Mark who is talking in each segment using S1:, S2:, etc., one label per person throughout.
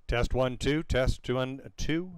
S1: Test 1 2. Test 2 1 2.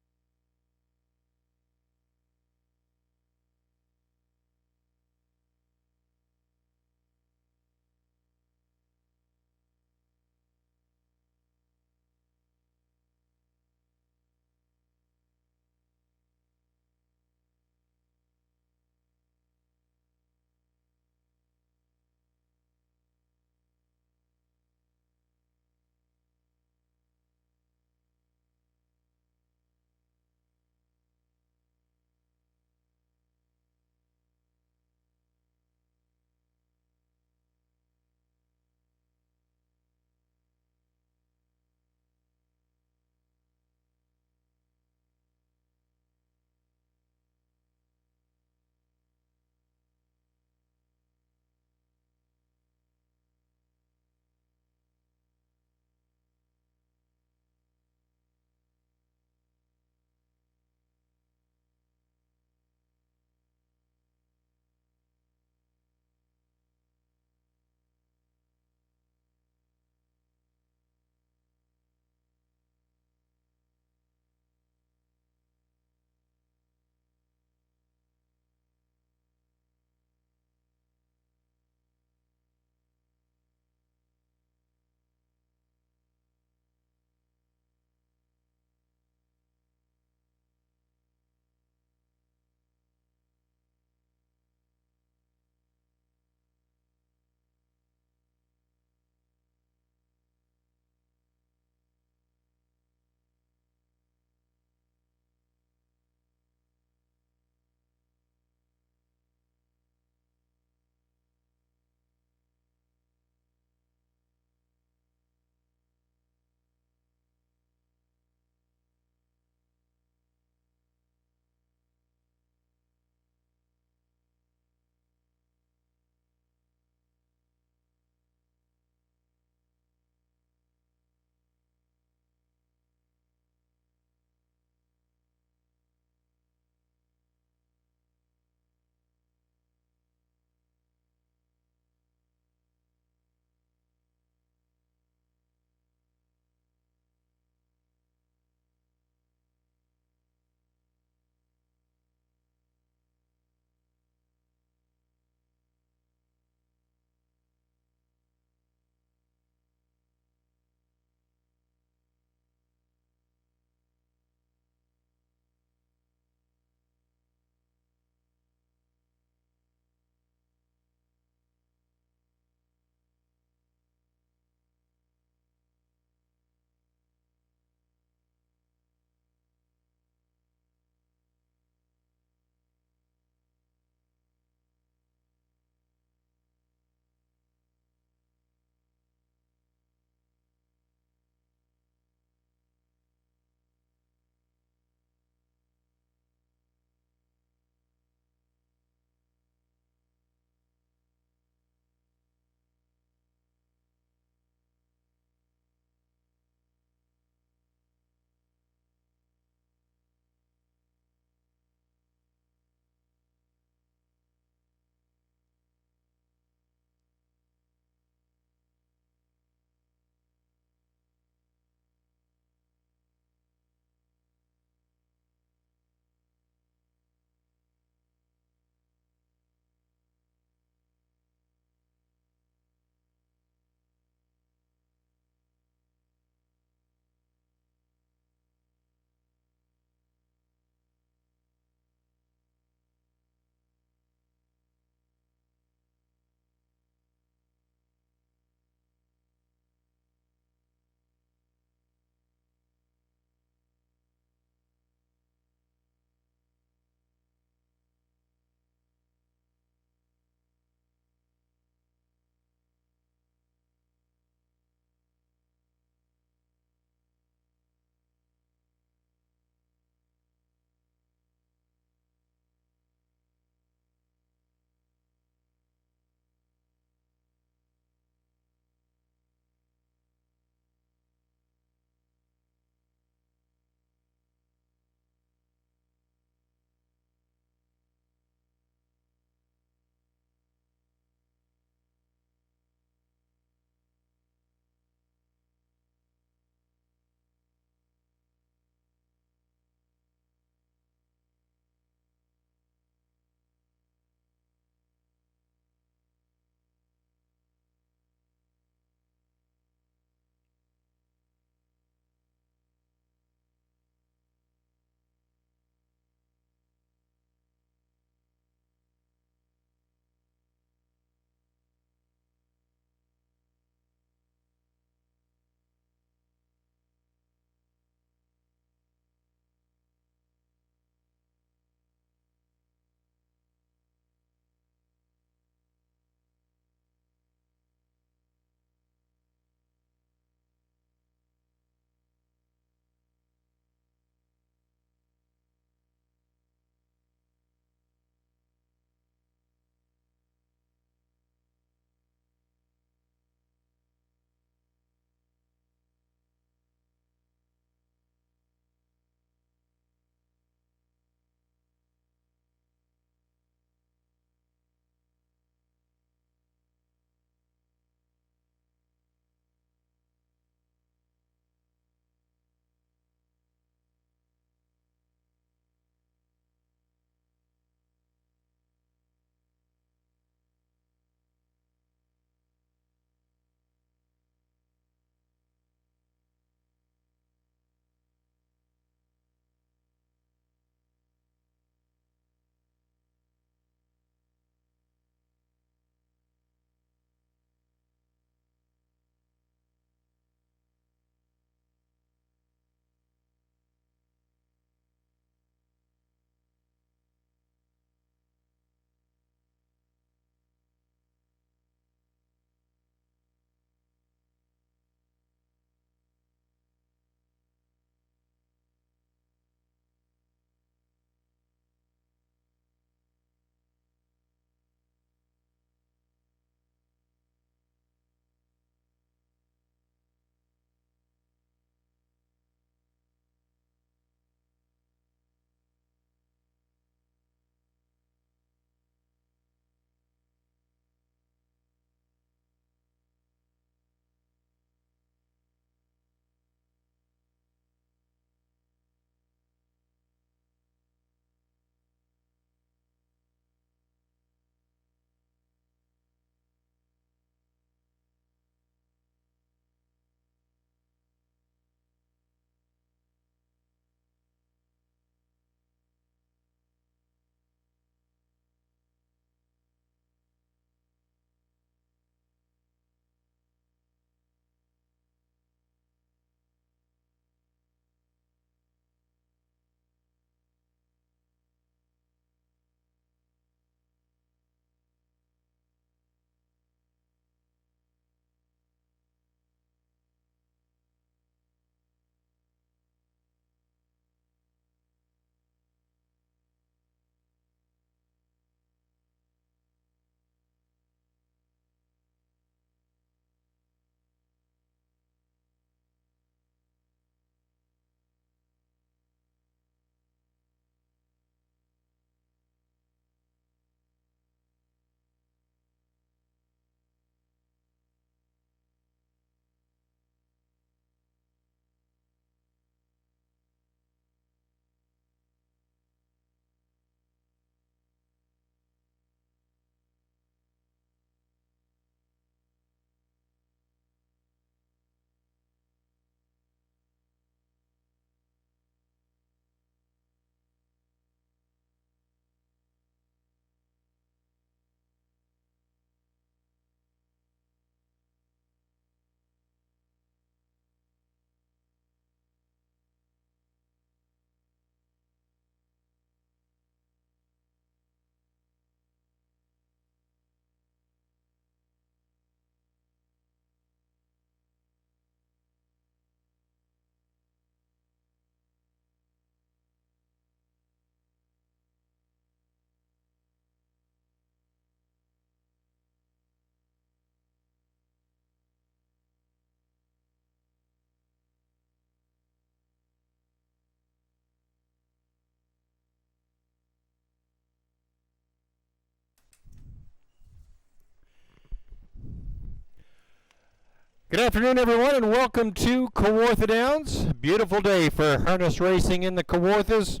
S1: Good afternoon, everyone, and welcome to Kawartha Downs. Beautiful day for harness racing in the Kawarthas.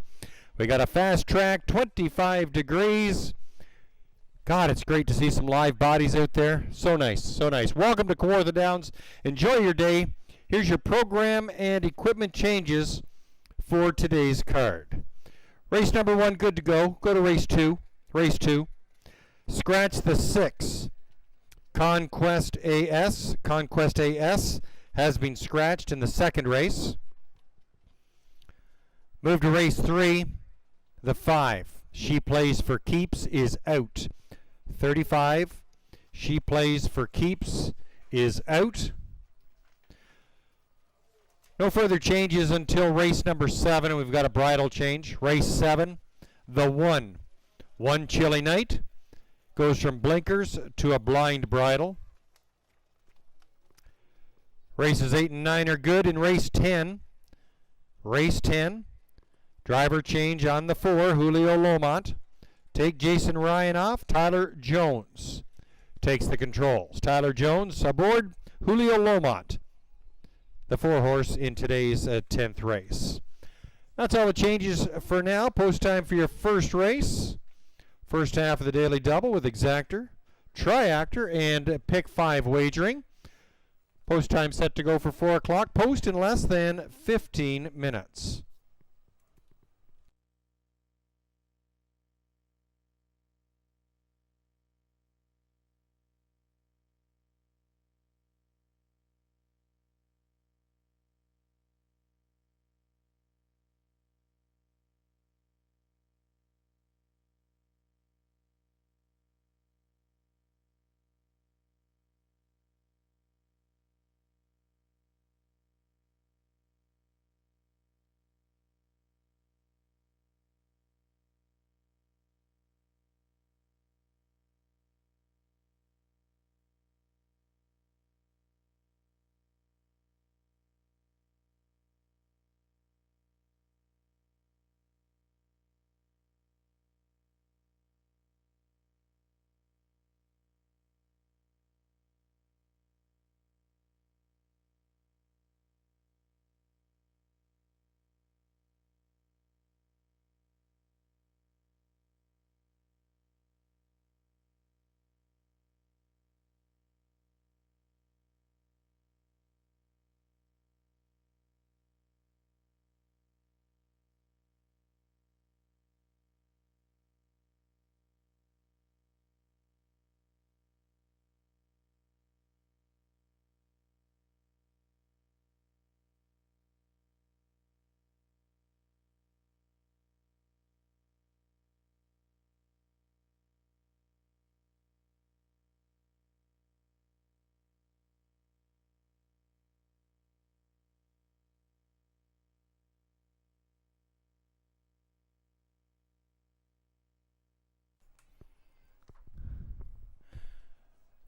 S1: We got a fast track, 25 degrees. God, it's great to see some live bodies out there. So nice, so nice. Welcome to Kawartha Downs. Enjoy your day. Here's your program and equipment changes for today's card. Race number 1, good to go. Go to race 2. Race 2. Scratch the 6. Conquest AS. Conquest AS has been scratched in the second race. Move to race 3. The 5. She plays for keeps is out. 35. She plays for keeps is out. No further changes until race number 7, and we've got a bridle change. Race 7, the 1. One Chilly Night goes from blinkers to a blind bridle. Races 8 and 9 are good. In race 10, driver change on the 4, Julio Lomont. Take Jason Ryan off. Tyler Jones takes the controls. Tyler Jones aboard Julio Lomont, the 4-horse in today's 10th race. That's all the changes for now. Post time for your first race. First half of the daily double with exactor, triactor, and pick 5 wagering. Post time set to go for 4 o'clock. Post in less than 15 minutes.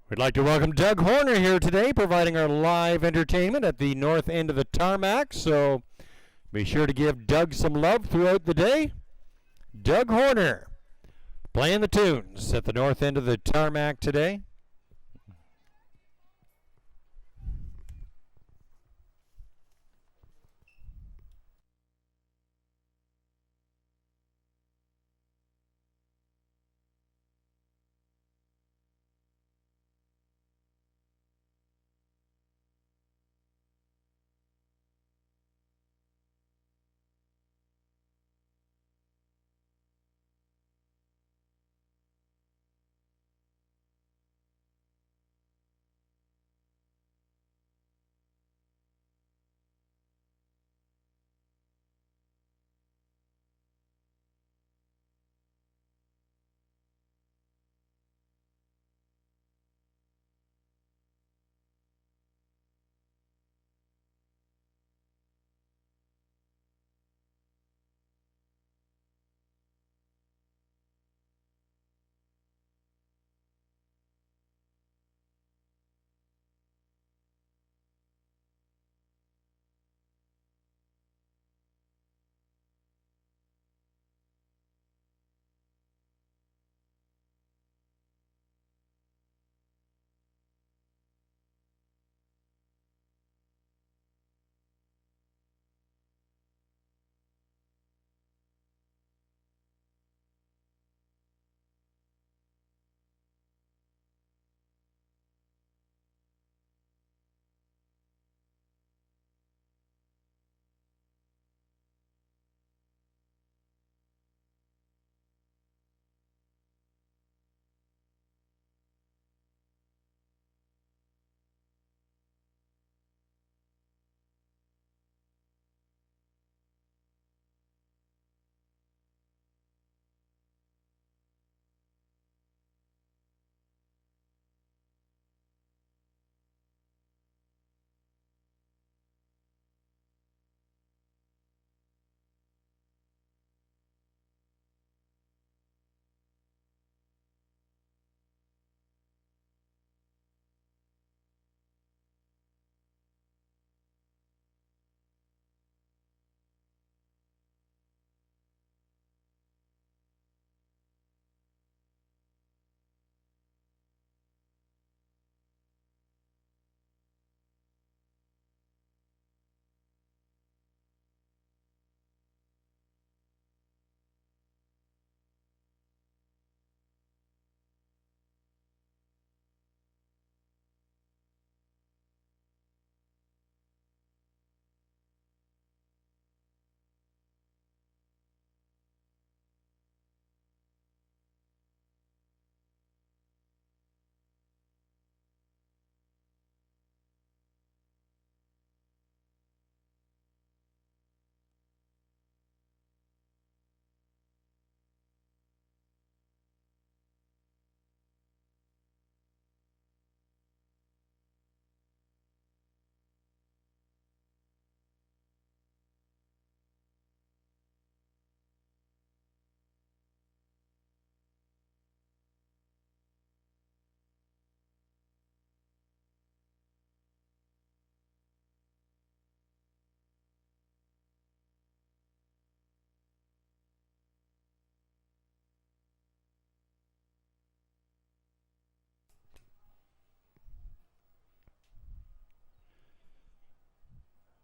S1: We'd like to welcome Doug Horner here today, providing our live entertainment at the north end of the tarmac. So be sure to give Doug some love throughout the day. Doug Horner playing the tunes at the north end of the tarmac today.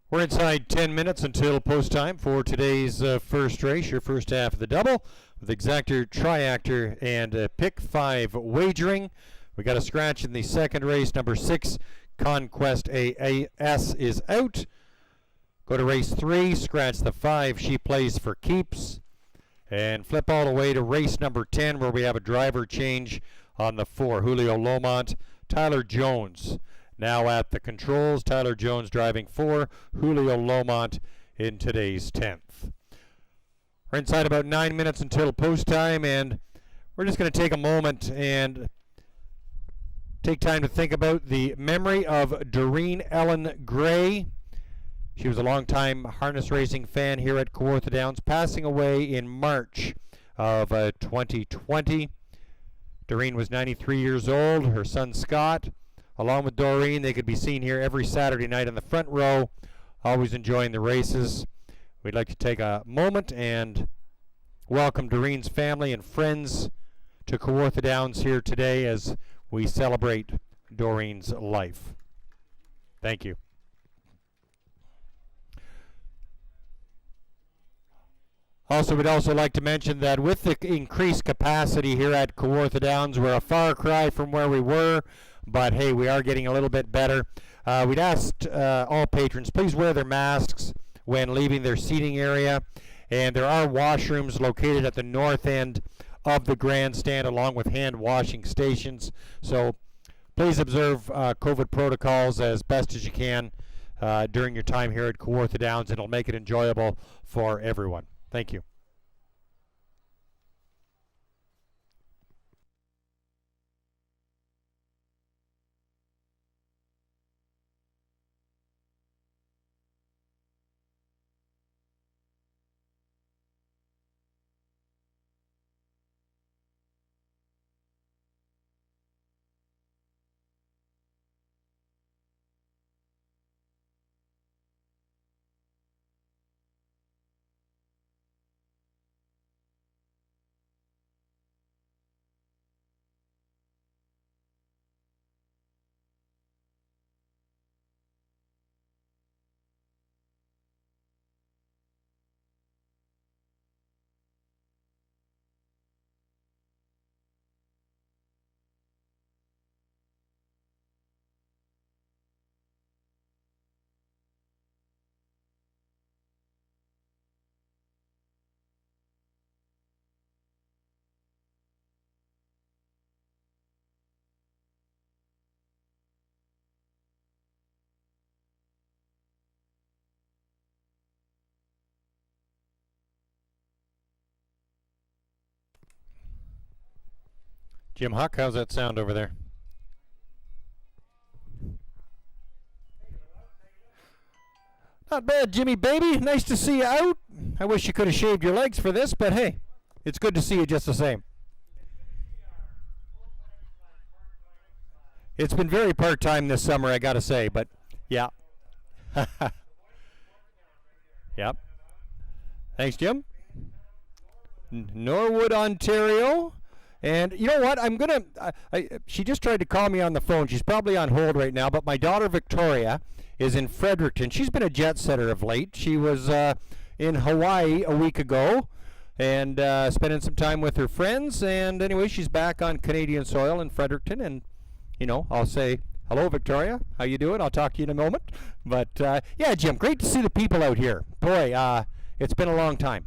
S1: We're inside 10 minutes until post time for today's first race, your first half of the double, with exactor, triactor, and pick 5 wagering. We got a scratch in the second race. Number 6, Conquest AAS is out. Go to race 3, scratch the 5. She plays for keeps. And flip all the way to race number 10, where we have a driver change on the 4, Julio Lomont. Tyler Jones now at the controls. Tyler Jones driving 4, Julio Lomont in today's 10th. We're inside about 9 minutes until post time, and we're just going to take a moment and take time to think about the memory of Doreen Ellen Gray. She was a longtime harness racing fan here at Kawartha Downs, passing away in March of 2020. Doreen was 93 years old. Her son Scott, along with Doreen, they could be seen here every Saturday night in the front row, always enjoying the races. We'd like to take a moment and welcome Doreen's family and friends to Kawartha Downs here today as we celebrate Doreen's life. Thank you. Also, we'd also like to mention that with the increased capacity here at Kawartha Downs, we're a far cry from where we were, but hey, we are getting a little bit better. We'd asked all patrons, please wear their masks when leaving their seating area, and there are washrooms located at the north end of the grandstand along with hand washing stations. So please observe COVID protocols as best as you can during your time here at Kawartha Downs. It'll make it enjoyable for everyone. Thank you. Jim Huck, how's that sound over there? Not bad, Jimmy baby. Nice to see you out. I wish you could have shaved your legs for this, but hey, it's good to see you just the same. It's been very part-time this summer, I gotta say, but yeah. Yep. Thanks, Jim. Norwood, Ontario. And you know what? I'm going to, she just tried to call me on the phone. She's probably on hold right now, but my daughter Victoria is in Fredericton. She's been a jet setter of late. She was in Hawaii a week ago and spending some time with her friends. And anyway, she's back on Canadian soil in Fredericton. And, you know, I'll say, hello, Victoria. How you doing? I'll talk to you in a moment. But, yeah, Jim, great to see the people out here. Boy, it's been a long time.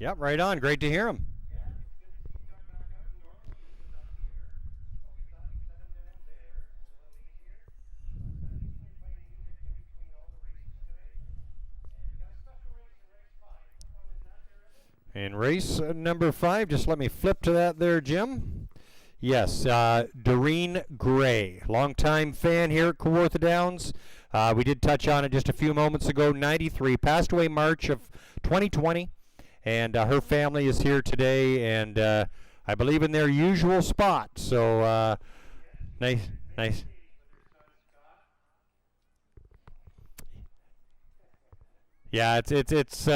S1: Yep, right on. Great to hear him. And race number 5, just let me flip to that there, Jim. Yes, Doreen Gray, longtime fan here at Kawartha Downs. We did touch on it just a few moments ago. 93, passed away March of 2020, and her family is here today, and I believe in their usual spot. So nice, nice. Yeah, it's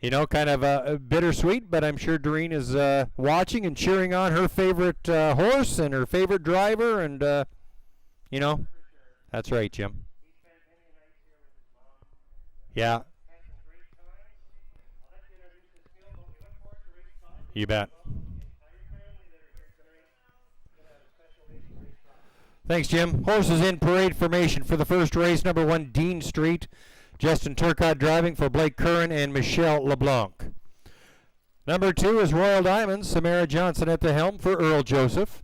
S1: you know, kind of bittersweet, but I'm sure Doreen is watching and cheering on her favorite horse and her favorite driver, and you know, that's right, Jim. Yeah, you bet. Thanks, Jim. Horses in parade formation for the first race. Number 1, Dean Street. Justin Turcott driving for Blake Curran and Michelle LeBlanc. Number 2 is Royal Diamonds. Samara Johnson at the helm for Earl Joseph.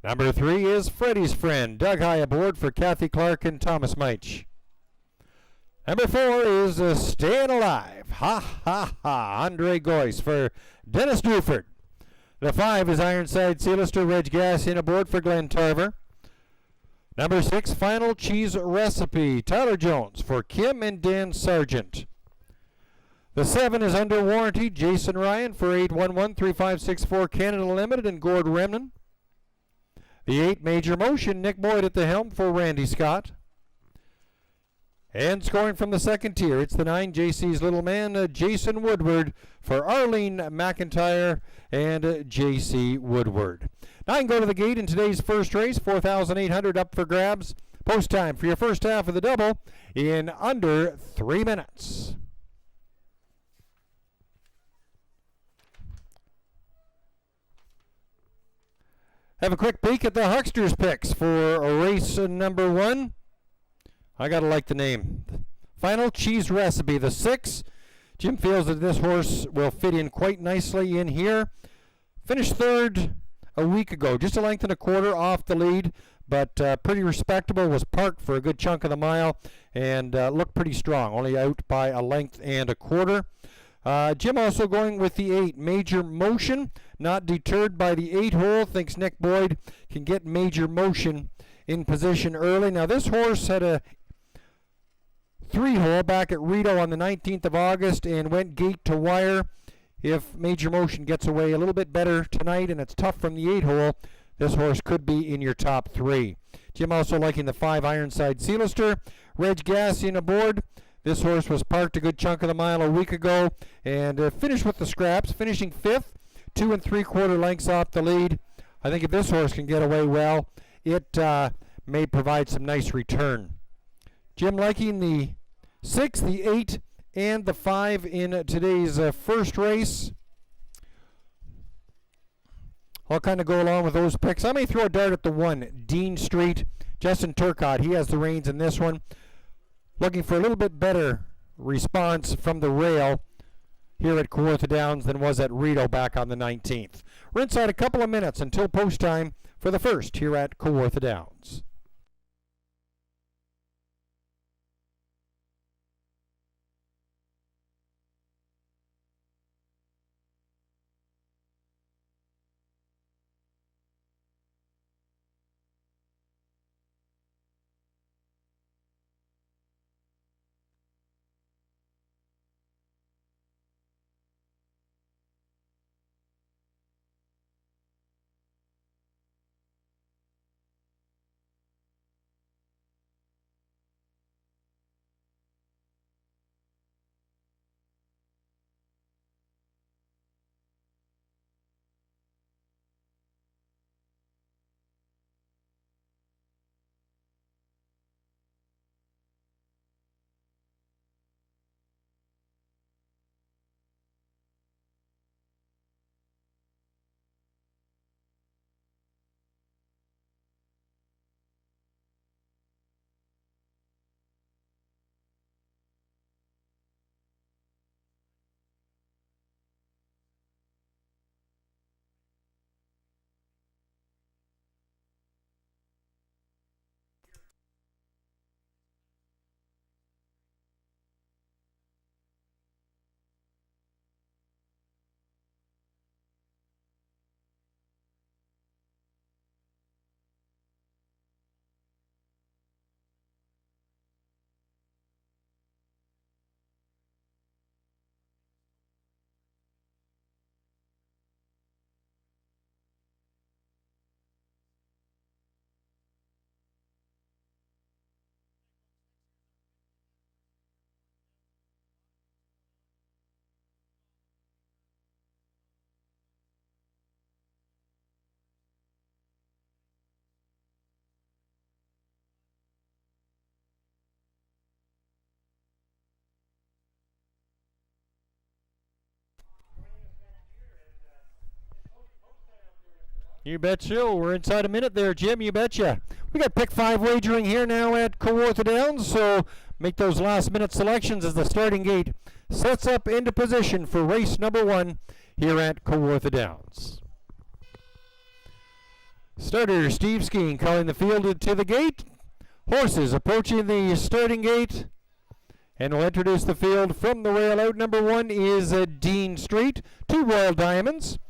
S1: Number 3 is Freddie's Friend. Doug High aboard for Kathy Clark and Thomas Meich. Number 4 is Staying Alive. Ha, ha, ha. Andre Goyce for Dennis Duford. The 5 is Ironside Sealister. Reg Gassin aboard for Glenn Tarver. Number 6, Final Cheese Recipe. Tyler Jones for Kim and Dan Sargent. The 7 is Under Warranty. Jason Ryan for 811-3564 Canada Limited and Gord Remnen. The 8, Major Motion. Nick Boyd at the helm for Randy Scott. And scoring from the second tier, it's the 9, JC's Little Man, Jason Woodward for Arlene McIntyre and JC Woodward. 9 go to the gate in today's first race, 4,800 up for grabs. Post time for your first half of the double in under 3 minutes. Have a quick peek at the Hucksters picks for race number 1. I gotta like the name. Final Cheese Recipe, the 6. Jim feels that this horse will fit in quite nicely in here. Finished third a week ago, just a length and a quarter off the lead, but pretty respectable. Was parked for a good chunk of the mile and looked pretty strong, only out by a length and a quarter. Jim also going with the 8, Major Motion. Not deterred by the 8 hole, thinks Nick Boyd can get Major Motion in position early. Now this horse had a 3 hole back at Rito on the 19th of August and went gate to wire. If Major Motion gets away a little bit better tonight and it's tough from the 8 hole, this horse could be in your top 3. Jim also liking the 5, Ironside Sealister. Reg Gassin aboard. This horse was parked a good chunk of the mile a week ago and finished with the scraps, finishing 5th, 2 3/4 lengths off the lead. I think if this horse can get away well, it may provide some nice return. Jim liking the 6, the 8, and the 5 in today's first race. I'll kind of go along with those picks. I may throw a dart at the 1, Dean Street. Justin Turcott, he has the reins in this one. Looking for a little bit better response from the rail here at Kawartha Downs than was at Rito back on the 19th. We're inside a couple of minutes until post time for the first here at Kawartha Downs. You betcha. We're inside a minute there, Jim. You betcha. We got pick 5 wagering here now at Kawartha Downs, so make those last minute selections as the starting gate sets up into position for race number 1 here at Kawartha Downs. Starter Steve Skeen calling the field to the gate. Horses approaching the starting gate. And we'll introduce the field from the rail out. Number 1 is Dean Street, 2 Royal Diamonds.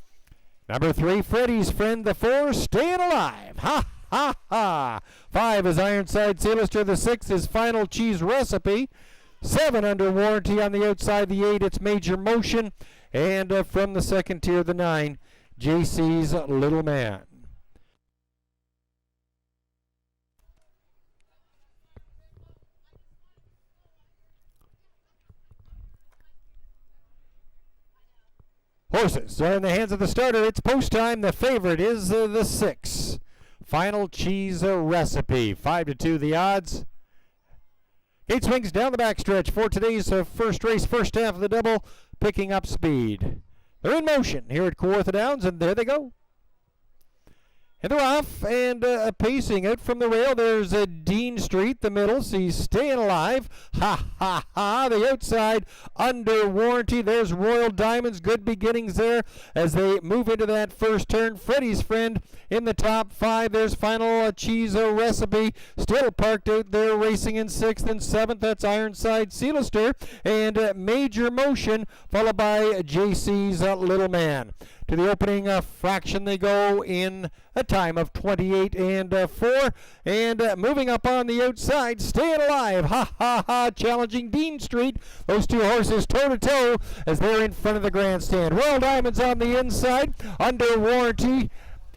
S1: Number 3, Freddie's Friend. The 4, Staying Alive. Ha, ha, ha. 5 is Ironside Sealister. The 6 is Final Cheese Recipe. 7 under warranty on the outside. The 8, it's Major Motion. And from the second tier, the 9, JC's Little Man. Horses are in the hands of the starter. It's post time. The favorite is the 6. Final Cheese Recipe. 5-2 the odds. Gate swings down the backstretch for today's first race, first half of the double, picking up speed. They're in motion here at Kawartha Downs, and there they go. And they're off and pacing out from the rail. There's Dean Street, the middle. Sees Staying Alive. Ha, ha, ha. The outside under warranty. There's Royal Diamonds. Good beginnings there as they move into that first turn. Freddie's Friend in the top 5. There's Final Cheese Recipe. Still parked out there racing in 6th and 7th. That's Ironside Sealister. And Major Motion followed by JC's Little Man. To the opening fraction they go in a time of 28 and 4. And moving up on the outside, Staying Alive, ha ha ha, challenging Dean Street. Those 2 horses toe to toe as they're in front of the grandstand. Royal Diamonds on the inside, under warranty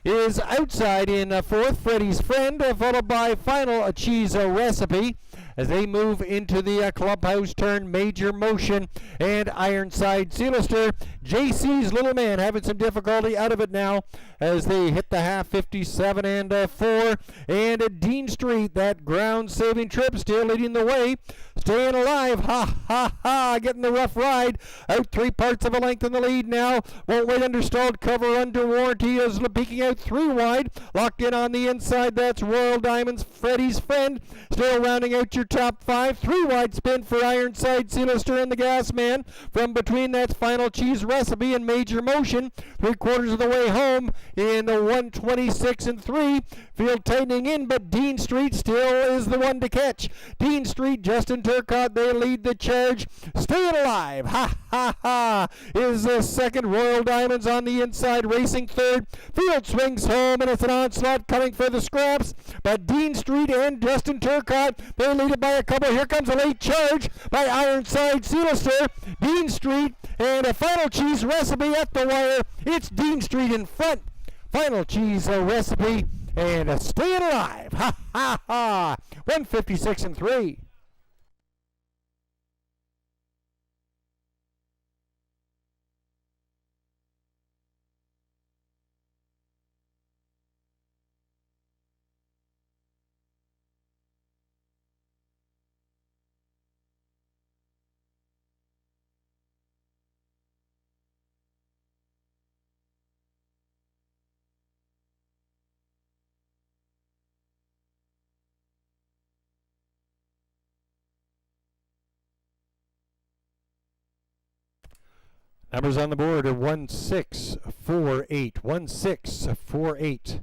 S1: is outside in 4th, Freddie's Friend, followed by Final Cheese Recipe. As they move into the clubhouse turn, Major Motion and Ironside Sealister. JC's Little Man having some difficulty out of it now as they hit the half, 57 and 4. And Dean Street, that ground-saving trip, still leading the way. Staying Alive, ha, ha, ha, getting the rough ride. Out 3 parts of a length in the lead now. Won't wait under stalled cover, under warranty, is peeking out 3 wide. Locked in on the inside, that's Royal Diamonds, Freddie's Friend. Still rounding out your top 5. 3 wide spin for Ironside Sealister and the Gas Man. From between, that's Final Cheese Recipe and Major Motion. 3/4 of the way home in the 126 and 3. Field tightening in, but Dean Street still is the one to catch. Dean Street, Justin Turcotte, they lead the charge. Staying Alive, ha ha ha, is the second. Royal Diamonds on the inside, racing 3rd. Field swings home, and it's an onslaught coming for the scraps. But Dean Street and Justin Turcotte, they lead it by a couple. Here comes a late charge by Ironside Sealister. Dean Street and a Final Cheese Recipe at the wire. It's Dean Street in front. Final Cheese Recipe and Staying Alive. Ha ha ha. 156 and 3. Numbers on the board are 1648. 1648.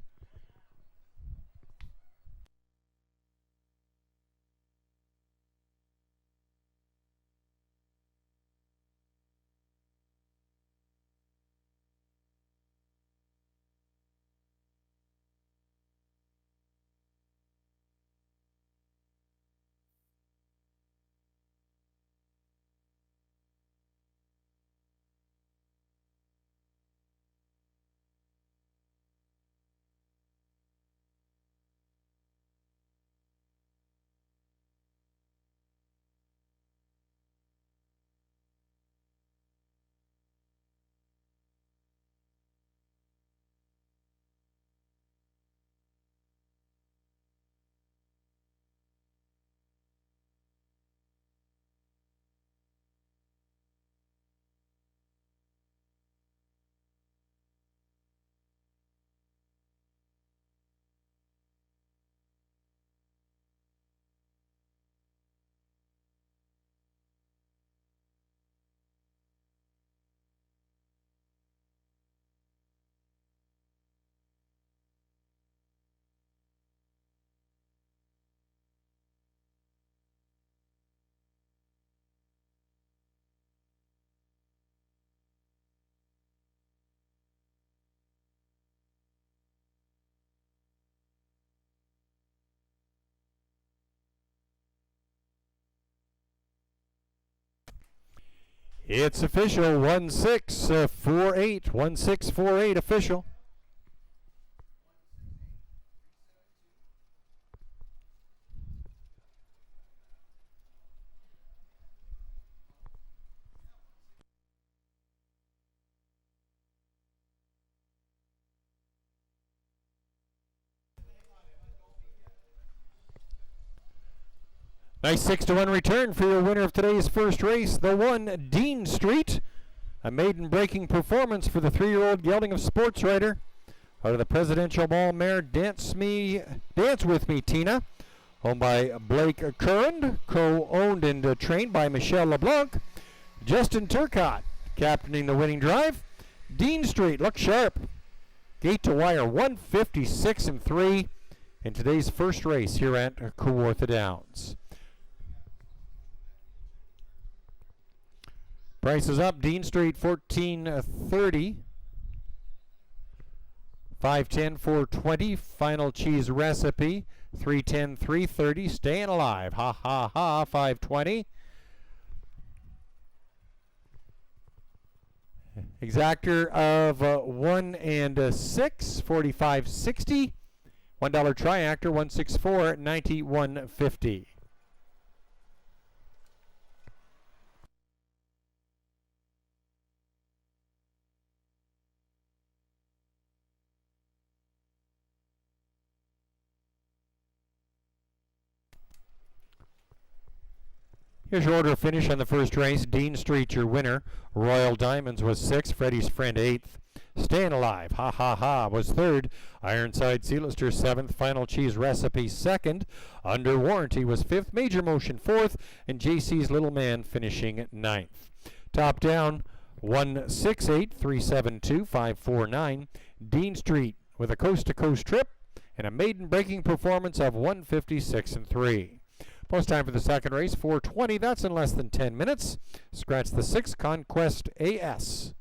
S1: It's official, 1648, 1648 official. Nice 6-1 return for your winner of today's first race, the 1 Dean Street. A maiden breaking performance for the 3-year-old gelding of Sports Writer. Out of the Presidential Mall mare, Dance With Me, Tina. Owned by Blake Curran, co-owned and trained by Michelle LeBlanc. Justin Turcott captaining the winning drive. Dean Street, look sharp. Gate to wire 156-3 in today's first race here at Kawartha Downs. Prices up. Dean Street 14.30. 510 420. Final cheese recipe 310 330. Staying alive. Ha ha ha. 520. Exactor of 1 and 6. 45.60. $1 triactor 164 91.50. Here's your order of finish on the first race. Dean Street, your winner. Royal Diamonds was 6th. Freddie's Friend 8th. Staying Alive, Ha Ha Ha, was 3rd. Ironside Sealister 7th. Final Cheese Recipe 2nd. Under Warranty was 5th. Major Motion 4th. And JC's Little Man finishing 9th. Top down, 168 372 549. Dean Street with a coast-to-coast trip and a maiden breaking performance of 156-3. Post time for the second race, 4:20. That's in less than 10 minutes. Scratch the 6 Conquest AS.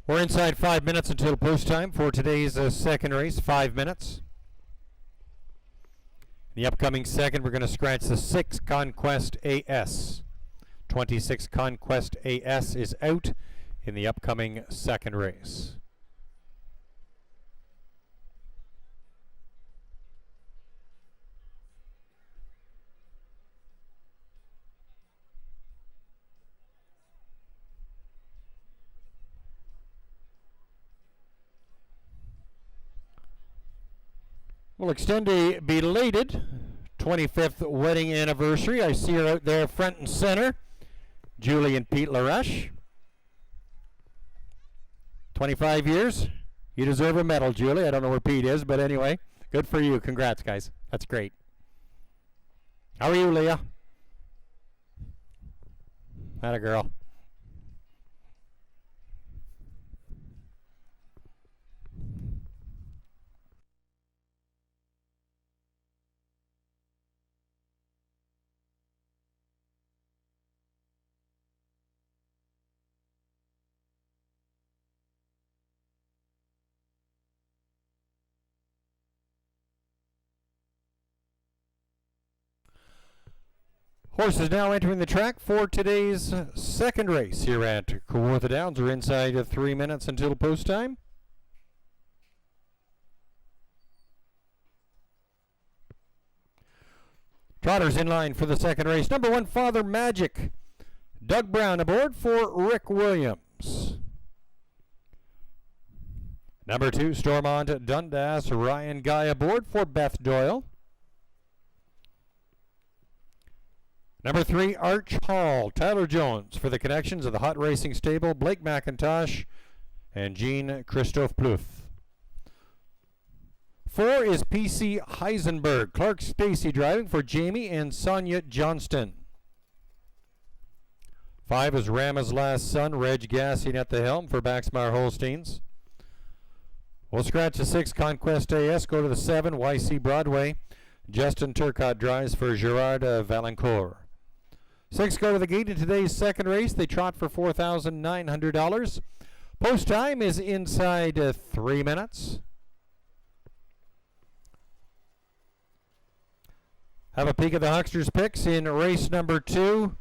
S1: We're inside 5 minutes until post time for today's second race. 5 minutes. In the upcoming second, we're going to scratch the 6 Conquest AS. 26 Conquest AS is out in the upcoming second race. We'll extend a belated 25th wedding anniversary. I see her out there front and center. Julie and Pete LaRush. 25 years. You deserve a medal, Julie. I don't know where Pete is, but anyway, good for you. Congrats, guys. That's great. How are you, Leah? Atta girl. Horses now entering the track for today's second race here at Kawartha Downs. We're inside 3 minutes until post time. Trotters in line for the second race. Number 1, Father Magic. Doug Brown aboard for Rick Williams. Number 2, Stormont Dundas. Ryan Guy aboard for Beth Doyle. Number 3, Arch Hall, Tyler Jones for the connections of the Hot Racing Stable, Blake McIntosh and Jean Christophe Plouffe. 4 is PC Heisenberg, Clark Stacy driving for Jamie and Sonia Johnston. 5 is Rama's Last Son, Reg Gassing at the helm for Baxmar Holsteins. We'll scratch the 6 Conquest AS, go to the 7 YC Broadway. Justin Turcott drives for Gerard Valancourt. 6 go to the gate in today's second race. They trot for $4,900. Post time is inside 3 minutes. Have a peek at the Hucksters picks in race number 2.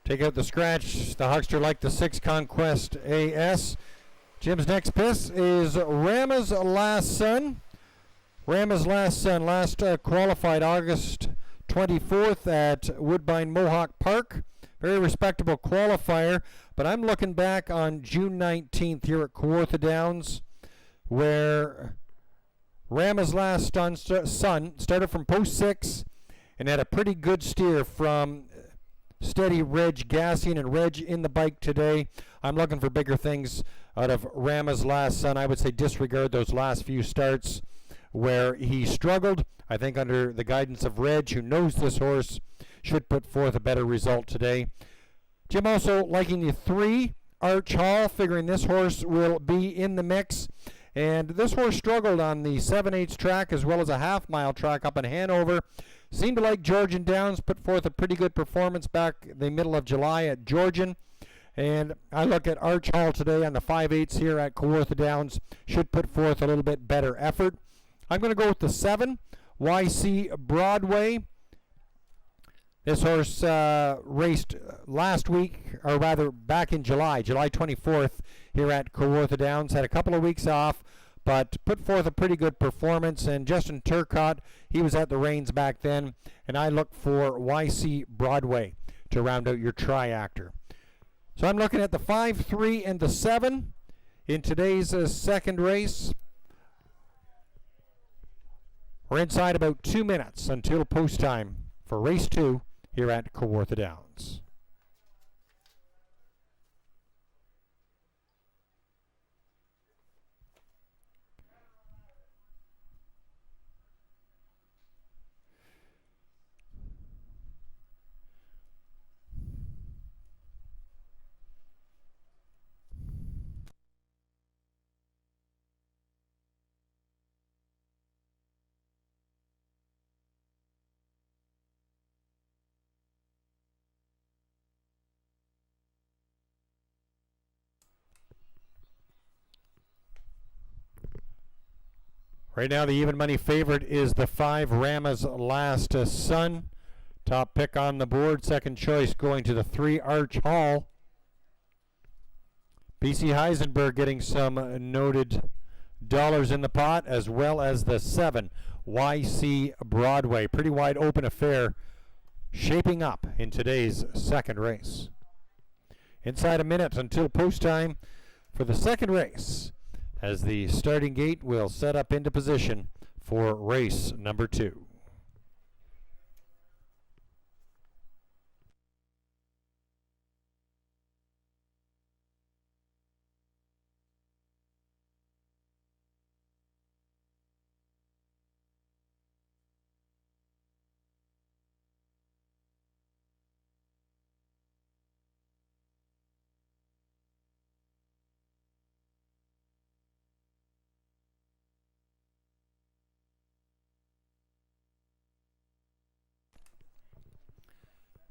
S1: Take out the scratch. The Huckster like the 6 Conquest AS. Jim's next pick is Rama's Last Son. Rama's Last Son last qualified August 24th at Woodbine Mohawk Park. Very respectable qualifier, but I'm looking back on June 19th here at Kawartha Downs, where Rama's Last Son started from post 6 and had a pretty good steer from steady Reg Gassing and Reg in the bike today. I'm looking for bigger things out of Rama's Last Son. I would say disregard those last few starts where he struggled. I think under the guidance of Reg, who knows this horse, should put forth a better result today. Jim also liking the 3, Arch Hall, figuring this horse will be in the mix. And this horse struggled on the 7/8 track as well as a half-mile track up in Hanover. Seemed to like Georgian Downs, put forth a pretty good performance back the middle of July at Georgian. And I look at Arch Hall today on the 5/8 here at Kawartha Downs, should put forth a little bit better effort. I'm going to go with the 7, YC Broadway. This horse raced last week, or rather back in July 24th here at Kawartha Downs. Had a couple of weeks off, but put forth a pretty good performance. And Justin Turcott, he was at the reins back then. And I look for YC Broadway to round out your triactor. So I'm looking at the 5, 3, and the 7 in today's second race. We're inside about 2 minutes until post time for race 2 here at Kawartha Downs. Right now, the even money favorite is the 5 Rama's Last Son. Top pick on the board. Second choice going to the 3 Arch Hall. PC Heisenberg getting some noted dollars in the pot, as well as the 7 YC Broadway. Pretty wide open affair shaping up in today's second race. Inside a minute until post time for the second race, as the starting gate will set up into position for race number 2.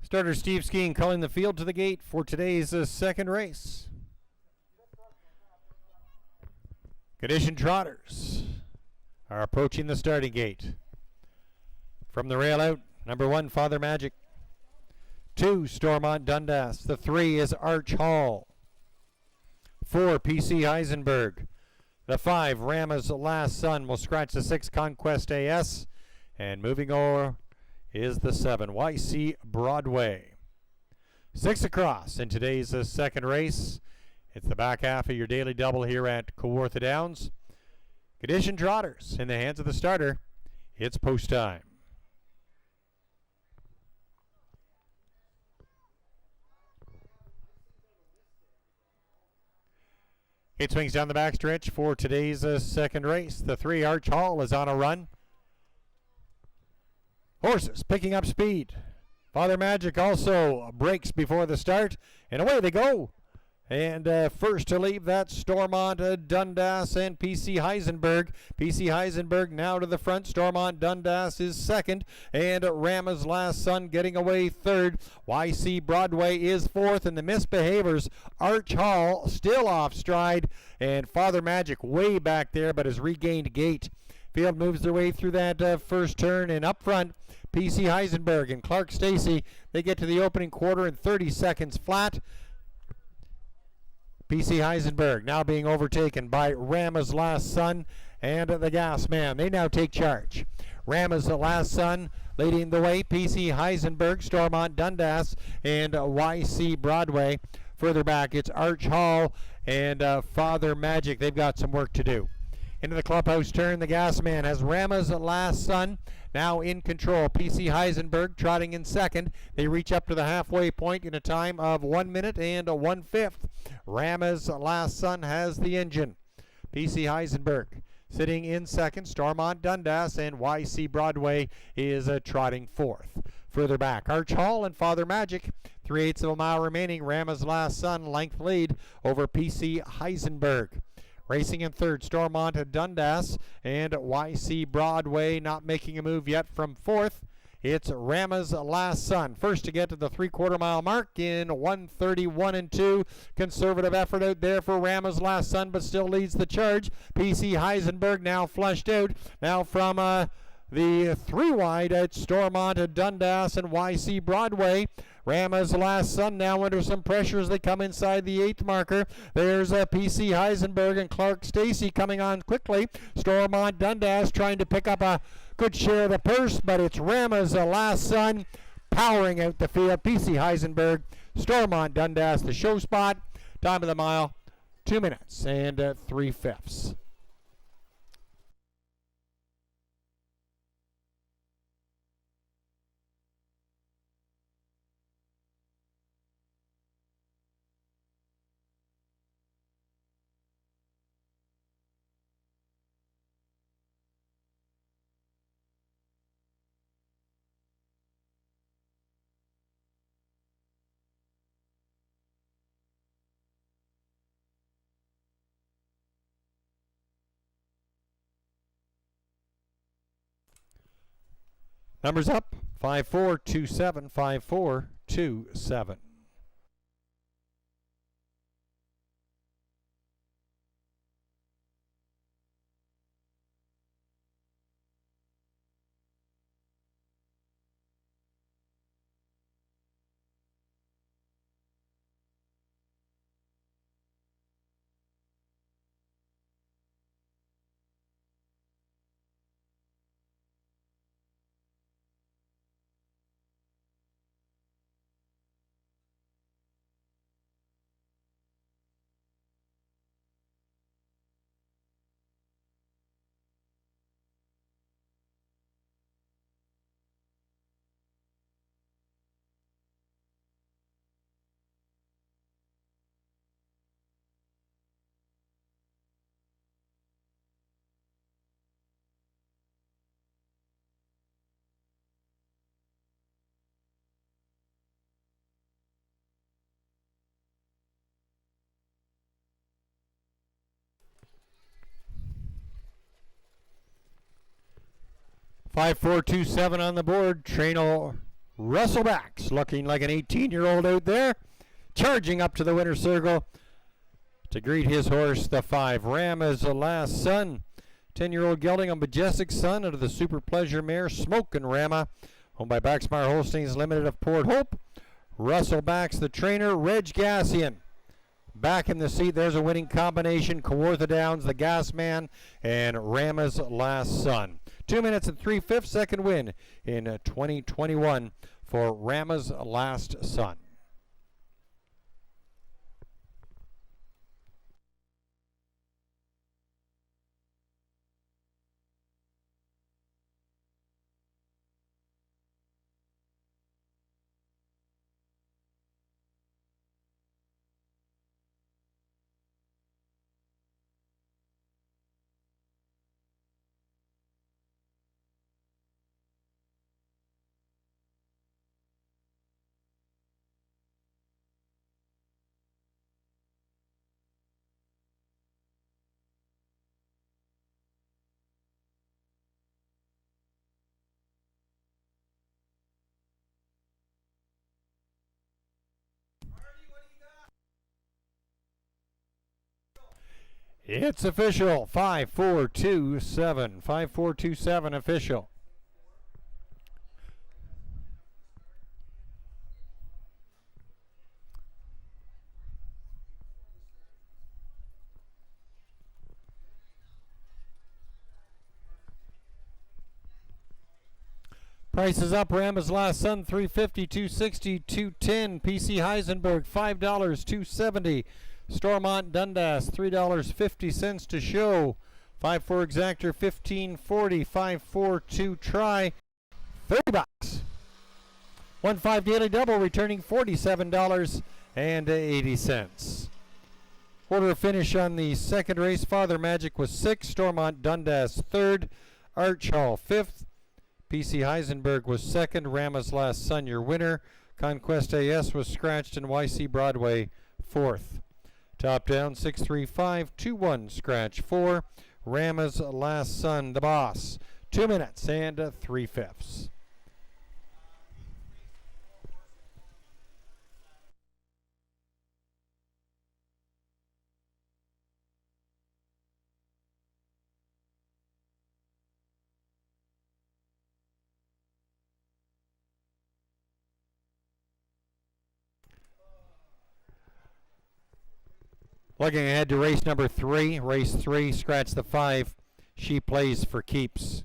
S1: Starter Steve Skeen calling the field to the gate for today's second race. Condition trotters are approaching the starting gate. From the rail out, number 1, Father Magic. 2, Stormont Dundas. The 3 is Arch Hall. 4, PC Heisenberg. The 5, Rama's Last Son, will scratch the 6, Conquest AS. And moving over is the 7, YC Broadway. 6 across in today's second race. It's the back half of your daily double here at Kawartha Downs. Condition trotters in the hands of the starter. It's post time. It swings down the backstretch for today's second race. The 3 Arch Hall is on a run. Horses picking up speed. Father Magic also breaks before the start, and away they go. And first to leave, that's Stormont Dundas and PC Heisenberg. PC Heisenberg now to the front. Stormont Dundas is second, and Rama's Last Son getting away third. YC Broadway is fourth, and the misbehaviors, Arch Hall still off stride, and Father Magic way back there, but has regained gait. Field moves their way through that first turn, and up front, PC Heisenberg and Clark Stacy, they get to the opening quarter in 30 seconds flat. PC Heisenberg now being overtaken by Rama's Last Son and the Gas Man. They now take charge. Rama's Last Son leading the way. PC Heisenberg, Stormont Dundas, and YC Broadway. Further back, it's Arch Hall and Father Magic. They've got some work to do. Into the clubhouse turn, the Gas Man has Rama's Last Son now in control. PC Heisenberg trotting in second. They reach up to the halfway point in a time of 1 minute and 1/5. Rama's Last Son has the engine. PC Heisenberg sitting in second. Stormont Dundas and YC Broadway is trotting fourth. Further back, Arch Hall and Father Magic. 3/8 of a mile remaining. Rama's Last Son length lead over PC Heisenberg. Racing in third, Stormont Dundas and YC Broadway not making a move yet from fourth. It's Rama's Last Son. First to get to the 3/4 mile mark in 1:31 and 2. Conservative effort out there for Rama's Last Son, but still leads the charge. PC Heisenberg now flushed out. Now from the 3 wide at Stormont Dundas and YC Broadway. Rama's Last Son now under some pressure as they come inside the 8th marker. There's PC Heisenberg and Clark Stacy coming on quickly. Stormont Dundas trying to pick up a good share of the purse, but it's Rama's Last Son powering out the field. PC Heisenberg, Stormont Dundas, the show spot. Time of the mile, 2 minutes and 3/5. Numbers up, 5427, 5427. 5427 on the board. Trainer Russell Backs looking like an 18-year-old out there. Charging up to the winner's circle to greet his horse, the 5 Rama's Last Son. 10-year-old gelding, a majestic son under the Super Pleasure mare Smokin' Rama, owned by Baxmeyer Holsteins Limited of Port Hope. Russell Backs, the trainer. Reg Gassian back in the seat. There's a winning combination. Kawartha Downs, the Gas Man, and Rama's Last Son. 2 minutes and 3/5, second win in 2021 for Rama's Last Son. It's official. 5427. 5427 official. Price is up. Rama's Last Son, $350, $260, $210. PC Heisenberg, $5, $270. Stormont Dundas, $3.50 to show. 5-4 exactor, $15.40. 5-4-2 try, $30. 1-5 daily double, returning $47.80. Order of finish on the second race. Father Magic was 6th. Stormont Dundas 3rd. Arch Hall 5th. PC Heisenberg was 2nd. Rama's Last Son, your winner. Conquest AS was scratched, and YC Broadway 4th. Top down 63521 scratch 4. Rama's Last Son, the boss. 2 minutes and 3/5. Looking ahead to race number 3. Race 3, scratch the 5. She plays for keeps.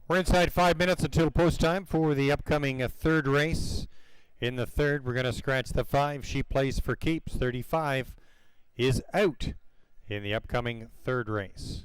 S1: We're inside 5 minutes until post time for the upcoming third race. In the third, we're going to scratch the 5. She plays for keeps. 35 is out in the upcoming third race.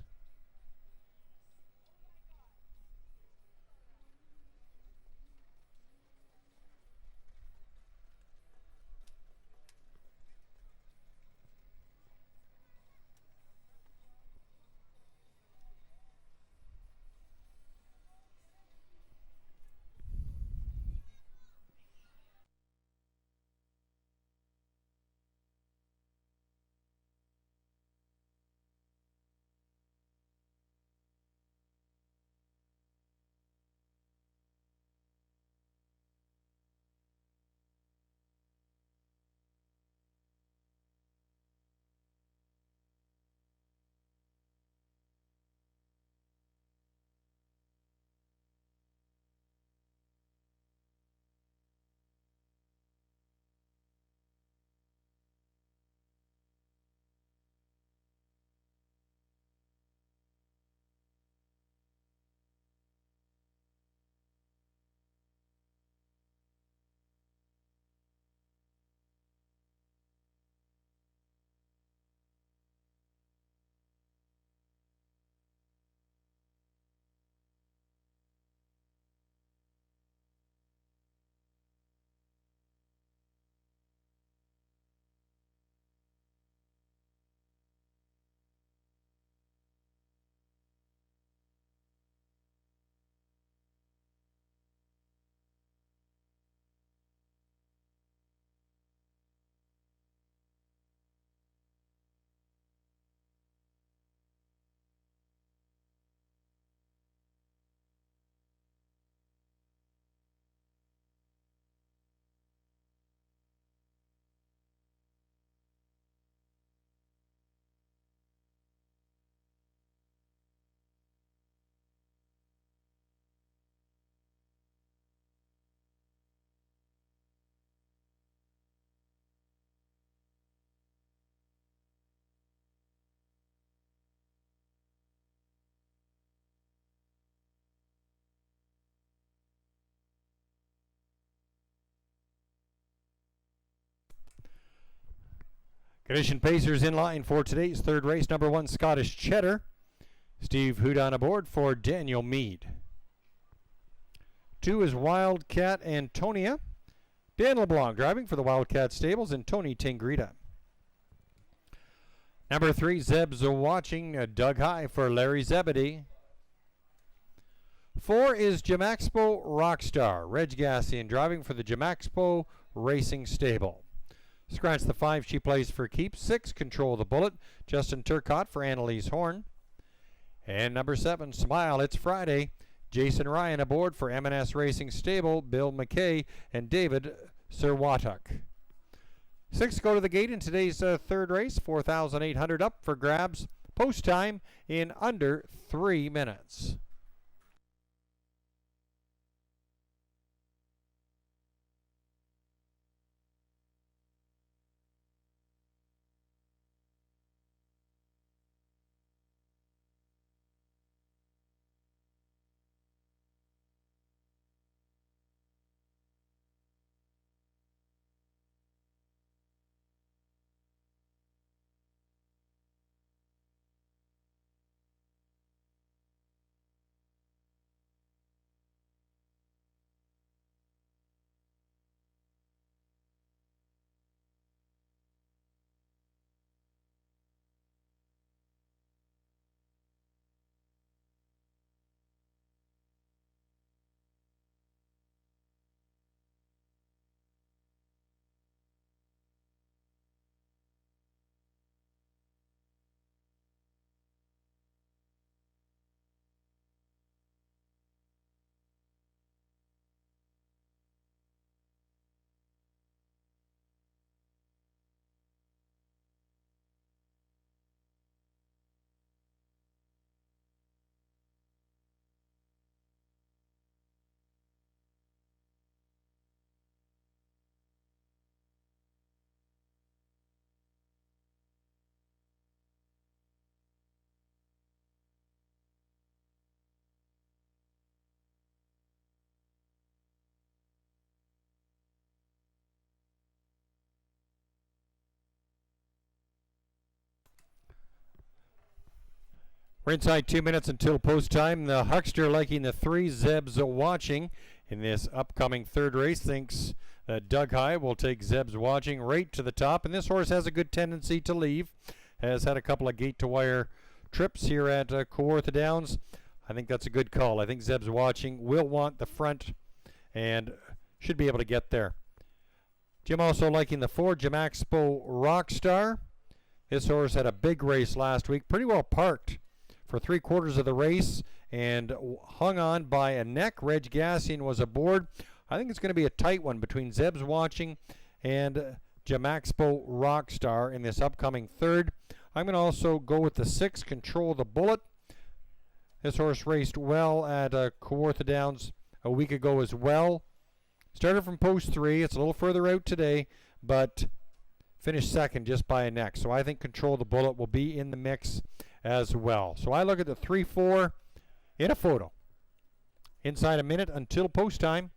S1: Condition Pacers in line for today's third race. Number 1, Scottish Cheddar. Steve Hood on aboard for Daniel Mead. 2 is Wildcat Antonia. Dan LeBlanc driving for the Wildcat Stables and Tony Tingrita. Number 3, Zeb's watching. Doug High for Larry Zebedee. 4 is Jamaxpo Rockstar. Reg Gassian driving for the Jamaxpo Racing Stable. Scratch the 5, she plays for keeps. 6, Control the Bullet. Justin Turcott for Annalise Horn. And number 7, Smile, It's Friday. Jason Ryan aboard for M&S Racing Stable. Bill McKay and David Serwatuk. 6 go to the gate in today's third race. 4,800 up for grabs. Post time in under 3 minutes. We're inside 2 minutes until post time. The Huckster liking the 3, Zeb's Watching in this upcoming third race. Thinks Doug High will take Zeb's Watching right to the top. And this horse has a good tendency to leave. Has had a couple of gate-to-wire trips here at Kawartha Downs. I think that's a good call. I think Zeb's Watching will want the front and should be able to get there. Jim also liking the 4, Jamaxpo Rockstar. This horse had a big race last week. Pretty well parked for 3/4 of the race and hung on by a neck. Reg Gassian was aboard. I think it's going to be a tight one between Zeb's Watching and Jamaxpo Rockstar in this upcoming third. I'm going to also go with the 6, Control the Bullet. This horse raced well at Kawartha Downs a week ago as well. Started from post 3. It's a little further out today, but finished second just by a neck. So I think Control the Bullet will be in the mix as well. So I look at the 3-4 in a photo. Inside a minute until post time.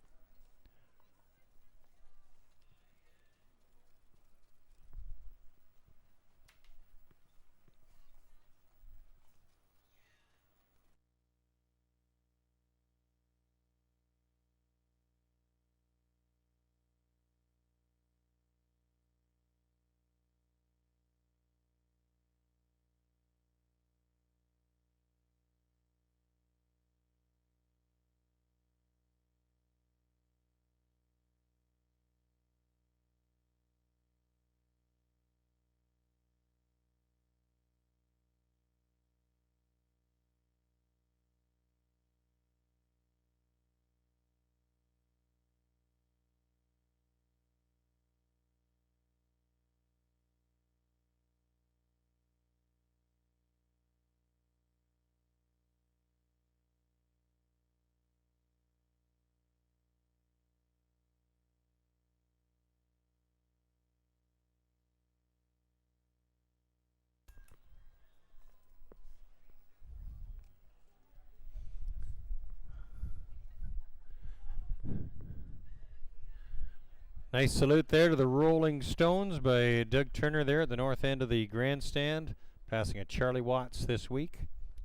S1: Nice salute there to the Rolling Stones by Doug Turner there at the north end of the grandstand, passing a Charlie Watts this week,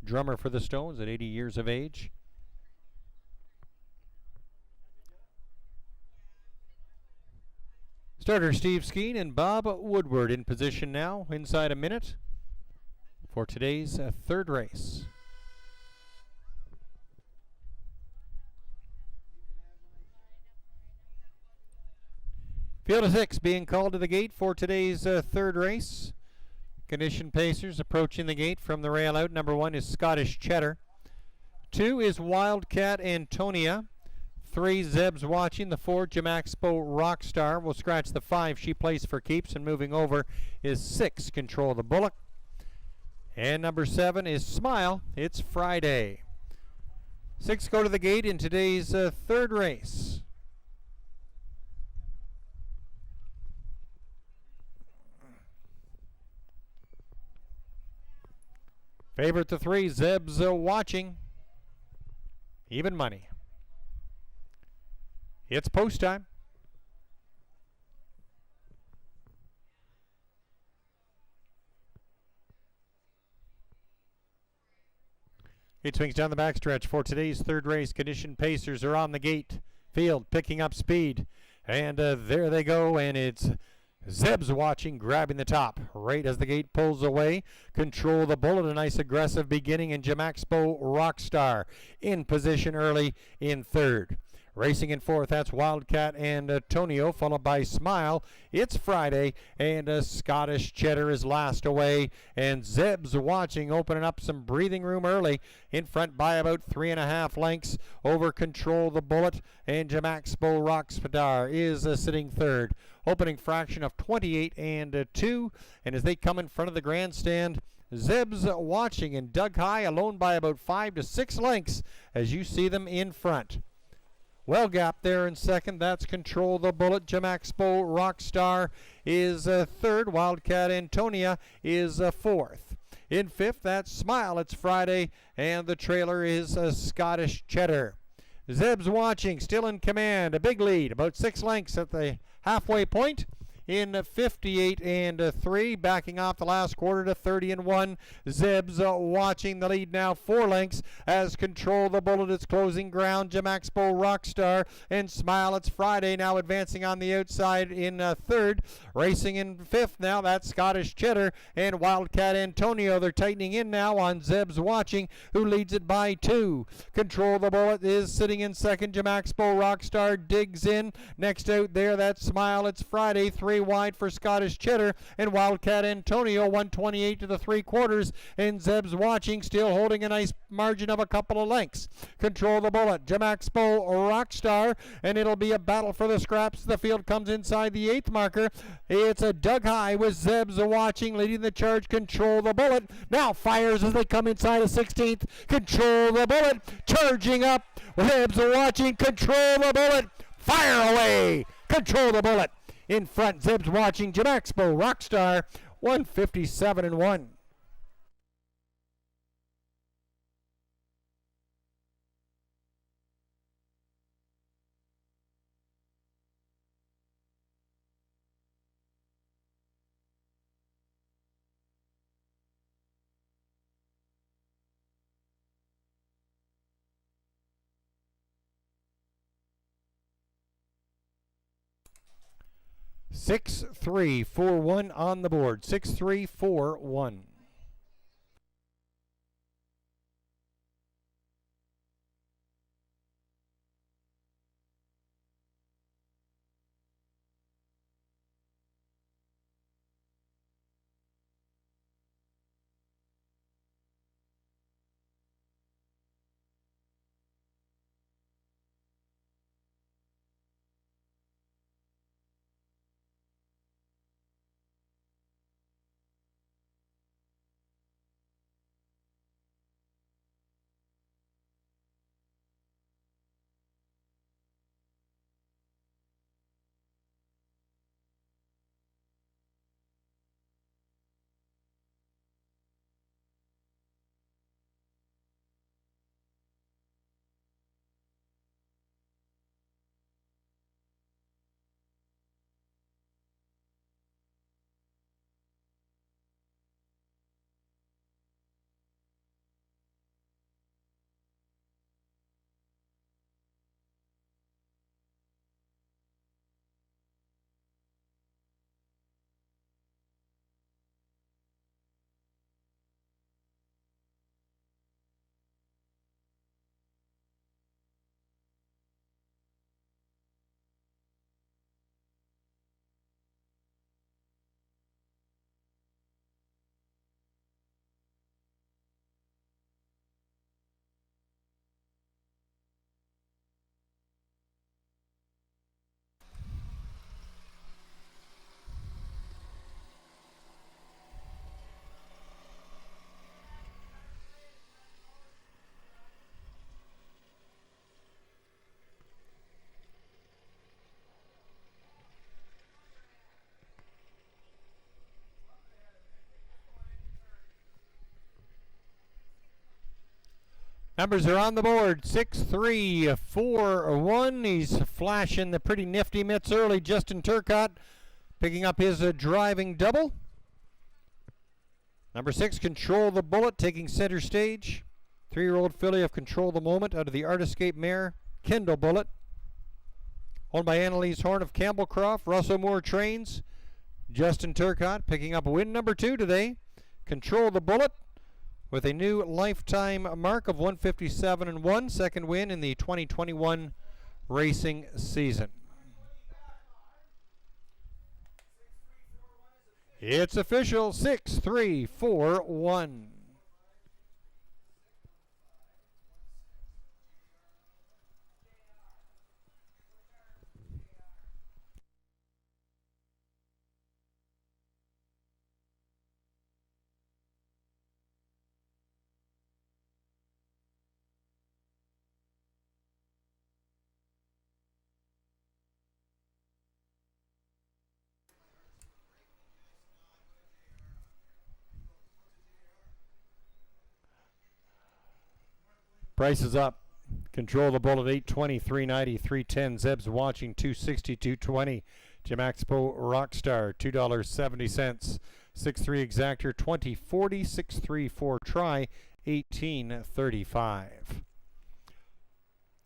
S1: drummer for the Stones at 80 years of age. Starter Steve Skeen and Bob Woodward in position now, inside a minute for today's third race. Field of 6 being called to the gate for today's third race. Condition Pacers approaching the gate from the rail out. Number 1 is Scottish Cheddar. 2 is Wildcat Antonia. 3, Zeb's Watching. The 4, Jamaxpo Rockstar. We'll scratch the 5. She plays for keeps, and moving over is 6, Control the Bullock. And number 7 is Smile. It's Friday. 6 go to the gate in today's third race. Favorite to 3, Zeb's Watching. Even money. It's post time. It swings down the backstretch for today's third race. Condition Pacers are on the gate. Field picking up speed. And there they go, and it's Zeb's Watching grabbing the top right as the gate pulls away. Control the Bullet, a nice aggressive beginning, and Jamaxpo Rockstar in position early in third. Racing in fourth, that's Wildcat and Antonio, followed by Smile. It's Friday, and Scottish Cheddar is last away. And Zeb's Watching opening up some breathing room early, in front by about 3.5 lengths over Control the Bullet. And Jamaxpo Rockstar is sitting third. Opening fraction of 28 and 2. And as they come in front of the grandstand, Zeb's Watching and Doug High alone by about 5 to 6 lengths as you see them in front. Well gap there in second. That's Control the Bullet. Jamaxpo Rockstar is third. Wildcat Antonia is fourth. In fifth, that's Smile. It's Friday. And the trailer is Scottish Cheddar. Zeb's Watching still in command. A big lead, about 6 lengths at the halfway point. in 58-3, backing off the last quarter to 30-1. Zeb's watching the lead now 4 lengths as Control the Bullet is closing ground. Jamaxpo Rockstar and Smile It's Friday now advancing on the outside in 3rd. Racing in 5th now, that's Scottish Cheddar and Wildcat Antonio. They're tightening in now on Zeb's watching, who leads it by 2. Control the Bullet is sitting in 2nd. Jamaxpo Rockstar digs in. Next out there, that's Smile It's Friday. 3 wide for Scottish Cheddar and Wildcat Antonio. 128 to the 3/4. And Zeb's watching, still holding a nice margin of a couple of lengths. Control the Bullet, Jamaxpo Rockstar, and it'll be a battle for the scraps. The field comes inside the 8th marker. It's a Doug High with Zeb's watching, leading the charge. Control the Bullet now fires as they come inside of 16th. Control the Bullet charging up. Zeb's watching. Control the Bullet. Fire away. Control the Bullet in front. Zeb's watching. Jamaxpo Rockstar 157-1. Six, 3, 4, 1 on the board. 6, 3, 4, 1. Numbers are on the board. 6, 3, 4, 1. He's flashing the pretty nifty mitts early. Justin Turcotte picking up his driving double. Number 6, Control the Bullet, taking center stage. 3-year-old filly of Control the Moment out of the Art Escape mare, Kindle Bullet. Owned by Annalise Horn of Campbellcroft. Russell Moore trains. Justin Turcotte picking up win number 2 today. Control the Bullet with a new lifetime mark of 157-1. Second win in the 2021 racing season. It's official. 6, 3, 4, 1. Price is up. Control the Bullet 820, 390, 310. Zeb's Watching 260, 220. Jim Expo Rockstar $2.70. 6-3 Exactor 2040, 6-3 Try 1835.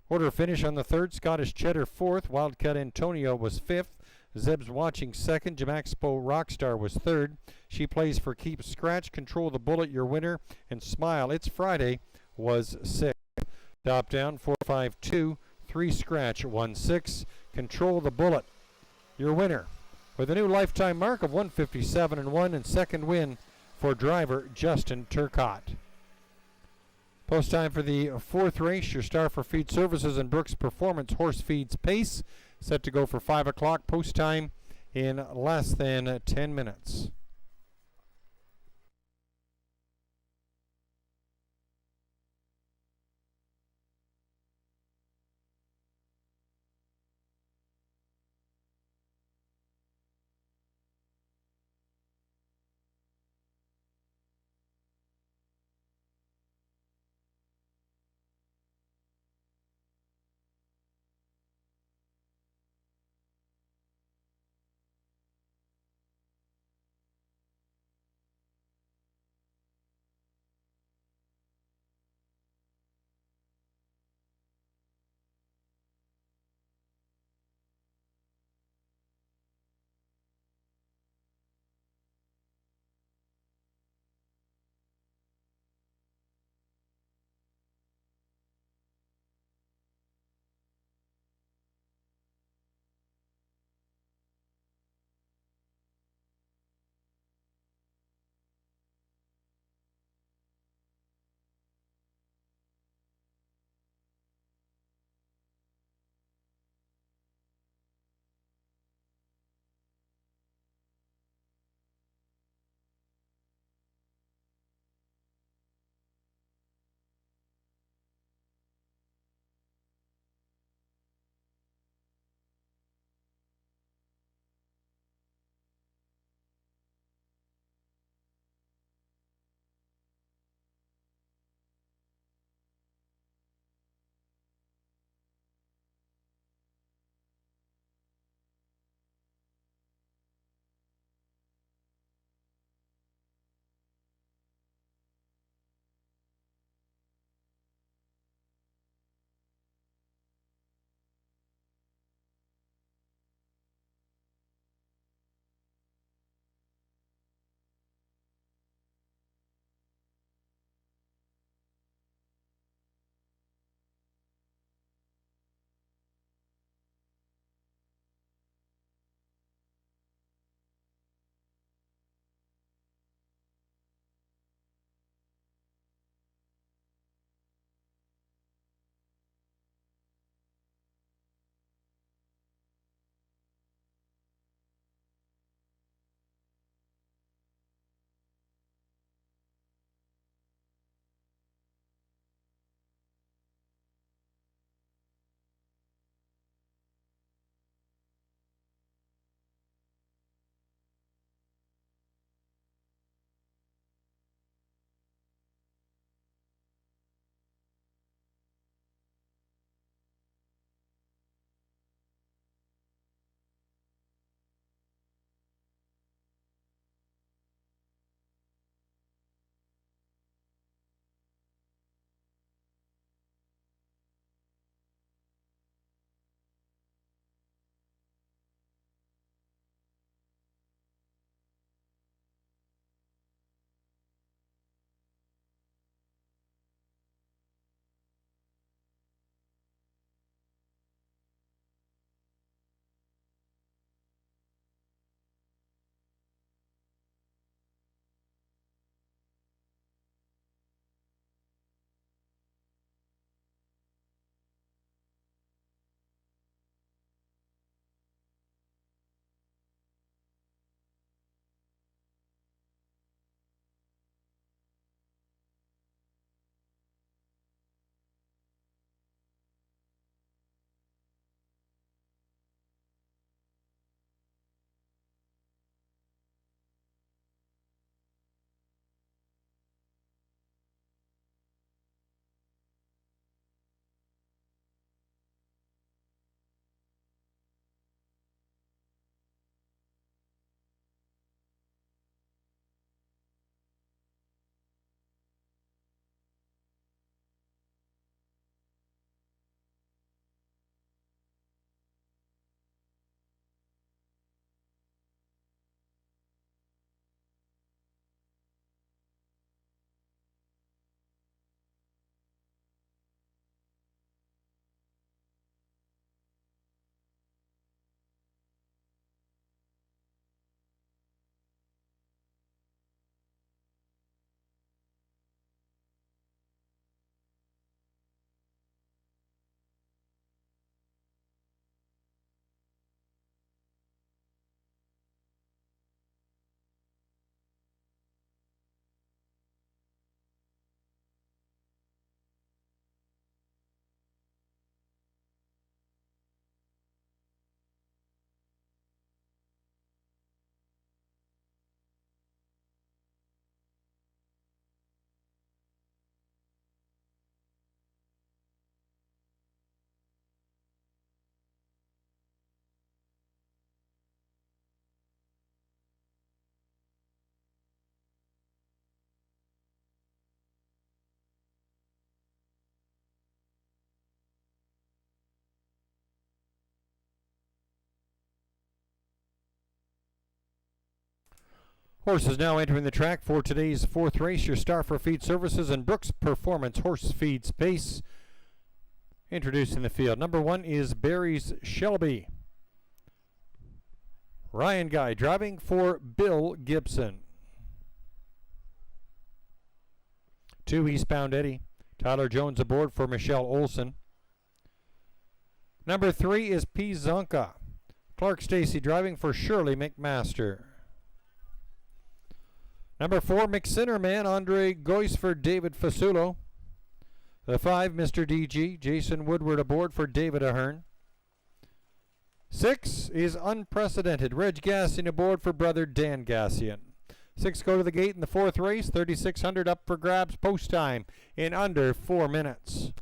S1: Order finish on the third. Scottish Cheddar fourth. Wildcat Antonio was fifth. Zeb's Watching second. Jim Expo Rockstar was third. She plays for Keep Scratch. Control the Bullet, your winner. And Smile, It's Friday, was sixth. Top down 452, 3 Scratch 1-6. Control the Bullet, your winner, with a new lifetime mark of 157-1 and second win for driver Justin Turcotte. Post time for the fourth race. Your star for feed services and Brooks Performance Horse Feeds Pace, set to go for 5 o'clock. Post time in less than 10 minutes. Horses now entering the track for today's fourth race. Your star for feed services and Brooks Performance Horse Feeds Pace. Introducing the field. Number 1 is Barry's Shelby. Ryan Guy driving for Bill Gibson. 2 Eastbound Eddie. Tyler Jones aboard for Michelle Olson. Number 3 is P. Zonka. Clark Stacy driving for Shirley McMaster. Number 4, McSinnerman, Andre Goyce for David Fasulo. The 5, Mr. DG, Jason Woodward aboard for David Ahern. 6 is Unprecedented, Reg Gassian aboard for brother Dan Gassian. 6 go to the gate in the fourth race, 3,600 up for grabs, post time in under 4 minutes.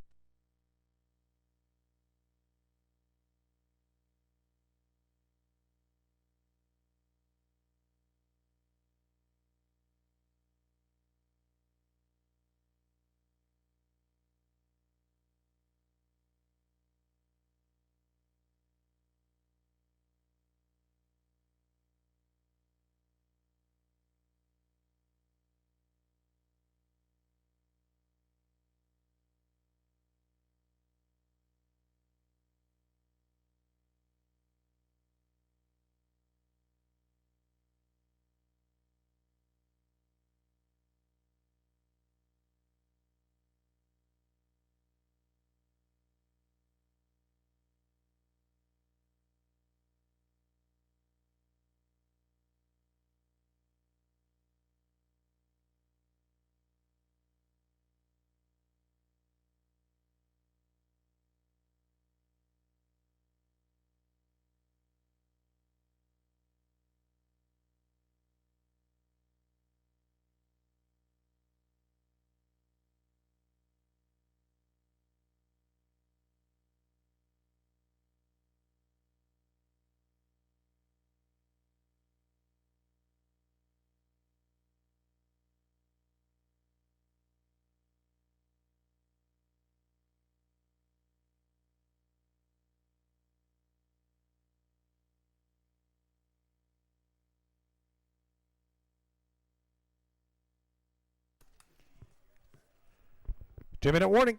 S1: Two-minute warning.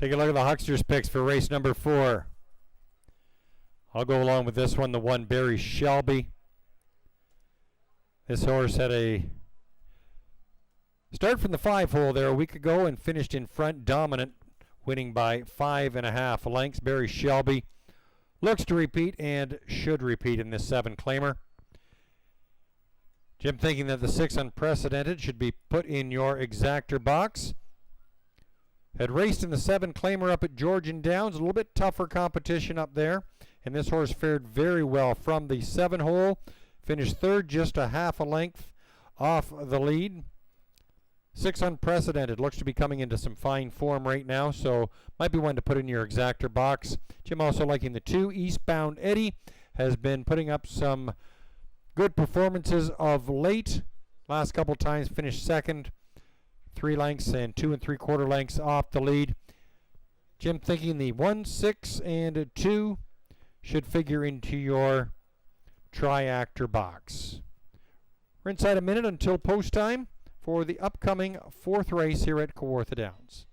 S1: Take a look at the Hucksters picks for race number 4. I'll go along with this one, the 1 Barry Shelby. This horse had a start from the 5 hole there a week ago and finished in front dominant, winning by 5.5 lengths. Barry Shelby looks to repeat and should repeat in this 7 claimer. Jim thinking that the 6 Unprecedented should be put in your exactor box. Had raced in the 7 claimer up at Georgian Downs, a little bit tougher competition up there, and this horse fared very well from the 7 hole. Finished 3rd, just a half a length off the lead. 6 Unprecedented looks to be coming into some fine form right now, so might be one to put in your exactor box. Jim also liking the 2 Eastbound Eddie. Has been putting up some good performances of late. Last couple times finished 2nd, 3 lengths and 2 3/4 lengths off the lead. Jim thinking the 1, 6, and 2 should figure into your triactor box. We're inside a minute until post time for the upcoming 4th race here at Kawartha Downs.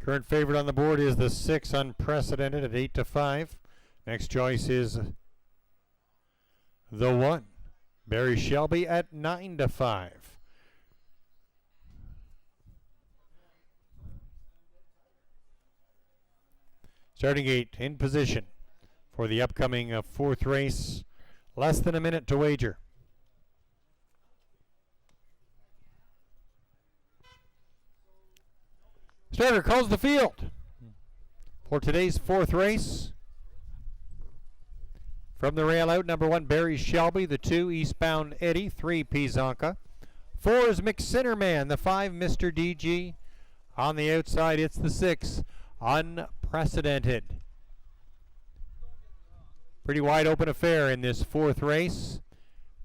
S1: Current favorite on the board is the 6 Unprecedented at 8-5. Next choice is the 1 Barry Shelby at 9-5. Starting gate in position for the upcoming 4th race. Less than a minute to wager. Starter calls the field for today's 4th race. From the rail out, number 1, Barry Shelby. The 2, Eastbound Eddie. 3, Pizanka. 4 is McCinnerman. The 5, Mr. DG. On the outside, it's the 6, Unprecedented. Pretty wide open affair in this 4th race.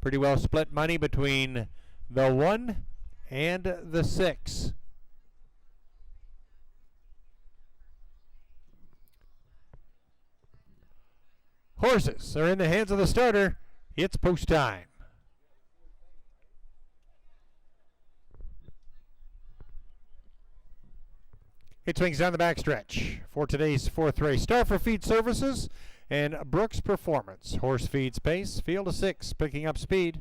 S1: Pretty well split money between the 1 and the 6. Horses are in the hands of the starter. It's post time. It swings down the backstretch for today's 4th race. Star for Feed Services and Brooks Performance. Horse feeds pace. Field of 6, picking up speed.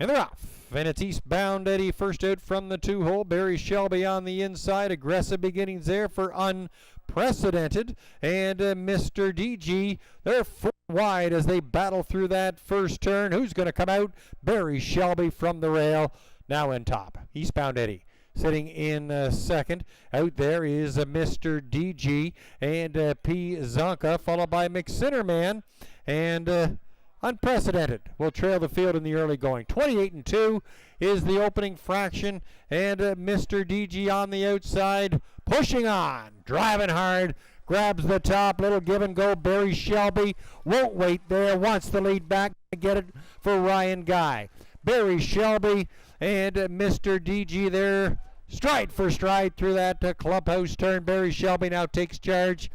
S1: And they're off. And it's Eastbound Eddie first out from the 2-hole. Barry Shelby on the inside. Aggressive beginnings there for Unprecedented. And Mr. DG, they're 4 wide as they battle through that first turn. Who's going to come out? Barry Shelby from the rail. Now in top. Eastbound Eddie sitting in second. Out there is Mr. DG and P. Zonka, followed by McCinnerman. And Unprecedented will trail the field in the early going. 28-2 is the opening fraction, and Mr. DG on the outside, pushing on, driving hard, grabs the top, little give and go. Barry Shelby won't wait there, wants the lead back to get it for Ryan Guy. Barry Shelby and Mr. DG there, stride for stride through that clubhouse turn. Barry Shelby now takes charge.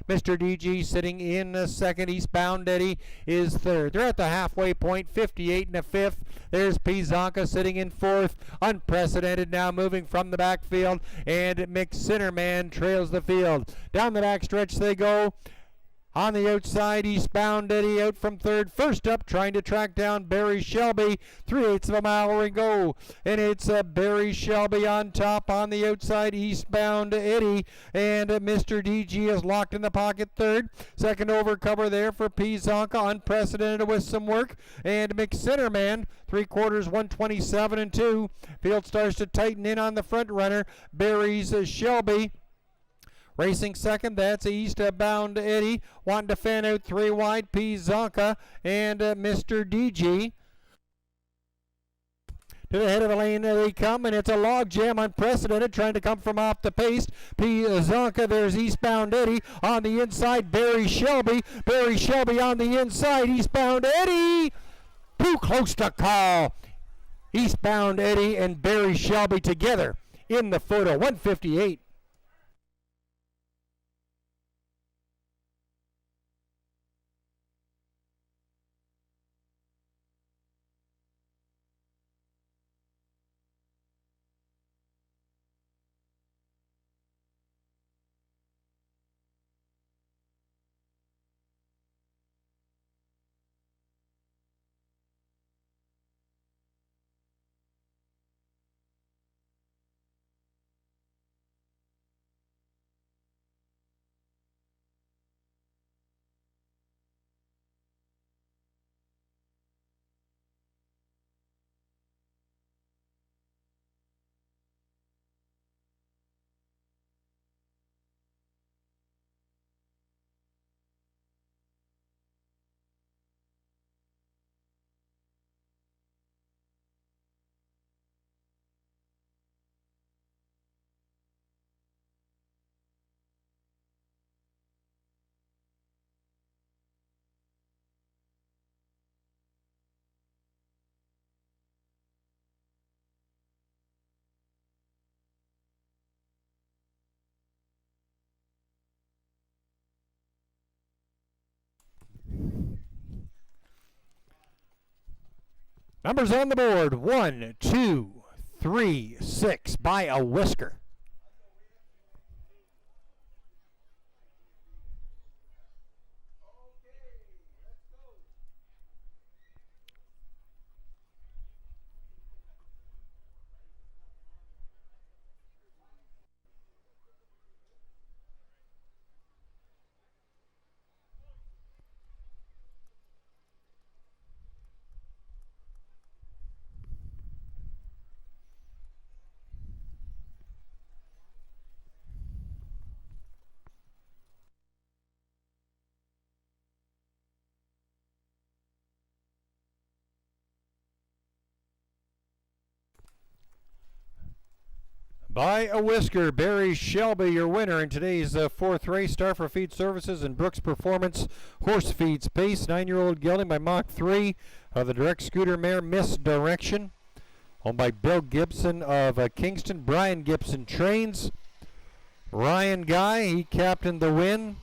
S1: Mr. DG sitting in second. Eastbound Eddie is third. They're at the halfway point, 58 1/5. There's Pizanka sitting in fourth. Unprecedented now moving from the backfield, and McCinnerman trails the field. Down the backstretch they go. On the outside, Eastbound Eddie out from third. First up, trying to track down Barry Shelby. 3/8 of a mile to go. And it's Barry Shelby on top. On the outside, Eastbound Eddie. And Mr. DG is locked in the pocket third. Second over cover there for Pizanka. Unprecedented with some work. And McCinnerman, 3/4, 127-2. Field starts to tighten in on the front runner. Barry's Shelby. Racing second, that's Eastbound Eddie. Wanting to fan out 3 wide, Pizanka and Mr. DG. To the head of the lane they come, and it's a log jam. Unprecedented, trying to come from off the pace. Pizanka, there's Eastbound Eddie on the inside. Barry Shelby. Barry Shelby on the inside. Eastbound Eddie. Too close to call. Eastbound Eddie and Barry Shelby together in the photo. 158. Numbers on the board, 1, 2, 3, 6 by a whisker. By a whisker, Barry Shelby, your winner in today's fourth race. Starfer Feed Services and Brooks Performance Horse Feeds Pace. 9-year-old gelding by Mach 3 of the direct scooter mare Misdirection. Owned by Bill Gibson of Kingston. Brian Gibson trains. Ryan Guy, he captained the win.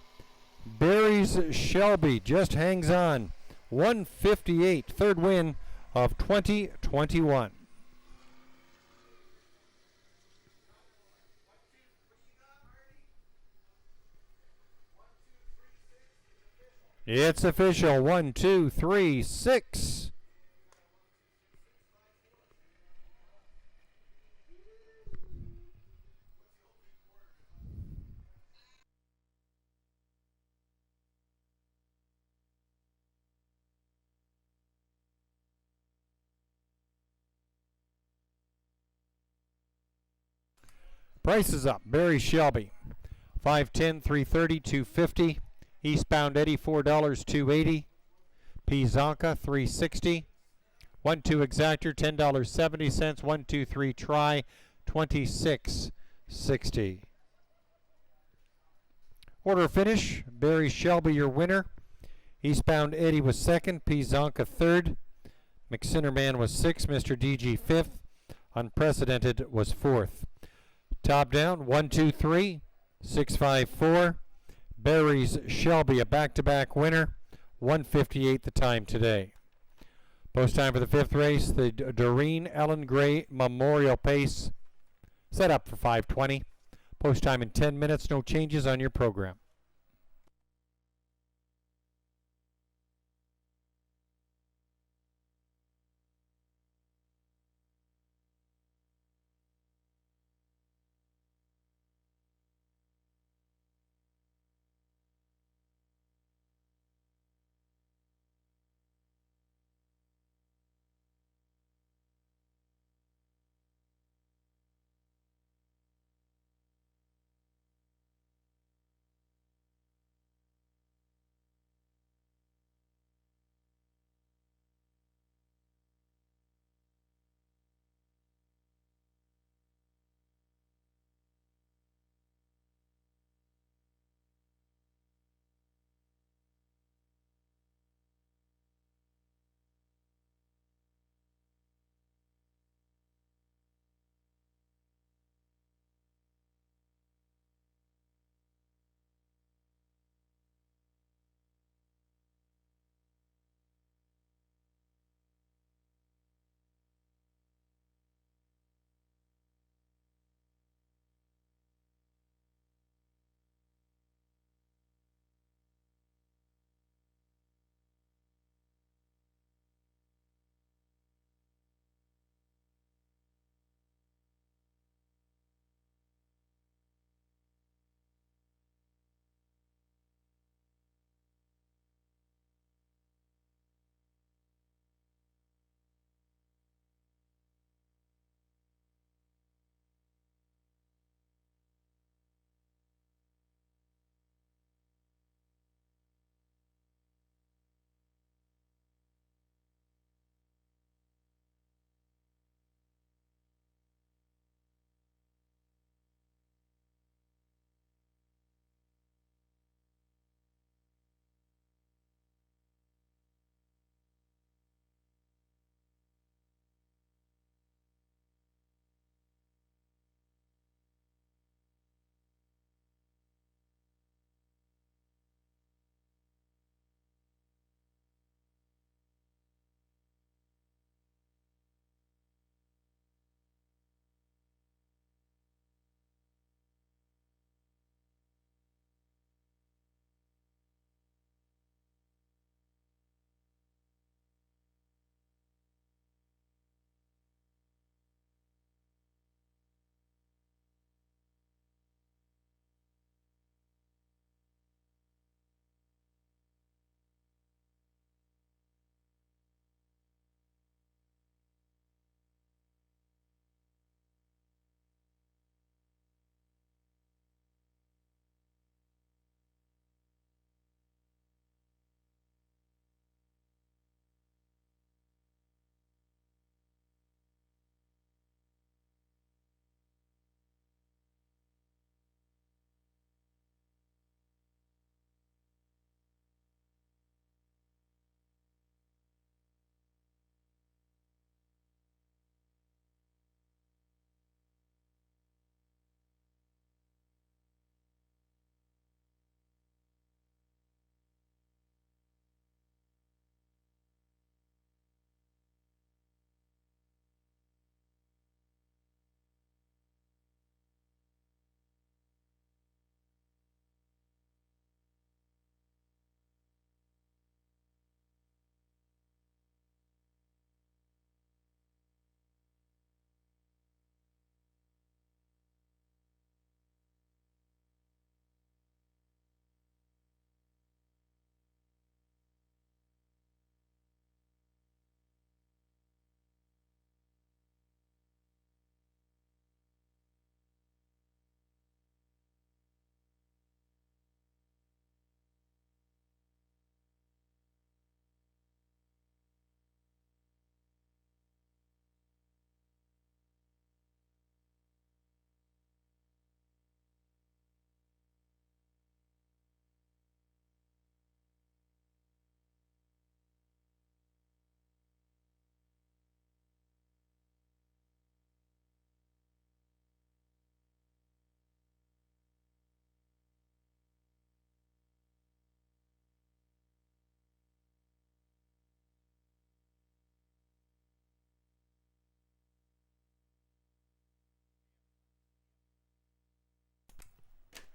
S1: Barry's Shelby just hangs on. 158, third win of 2021. It's official. 1, 2, 3, 6. Prices up. Barry Shelby, 510, 330, 250. Eastbound Eddie, $4, 280. Pizanka, 360. 1-2 Exactor, $10.70. 1-2-3 Try, $26.60. Order finish. Barry Shelby, your winner. Eastbound Eddie was second. Pizanka third. McSinnerman was sixth. Mr. DG fifth. Unprecedented was fourth. Top down, 1-2-3, 6-5-4. Barry's Shelby, a back-to-back winner. 1:58 the time today. Post time for the fifth race, the Doreen Ellen Gray Memorial Pace. Set up for 5:20. Post time in 10 minutes. No changes on your program.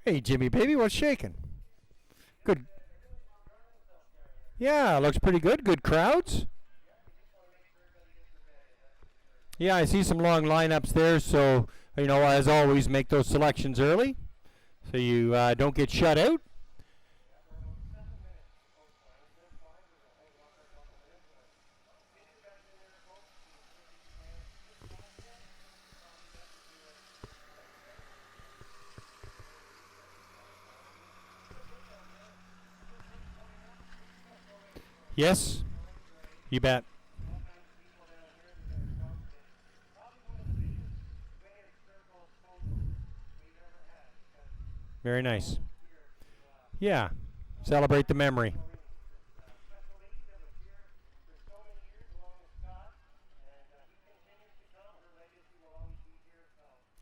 S1: Hey, Jimmy, baby, what's shaking? Good. Yeah, looks pretty good. Good crowds. Yeah, I see some long lineups there, so, as always, make those selections early so you don't get shut out. Yes, you bet. Very nice. Yeah, celebrate the memory.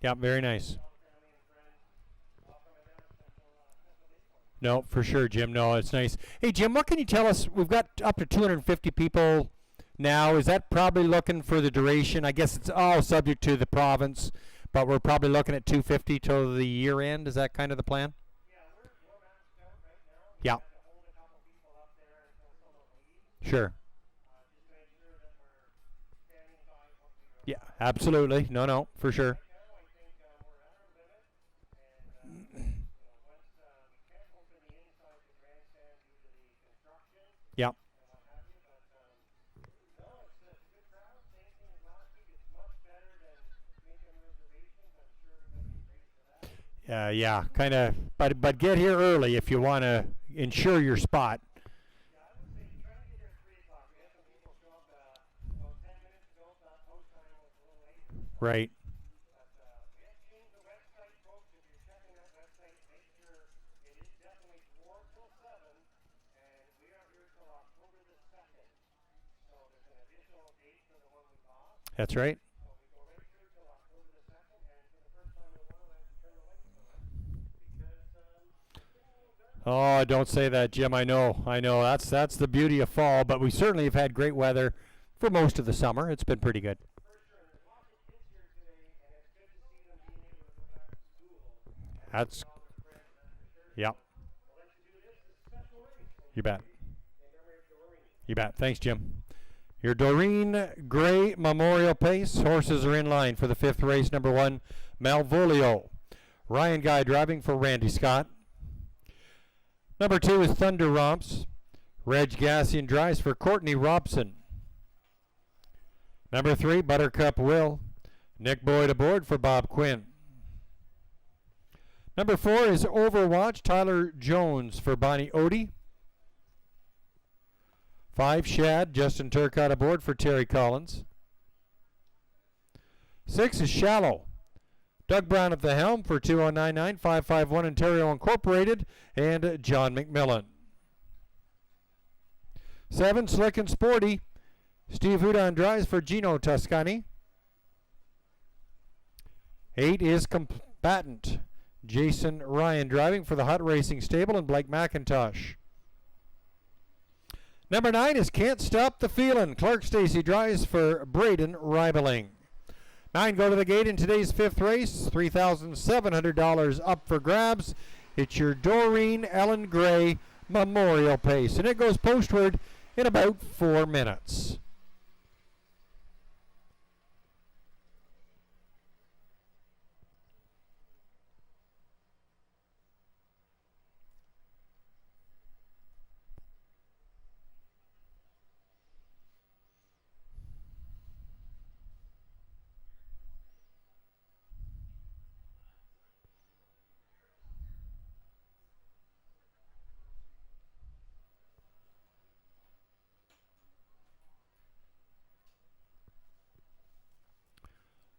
S1: Yeah, very nice. No, for sure, Jim. No, it's nice. Hey, Jim, what can you tell us? We've got up to 250 people now. Is that probably looking for the duration? I guess it's all subject to the province, but we're probably looking at 250 till the year end. Is that kind of the plan? Yeah. Sure. Yeah, absolutely. No, no, for sure. Yeah. Yeah, kind of, but get here early if you want to ensure your spot. Right. That's right. Oh, don't say that, Jim. I know. I know. That's the beauty of fall, but we certainly have had great weather for most of the summer. It's been pretty good. That's yeah. You bet. You bet. Thanks, Jim. Your Doreen Gray Memorial Pace. Horses are in line for the fifth race. Number 1, Malvolio. Ryan Guy driving for Randy Scott. Number 2 is Thunder Romps. Reg Gassian drives for Courtney Robson. Number 3, Buttercup Will. Nick Boyd aboard for Bob Quinn. Number 4 is Overwatch. Tyler Jones for Bonnie Odie. 5, Shad. Justin Turcott aboard for Terry Collins. 6 is Shallow. Doug Brown at the helm for 2099, 551 Ontario Incorporated, and John McMillan. 7, Slick and Sporty. Steve Hudon drives for Gino Toscani. 8 is Combatant. Jason Ryan driving for the Hut Racing Stable and Blake McIntosh. Number 9 is Can't Stop the Feelin'. Clark Stacy drives for Braden Ribeling. 9 go to the gate in today's fifth race. $3,700 up for grabs. It's your Doreen Ellen Gray Memorial Pace. And it goes postward in about 4 minutes.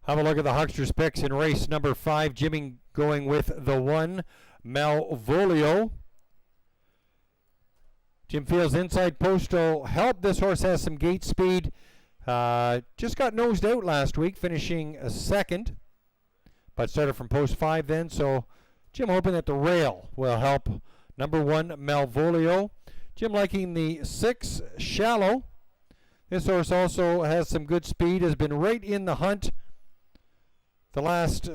S1: Have a look at the Hucksters picks in race number 5. Jimmy going with the 1, Malvolio. Jim feels inside post will help. This horse has some gate speed. Just got nosed out last week, finishing a second, but started from post 5 then. So Jim hoping that the rail will help. Number 1, Malvolio. Jim liking the 6, Shallow. This horse also has some good speed, has been right in the hunt the last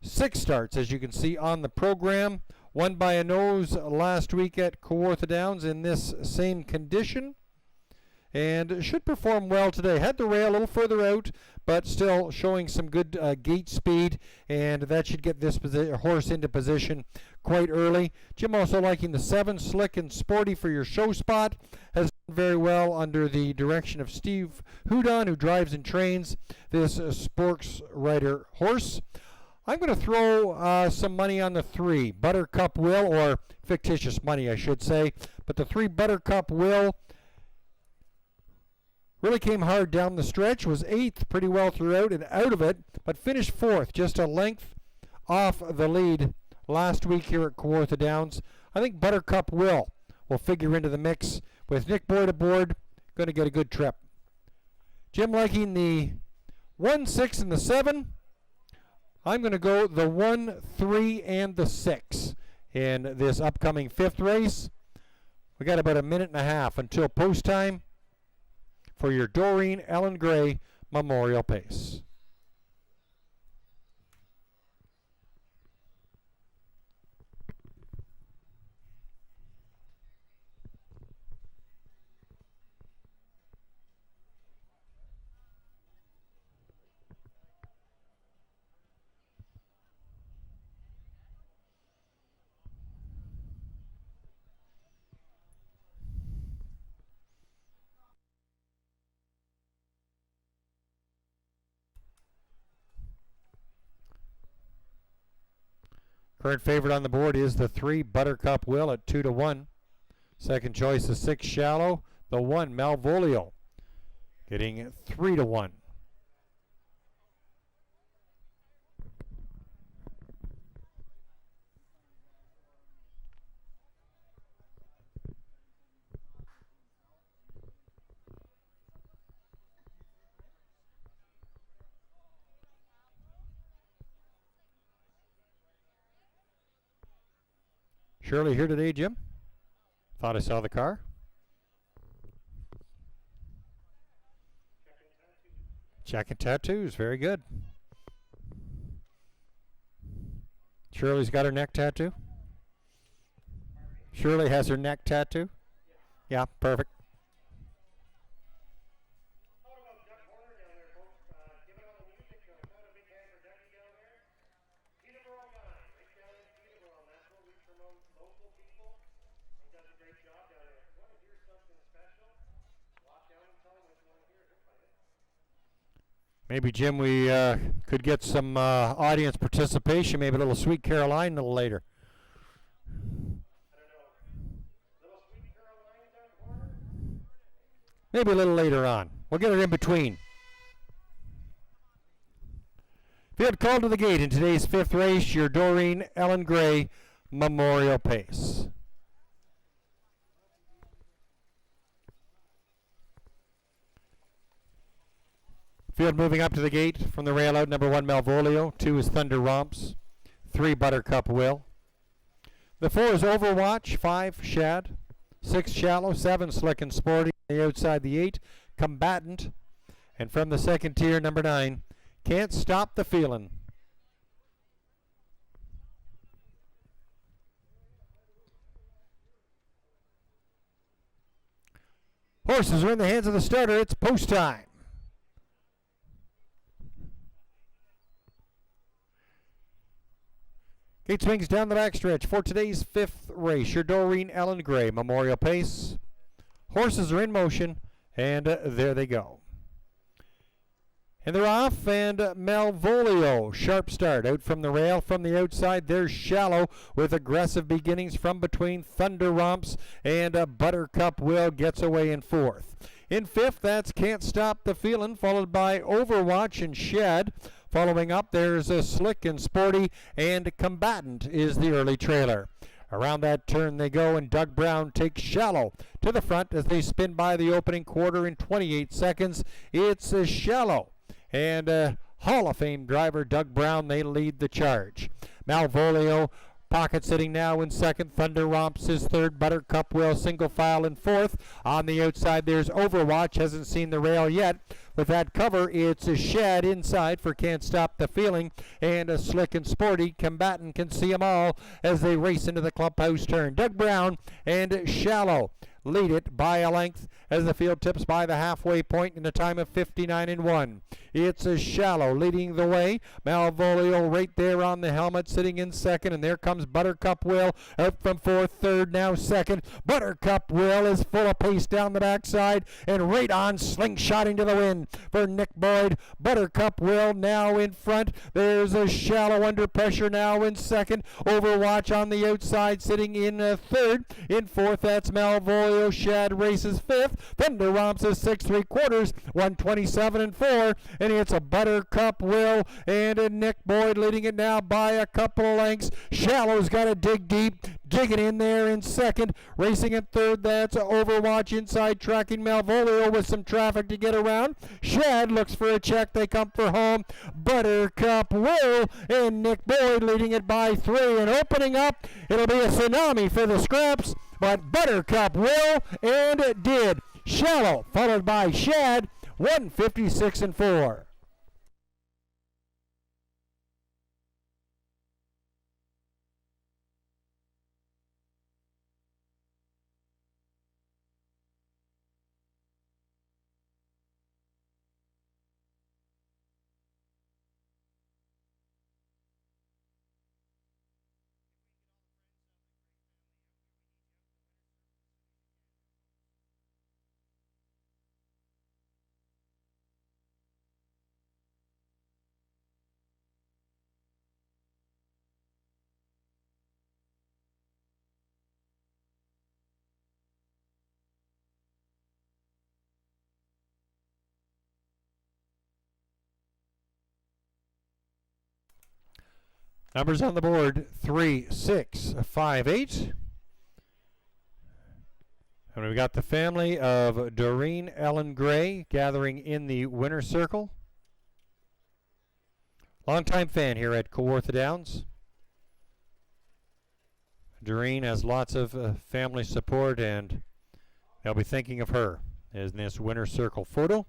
S1: 6 starts, as you can see on the program. Won by a nose last week at Kawartha Downs in this same condition, and should perform well today. Had the rail a little further out, but still showing some good gate speed, and that should get this horse into position quite early. Jim also liking the 7, Slick and Sporty for your show spot. Has done very well under the direction of Steve Houdon, who drives and trains this sports rider horse. I'm going to throw some money on the 3, Buttercup Will, or fictitious money I should say, but the 3 Buttercup Will really came hard down the stretch, was 8th pretty well throughout and out of it, but finished 4th, just a length off the lead last week here at Kawartha Downs. I think Buttercup will figure into the mix with Nick Boyd aboard. Going to get a good trip. Jim liking the 1, 6, and the 7. I'm going to go the 1, 3, and the 6 in this upcoming 5th race. We got about a minute and a half until post time for your Doreen Ellen Gray Memorial Pace. Current favorite on the board is the 3 Buttercup Will at 2-1. Second choice is 6 Shallow. The 1 Malvolio getting 3-1. Shirley here today, Jim? Thought I saw the car. Checking tattoos, very good. Shirley's got her neck tattoo? Shirley has her neck tattoo? Yeah, perfect. Maybe, Jim, we could get some audience participation, maybe a little Sweet Caroline a little later. Maybe a little later on. We'll get it in between. Field called to the gate in today's 5th race, your Doreen Ellen Gray Memorial Pace. Field moving up to the gate from the rail out. Number 1 Malvolio, 2 is Thunder Romps, 3 Buttercup Will. The 4 is Overwatch, 5 Shad, 6 Shallow, 7 Slick and Sporty. The outside the 8 Combatant, and from the second tier, number 9 Can't Stop the Feelin'. Horses are in the hands of the starter. It's post time. Gate swings down the backstretch for today's 5th race, your Doreen Ellen Gray Memorial Pace. Horses are in motion, and there they go. And they're off, and Malvolio, sharp start out from the rail. From the outside, there's Shallow with aggressive beginnings from between Thunder Romps, and Buttercup Will gets away in 4th. In 5th, that's Can't Stop the Feelin', followed by Overwatch and Shed. Following up, there's a Slick and Sporty, and Combatant is the early trailer. Around that turn they go, and Doug Brown takes Shallow to the front as they spin by the opening quarter in 28 seconds. It's Shallow and Hall of Fame driver Doug Brown, they lead the charge. Malvolio Pocket sitting now in second. Thunder Romps is third. Buttercup Will single file in fourth. On the outside, there's Overwatch. Hasn't seen the rail yet. With that cover, it's a Shad inside for Can't Stop the Feeling. And a Slick and Sporty Combatant can see them all as they race into the clubhouse turn. Doug Brown and Shallow lead it by a length as the field tips by the halfway point in a time of 59-1. It's a Shallow leading the way. Malvolio right there on the helmet sitting in second, and there comes Buttercup Will out from fourth, third, now second. Buttercup Will is full of pace down the backside and right on slingshotting to the win for Nick Boyd. Buttercup Will now in front. There's a Shallow under pressure now in second. Overwatch on the outside sitting in third. In fourth, that's Malvolio. Shad races fifth. Thunder Romps is 6 3/4, 127-4, and it's a Buttercup Will and a Nick Boyd leading it now by a couple of lengths. Shallow's got to dig deep, digging in there in second. Racing in third, that's Overwatch inside, tracking Malvolio with some traffic to get around. Shad looks for a check, they come for home. Buttercup Will and Nick Boyd leading it by 3, and opening up, it'll be a tsunami for the scraps. But Buttercup Will, and it did. Shallow, followed by Shad, 156-4. Numbers on the board, 3, 6, 5, 8. And we've got the family of Doreen Ellen Gray gathering in the winner's circle. Longtime fan here at Kawartha Downs. Doreen has lots of family support, and they'll be thinking of her in this winner's circle photo.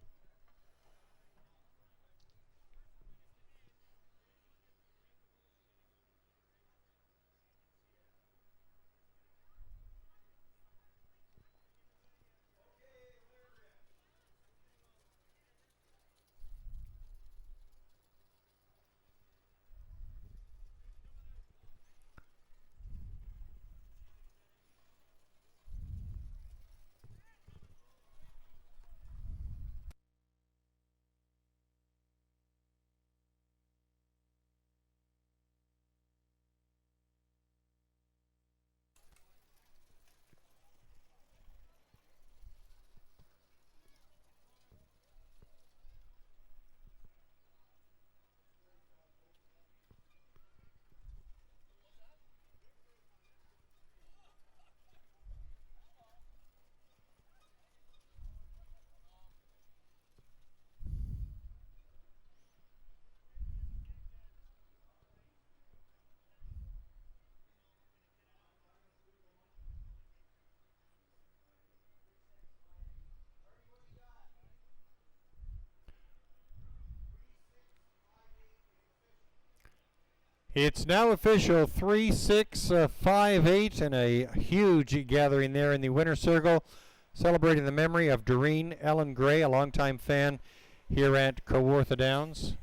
S1: It's now official, 3, 6, 5, 8, and a huge gathering there in the winner's circle, celebrating the memory of Doreen Ellen Gray, a longtime fan here at Kawartha Downs.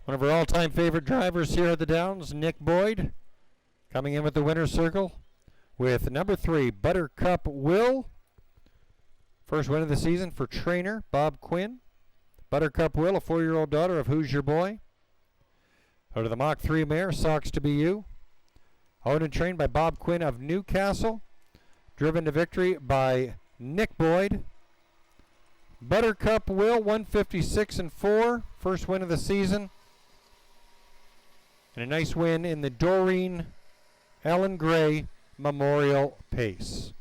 S1: One of our all-time favorite drivers here at the Downs, Nick Boyd, coming in with the winner's circle with number 3, Buttercup Will. First win of the season for trainer Bob Quinn. Buttercup Will, a 4-year-old daughter of Who's Your Boy. Go to the Mach 3 mare, Socks to Be You. Owned and trained by Bob Quinn of Newcastle. Driven to victory by Nick Boyd. Buttercup Will, 156-4. First win of the season. And a nice win in the Doreen Ellen Gray Memorial Pace.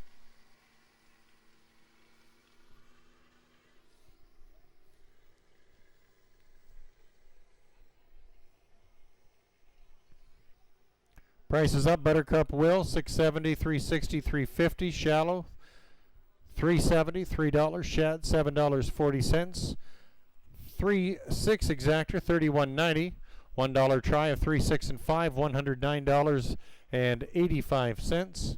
S1: Prices up. Buttercup Will, $6.70, $3.60, $3.50. Shallow, $3.70, $3. Shad, $7.40. 3-6 exactor, $31.90. $1 try of 3, 6, and 5, $109.85.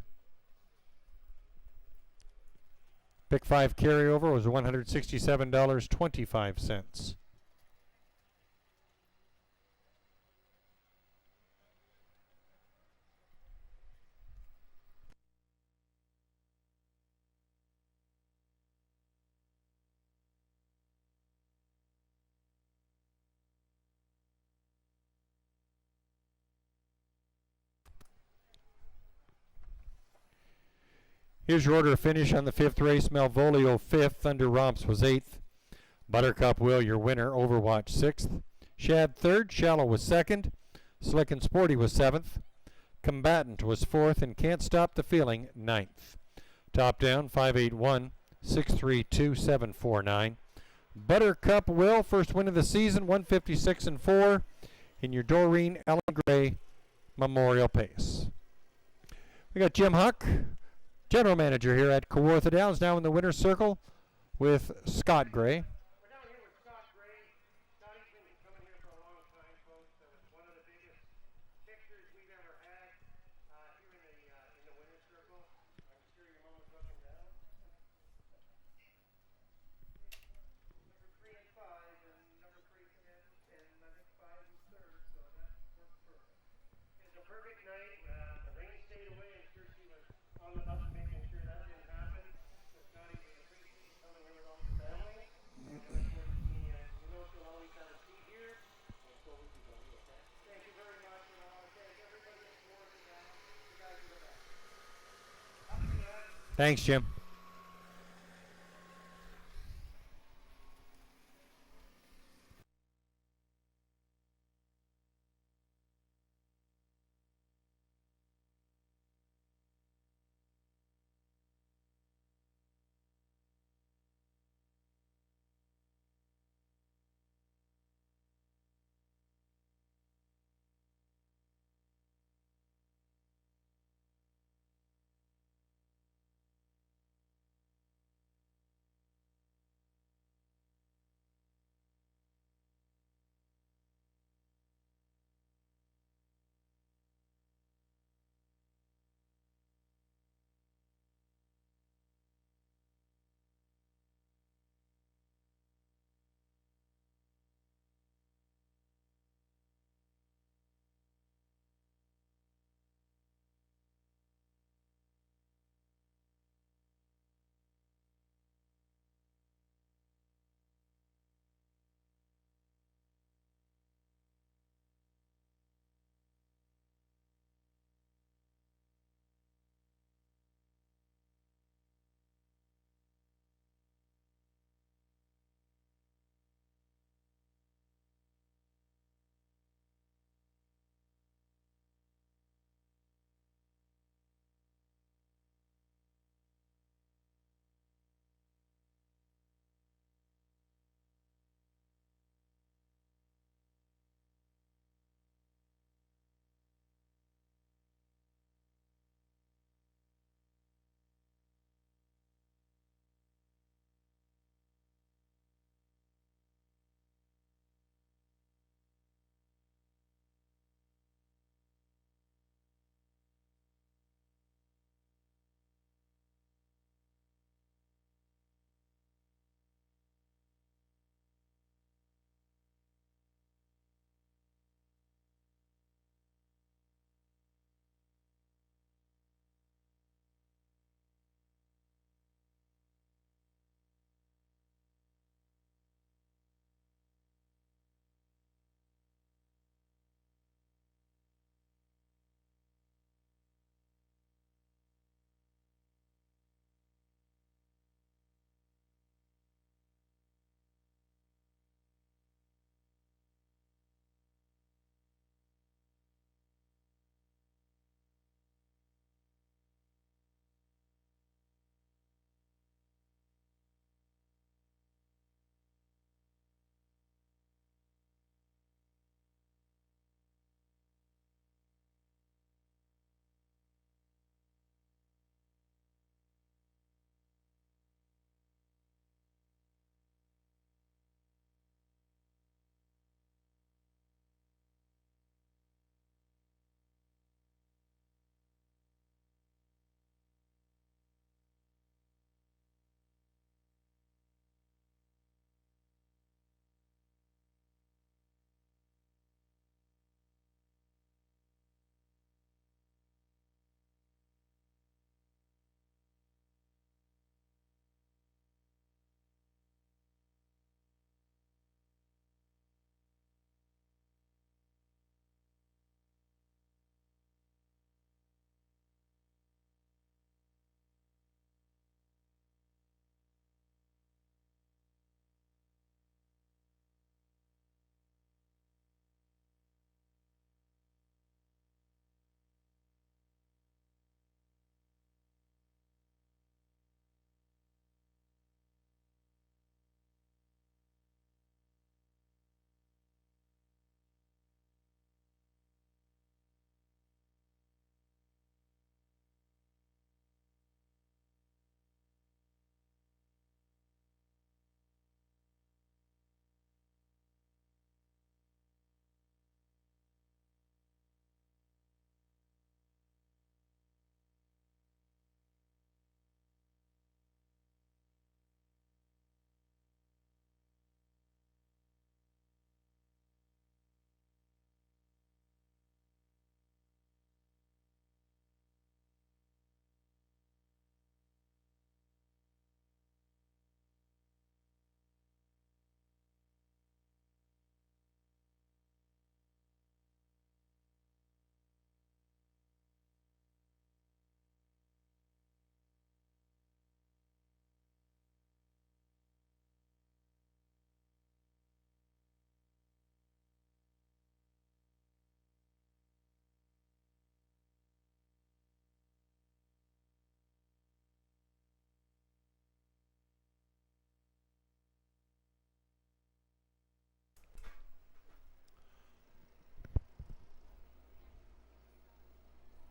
S1: Pick 5 carryover was $167.25. Here's your order of finish on the 5th race. Malvolio 5th, Thunder Romps was 8th. Buttercup Will, your winner. Overwatch 6th. Shad 3rd. Shallow was 2nd. Slick and Sporty was 7th. Combatant was 4th, and Can't Stop the Feeling 9th. Top down 581 632 749. Buttercup Will, first win of the season, 156 and 4 in your Doreen Ellen Gray Memorial Pace. We got Jim Huck, General Manager here at Kawartha Downs, now in the winner's circle with Scott Gray.
S2: We're down here with Scott Gray. Scotty's been coming here for a long time, folks. It's one of the biggest pictures we've ever had here in the winner's circle. I'm sure your mom was looking down. Number 3 and 5, and number 3 and I think 5 was 3rd, so that worked perfect. It's a perfect night. The rain stayed away. I'm sure she was on the bus making sure that didn't happen. So Scotty, we appreciate you coming here with all your family. And of course, you know she'll always have a seat here. And so we can go. Okay? Thank you very much. And I want to thank everybody at Kawartha Downs. You guys are the best. Up to that.
S1: Thanks, Jim.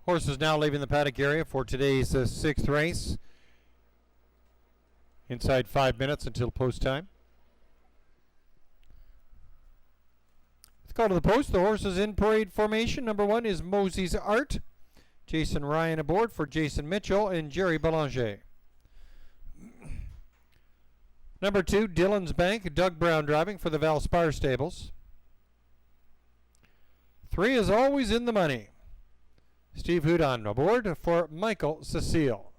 S1: Horses now leaving the paddock area for today's sixth race. Inside 5 minutes until post time. Let's go to the post. The horses in parade formation. Number 1 is Mosey's Art. Jason Ryan aboard for Jason Mitchell and Jerry Belanger. Number 2, Dillon's Bank. Doug Brown driving for the Valspar Stables. 3 is Always in the Money. Steve Houdon aboard for Michael Cecile.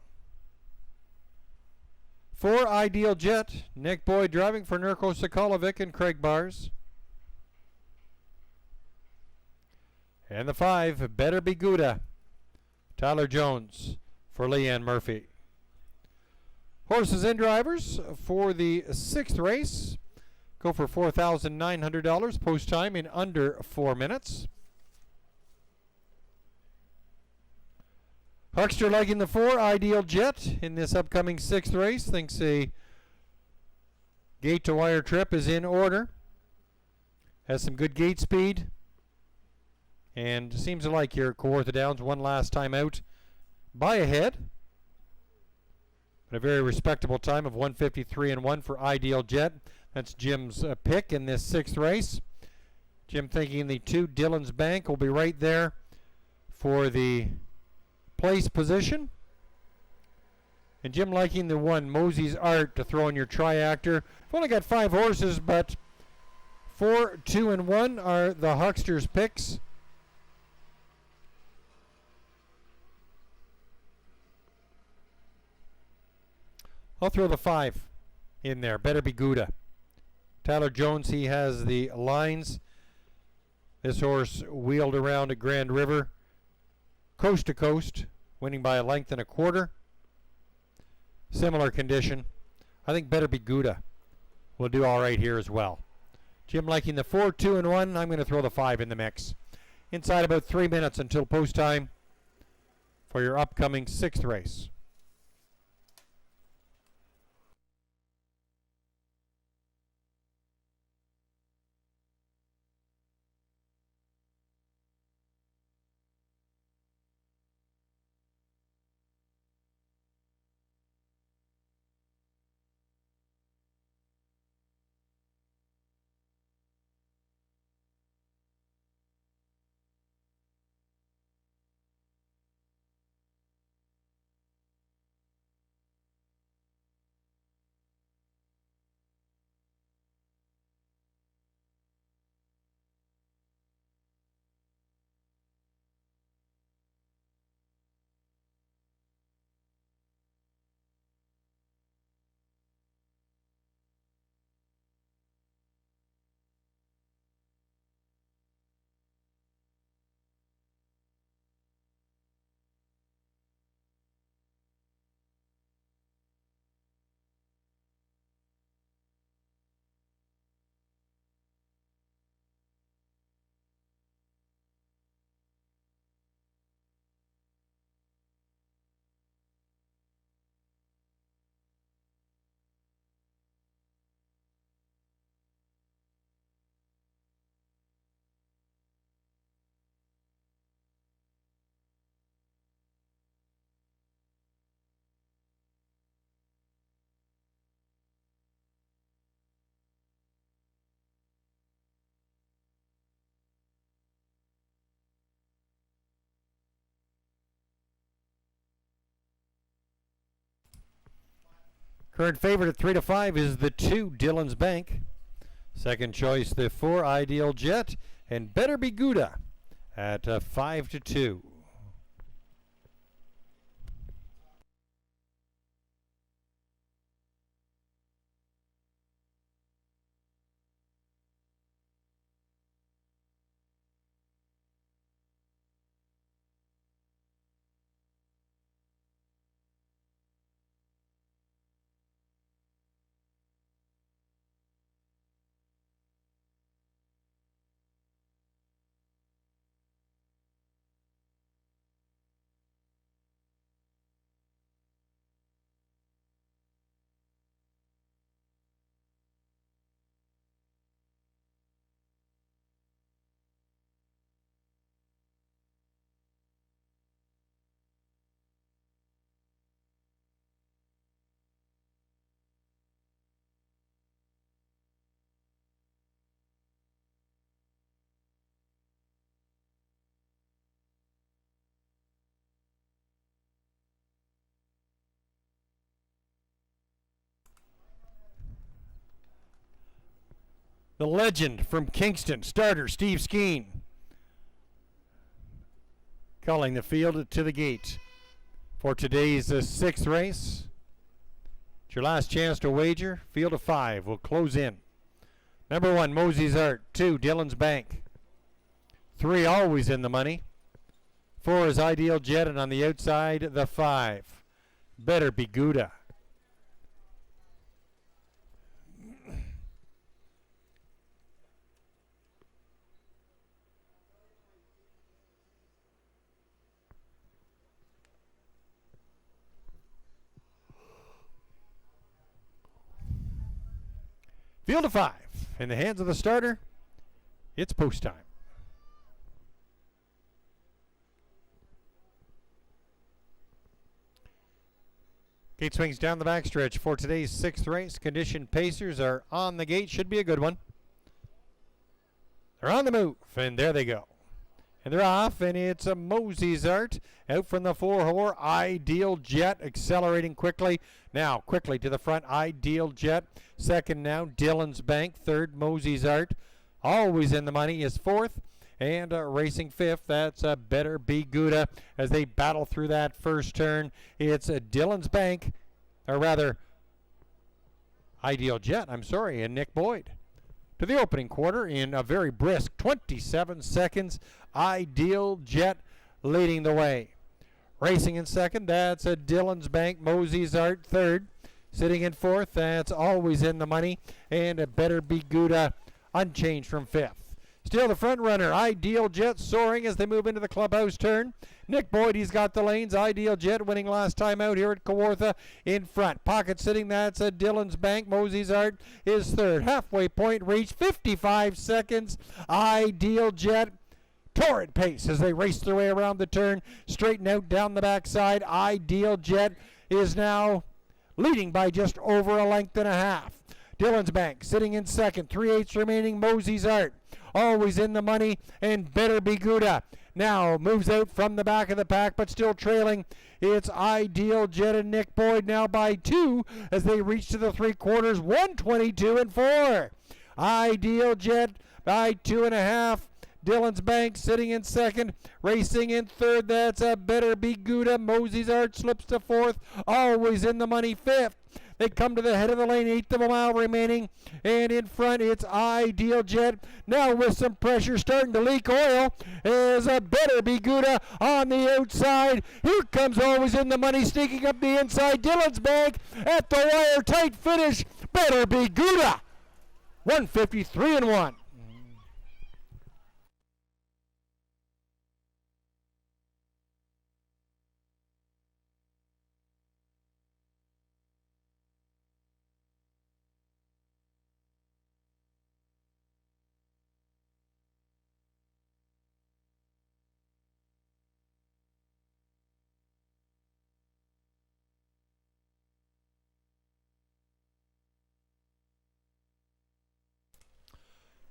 S1: 4, Ideal Jet. Nick Boyd driving for Nurko Sokolovic and Craig Bars. And the 5, Better Be Gouda. Tyler Jones for Leanne Murphy. Horses and drivers for the 6th race. Go for $4,900. Post time in under 4 minutes. Huckster liking the 4, Ideal Jet, in this upcoming 6th race. Thinks a gate to wire trip is in order. Has some good gate speed. And seems to like here at Kawartha Downs one last time out by a head. But a very respectable time of 1:53.1 for Ideal Jet. That's Jim's pick in this 6th race. Jim thinking the 2, Dillon's Bank, will be right there for the place position. And Jim liking the 1, Mosey's Art, to throw in your triactor. We've only got 5 horses, but 4, 2, and 1 are the Huckster's picks. I'll throw the 5 in there. Better Be Gouda. Tyler Jones, he has the lines. This horse wheeled around at Grand River, coast to coast, winning by a length and a quarter. Similar condition. I think Better Be Gouda will do all right here as well. Jim liking the 4, 2, and 1. I'm going to throw the 5 in the mix. Inside about 3 minutes until post time for your upcoming 6th race. Current favorite at 3 to 5 is the 2, Dillon's Bank. Second choice, the 4, Ideal Jet, and Better Be Gouda at 5 to 2. The legend from Kingston, starter Steve Skeen, calling the field to the gate for today's sixth race. It's your last chance to wager. Field of 5 will close in. Number 1, Mosey's Art. 2, Dylan's Bank. 3, always in the money. 4 is Ideal Jet, and on the outside, the 5. Better Be Gouda. Field of 5 in the hands of the starter. It's post time. Gate swings down the backstretch for today's sixth race. Condition pacers are on the gate. Should be a good one. They're on the move, and there they go. And they're off, and it's a Mosey's Art out from the 4-hole. Ideal Jet accelerating quickly. Now quickly to the front, Ideal Jet. Second now, Dylan's Bank. Third, Mosey's Art. Always in the money is fourth. And racing fifth, that's Better Be Gouda as they battle through that first turn. It's Dylan's Bank, or rather, Ideal Jet, and Nick Boyd. To the opening quarter in a very brisk 27 seconds. Ideal Jet leading the way. Racing in second, that's Dylan's Bank. Mosey's Art third. Sitting in fourth, that's Always in the Money. And Better Be Gouda unchanged from fifth. Still the front runner, Ideal Jet soaring as they move into the clubhouse turn. Nick Boyd, he's got the lanes. Ideal Jet winning last time out here at Kawartha in front. Pocket sitting, that's Dylan's Bank. Mosey's Art is third. Halfway point reached, 55 seconds. Ideal Jet, torrid pace as they race their way around the turn. Straighten out down the backside. Ideal Jet is now leading by just over a length and a half. Dylan's Bank sitting in second. 3/8 remaining. Mosey's Art always in the money, and Better Be Gouda now moves out from the back of the pack, but still trailing. It's Ideal Jet and Nick Boyd now by 2 as they reach to the 3/4, 122 and 4. Ideal Jet by 2.5. Dylan's Bank sitting in second, racing in third. That's Better Be Gouda. Mosey's Art slips to fourth, always in the money fifth. They come to the head of the lane, 1/8 of a mile remaining, and in front it's Ideal Jet. Now with some pressure starting to leak oil is a Better Be Gouda on the outside. Here comes Always in the Money sneaking up the inside. Dylan's Bank at the wire, tight finish. Better Be Gouda, 153 and 1.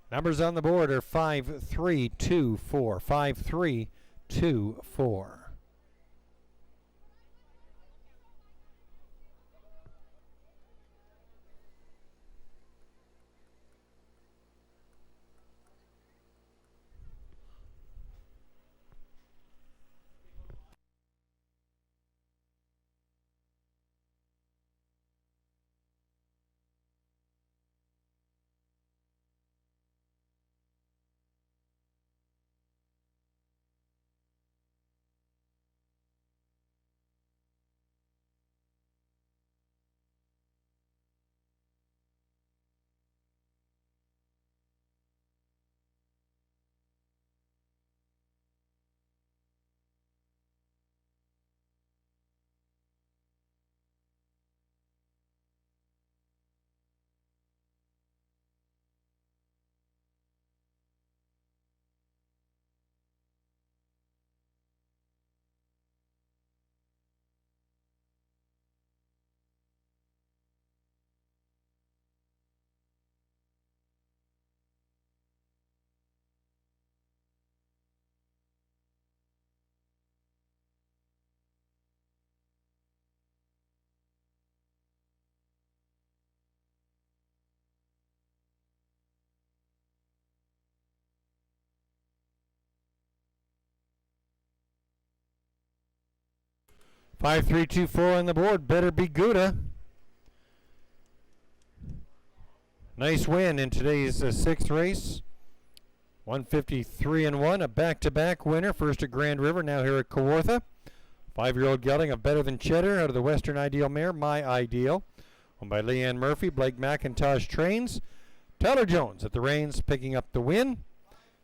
S1: Numbers on the board are 5, 3, 2, 4. 5, 3, 2, 4. 5324 on the board. Better be Gouda. Nice win in today's sixth race. 153-1, a back-to-back winner. First at Grand River, now here at Kawartha. 5-year-old gelding of Better Than Cheddar out of the Western Ideal mare, My Ideal. Owned by Leanne Murphy. Blake McIntosh trains. Tyler Jones at the reins picking up the win.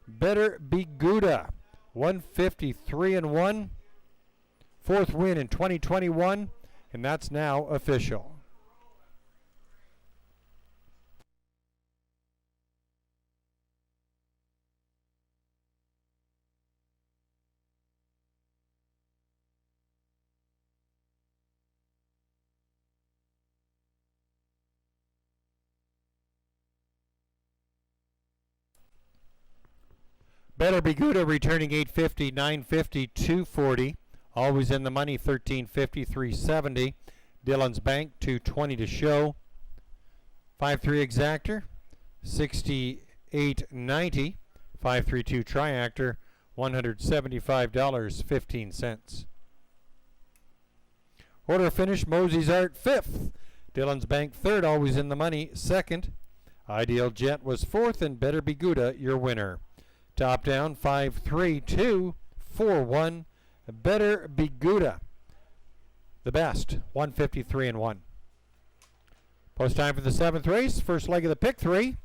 S1: Better be Gouda. 153-1. Fourth win in 2021, and that's now official. Better be Gouda returning 850, 950, 240. Always in the money, 1350, 370. Dillon's Bank, 220 to show. 5-3 Exactor, 68.90. 532 Triactor, $175.15. Order finish, Mosey's Art 5th. Dillon's Bank 3rd, always in the money, 2nd. Ideal Jet was 4th, and Better be Gouda, your winner. Top down, 5-3-2-4-1. Better be Gouda. The best, 153-1. Post time for the 7th race. First leg of the pick 3.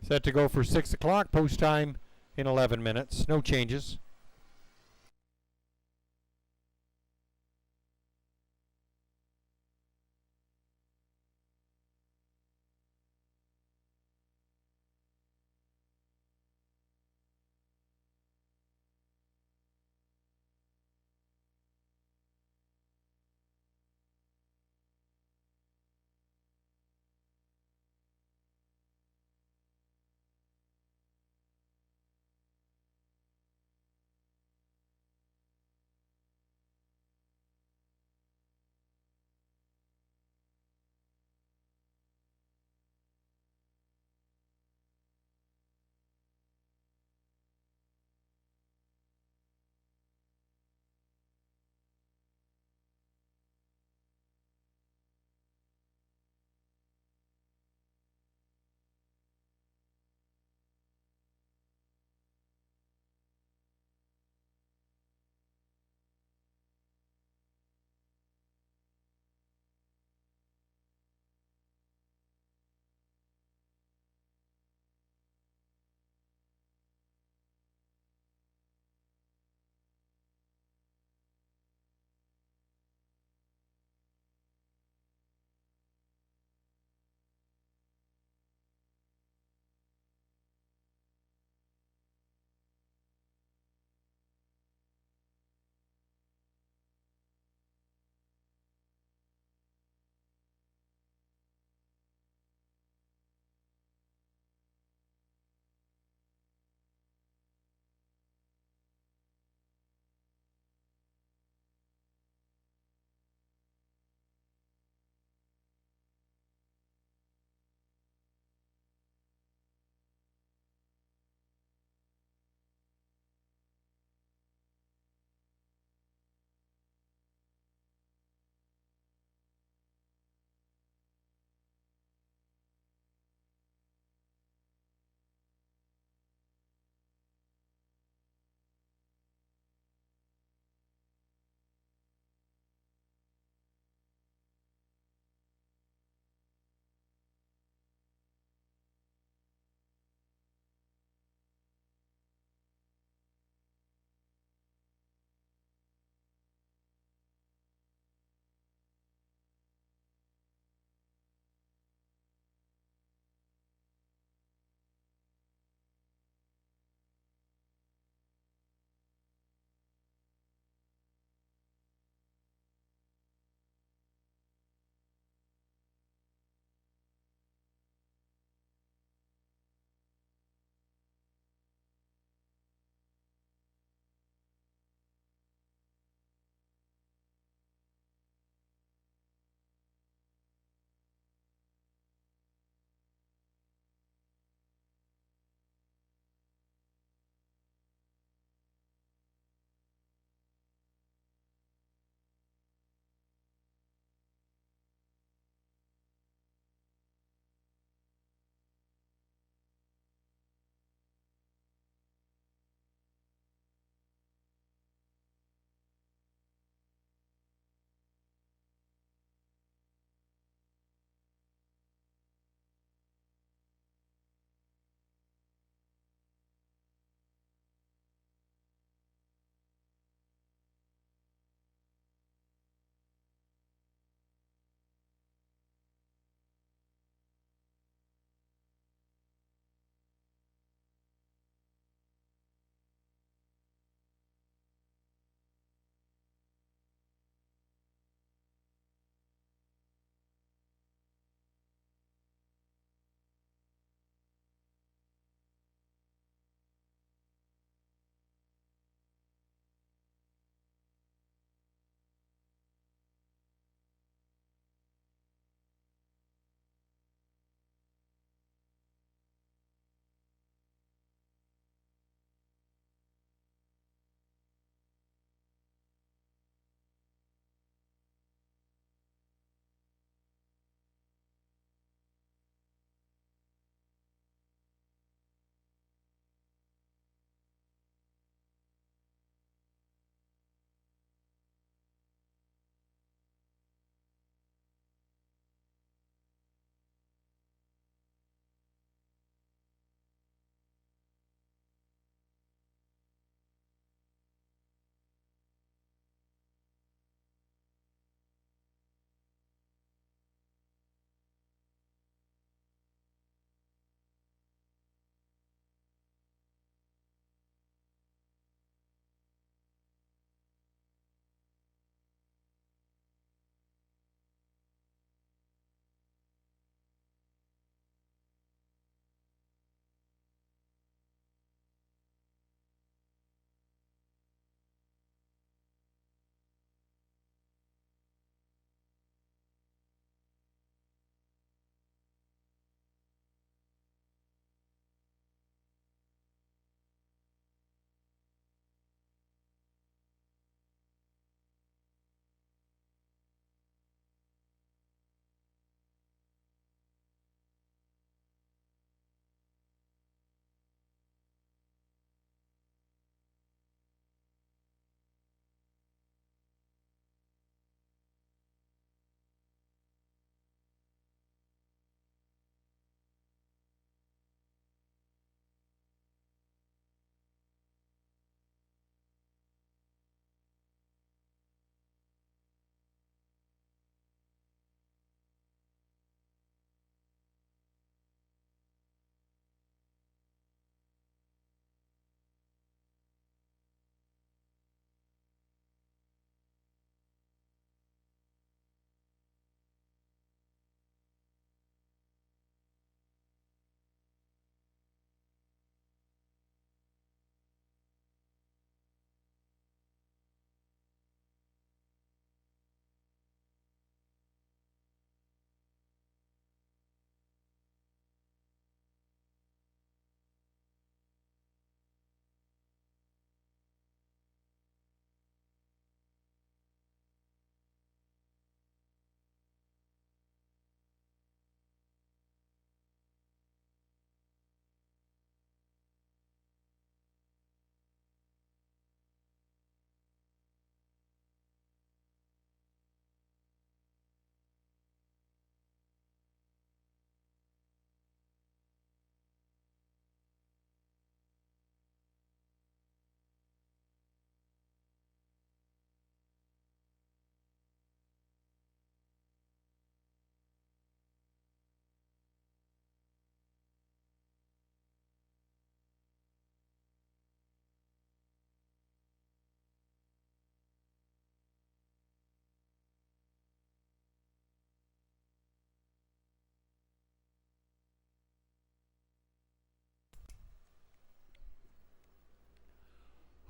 S1: Set to go for 6 o'clock. Post time in 11 minutes. No changes.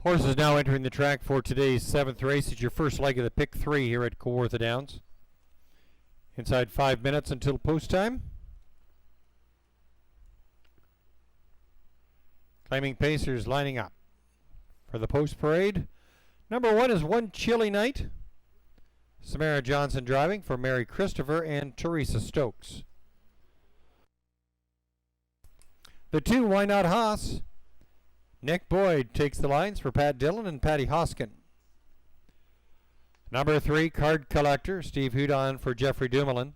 S1: Horses now entering the track for today's 7th race. It's your first leg of the pick 3 here at Kawartha Downs. Inside 5 minutes until post time. Claiming Pacers lining up for the post parade. Number 1 is One Chilly Night. Samara Johnson driving for Mary Christopher and Teresa Stokes. The 2, Why Not Haas. Nick Boyd takes the lines for Pat Dillon and Patty Hoskin. Number 3, Card Collector. Steve Hudon for Jeffrey Dumoulin.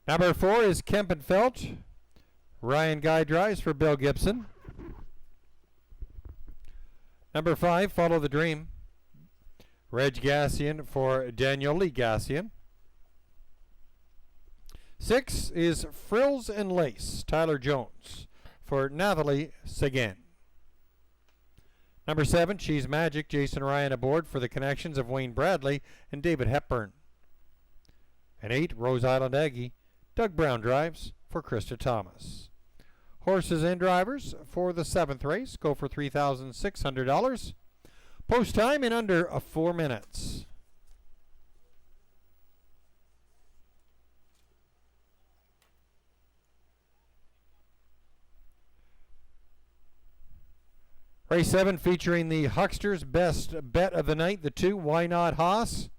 S1: Number 4 is Kempenfelt. Ryan Guy drives for Bill Gibson. Number 5, Follow the Dream. Reg Gassian for Daniel Lee Gassian. 6 is Frills and Lace. Tyler Jones for Nathalie Seguin. Number 7, She's Magic. Jason Ryan aboard for the connections of Wayne Bradley and David Hepburn. And 8, Rose Island Aggie. Doug Brown drives for Krista Thomas. Horses and drivers for the 7th race go for $3,600. Post time in under 4 minutes. Race 7 featuring the Hucksters' best bet of the night, the 2, Why Not Haas.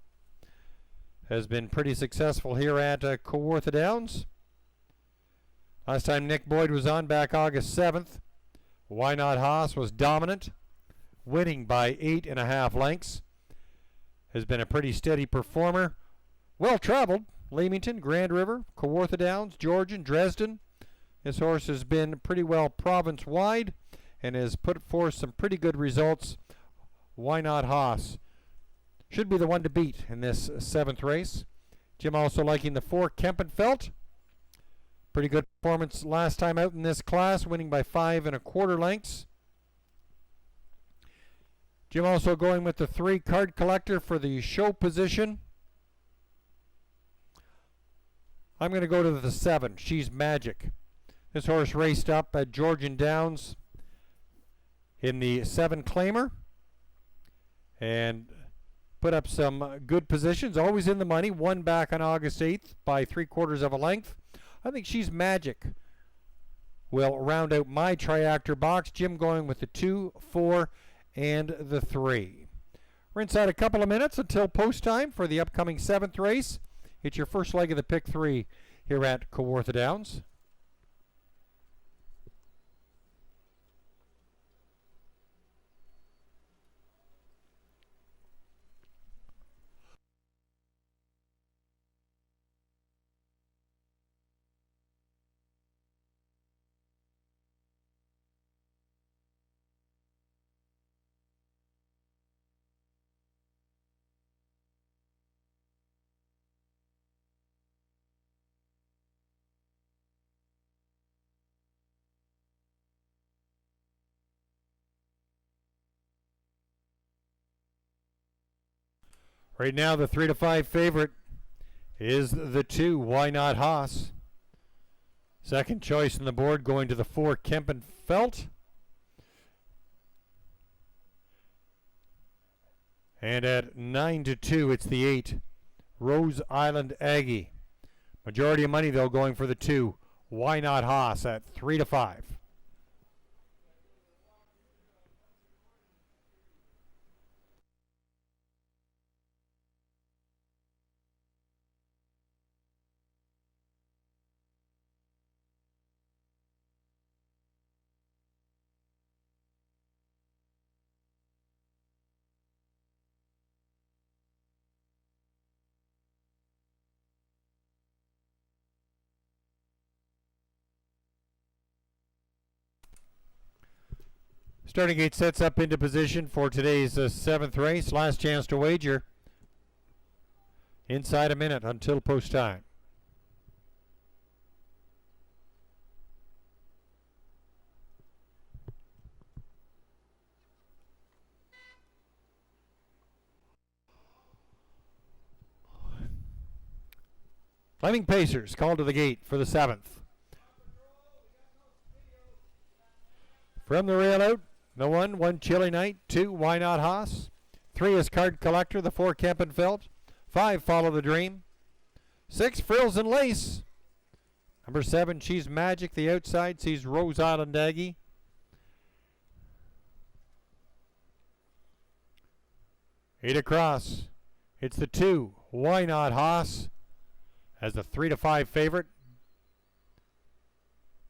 S1: Has been pretty successful here at Kawartha Downs. Last time Nick Boyd was on back August 7th. Why Not Haas was dominant, winning by 8.5 lengths. Has been a pretty steady performer. Well traveled. Leamington, Grand River, Kawartha Downs, Georgian, Dresden. This horse has been pretty well province-wide and has put forth some pretty good results. Why Not Haas should be the one to beat in this 7th race. Jim also liking the 4, Kempenfelt. Pretty good performance last time out in this class, winning by 5.25 lengths. Jim also going with the 3, Card Collector for the show position. I'm going to go to the 7, She's Magic. This horse raced up at Georgian Downs in the 7 claimer and put up some good positions, always in the money. Won back on August 8th by 3/4 length. I think She's Magic will round out my triactor box. Jim going with the 2, 4, and the 3. We're inside a couple of minutes until post time for the upcoming 7th race. It's your first leg of the pick 3 here at Kawartha Downs. Right now, the 3 to 5 favorite is the 2, Why Not Haas. Second choice on the board going to the 4, Kempenfelt. And at 9 to 2, it's the 8, Rose Island Aggie. Majority of money, though, going for the 2, Why Not Haas at 3 to 5. Starting gate sets up into position for today's 7th race. Last chance to wager. Inside a minute until post time. Flaming Pacers called to the gate for the 7th. From the rail out, The 1 Chilly Night. 2 Why Not Haas. 3 is Card Collector. The 4 Kempenfeld. 5 Follow the Dream. 6 Frills and Lace. Number 7 She's Magic. The outside sees Rose Island Aggie. 8 across. It's the 2 Why Not Haas as the 3 to 5 favorite.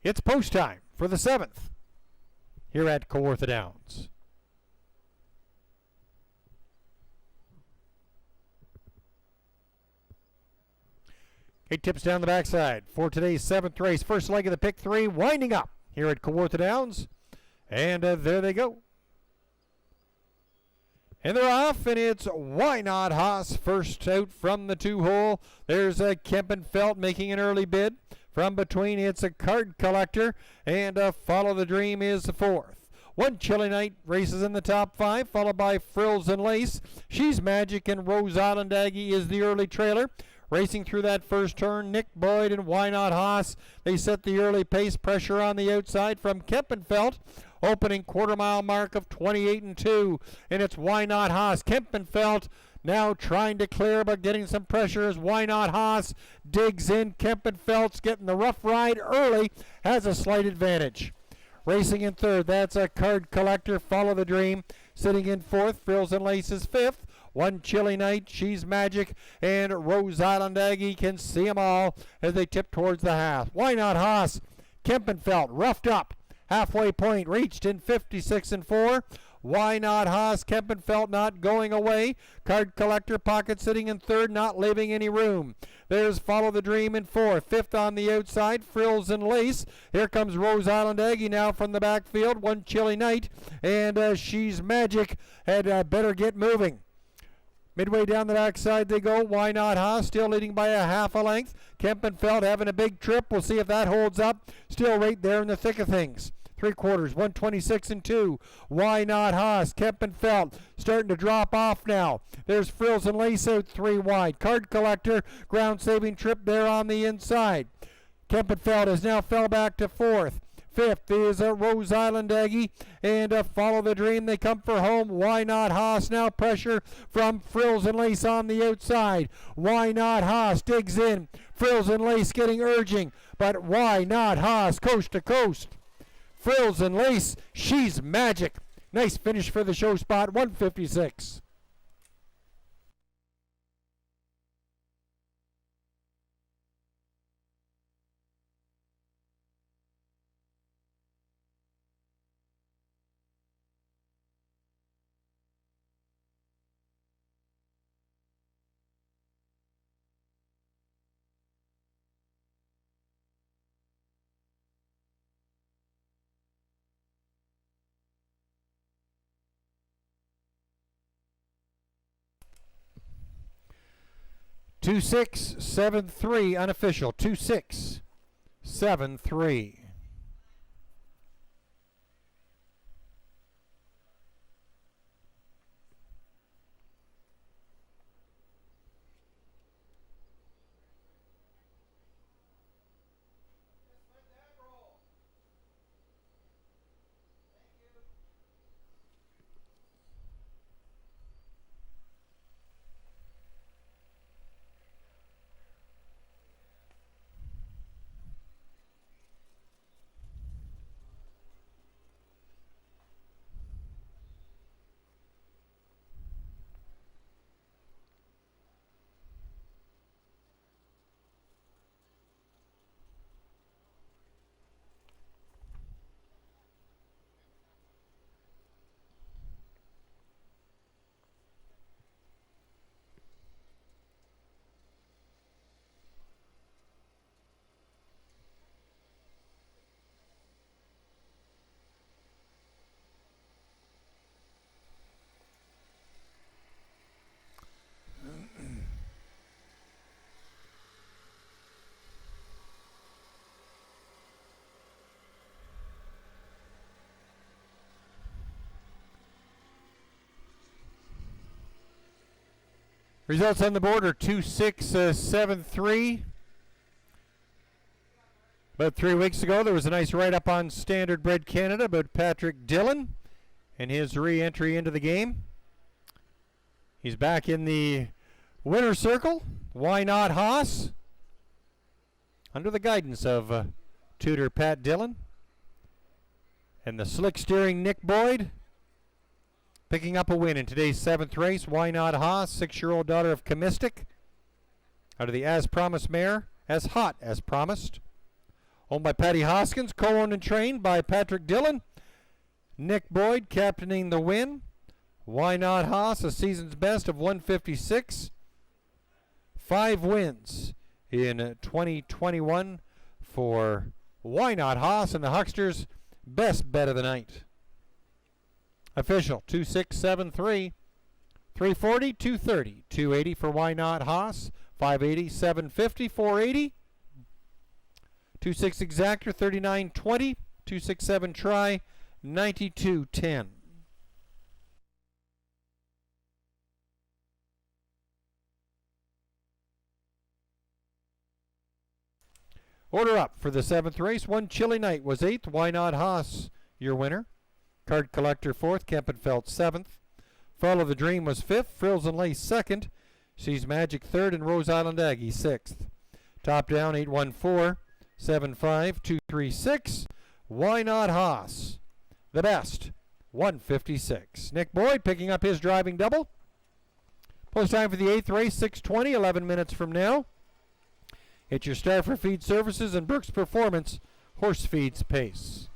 S1: It's post time for the 7th here at Kawartha Downs. Eight tips down the backside for today's 7th race. First leg of the pick 3 winding up here at Kawartha Downs. And there they go. And they're off, and it's Why Not Haas first out from the 2 hole. There's a Kempenfeld making an early bid. From between, it's a Card Collector, and Follow the Dream is the 4th. 1 Chilly Night races in the top 5, followed by Frills and Lace. She's Magic and Rose Island Aggie is the early trailer. Racing through that first turn, Nick Boyd and Why Not Haas. They set the early pace, pressure on the outside from Kempenfeld. Opening quarter-mile mark of 28-2, and it's Why Not Haas. Kempenfeld now trying to clear, but getting some pressure as Why Not Haas digs in. Kempenfeld's getting the rough ride early, has a slight advantage. Racing in 3rd, that's a Card Collector, Follow the Dream. Sitting in 4th, Frills and Laces 5th. 1 Chilly Night, She's Magic, and Rose Island Aggie can see them all as they tip towards the half. Why Not Haas? Kempenfeld roughed up. Halfway point reached in 56-4. Why Not Haas? Kempenfeld not going away. Card Collector pocket sitting in 3rd, not leaving any room. There's Follow the Dream in 4th. 5th on the outside, Frills and Lace. Here comes Rose Island Aggie now from the backfield. 1 Chilly Night, and She's Magic had better get moving. Midway down the backside they go. Why Not Haas still leading by a half a length. Kempenfeld having a big trip. We'll see if that holds up. Still right there in the thick of things. 3/4, 126-2. Why Not Haas? Kempenfeld starting to drop off now. There's Frills and Lace out 3 wide. Card Collector, ground saving trip there on the inside. Kempenfeld has now fell back to 4th. 5th is Rose Island Aggie, and Follow the Dream. They come for home. Why Not Haas? Now pressure from Frills and Lace on the outside. Why Not Haas digs in. Frills and Lace getting urging, but Why Not Haas coast to coast. Frills and Lace, She's Magic. Nice finish for the show spot, 156. Two 6-7-3 unofficial. 2-6-7-3. Results on the board are 2-6-7-3. About 3 weeks ago, there was a nice write-up on Standard Bred Canada about Patrick Dillon. in his re-entry into the game. He's back in the winner's circle. Why Not Haas? Under the guidance of tutor Pat Dillon. And the slick steering Nick Boyd picking up a win in today's 7th race. Why Not Haas, 6-year-old daughter of Comistic. Out of the As Promised mare, As Hot As Promised. Owned by Patty Hoskins, co-owned and trained by Patrick Dillon. Nick Boyd captaining the win. Why Not Haas, a season's best of 156. 5 wins in 2021 for Why Not Haas and the Hucksters. Best bet of the night. Official 2673, 340, 230, 280 for Why Not Haas, 580, 750, 480, 26 exactor, 3920, 267 try, 9210. Order up for the 7th race. One Chilly Night was 8th. Why Not Haas, your winner. Card Collector 4th. Kempenfeld 7th. Follow the Dream was 5th. Frills and Lace 2nd. Sees Magic 3rd. And Rose Island Aggie 6th. Top down 814, 75, 236. Why Not Haas, the best, 156. Nick Boyd picking up his driving double. Post time for the 8th race, 6:20, 11 minutes from now. It's your star for feed services and Brooks Performance Horse Feeds Pace.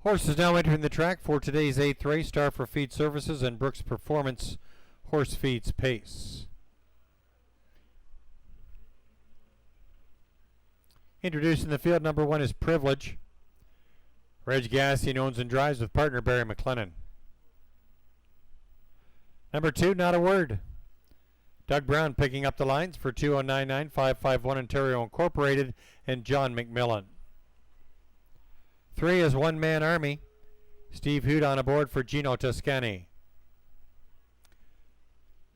S1: Horses now entering the track for today's 8th race. Star for Feed Services and Brooks Performance Horse Feeds Pace. Introducing the field, number 1 is Privilege. Reg Gassian owns and drives with partner Barry McLennan. Number 2, Not a Word. Doug Brown picking up the lines for 2099551 Ontario Incorporated and John McMillan. 3 is One Man Army. Steve Hood on aboard for Gino Toscani.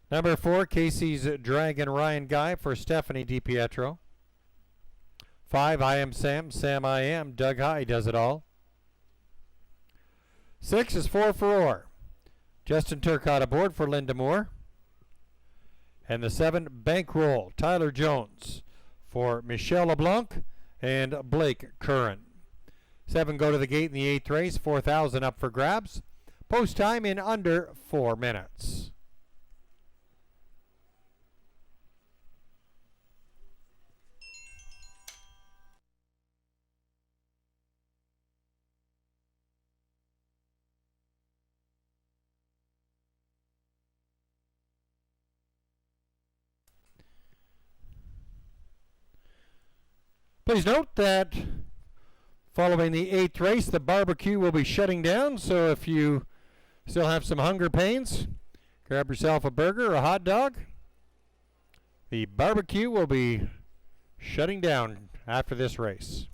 S1: Number 4, Casey's Dragon Ryan Guy for Stephanie DiPietro. 5, I Am Sam, Sam I Am, Doug High does it all. 6 is 4 for Orr. Justin Turcott aboard for Linda Moore. And the 7, Bankroll, Tyler Jones for Michelle LeBlanc and Blake Curran. 7 go to the gate in the 8th race, 4,000 up for grabs. Post time in under 4 minutes. Please note that following the 8th race, the barbecue will be shutting down, so if you still have some hunger pains, grab yourself a burger or a hot dog. The barbecue will be shutting down after this race.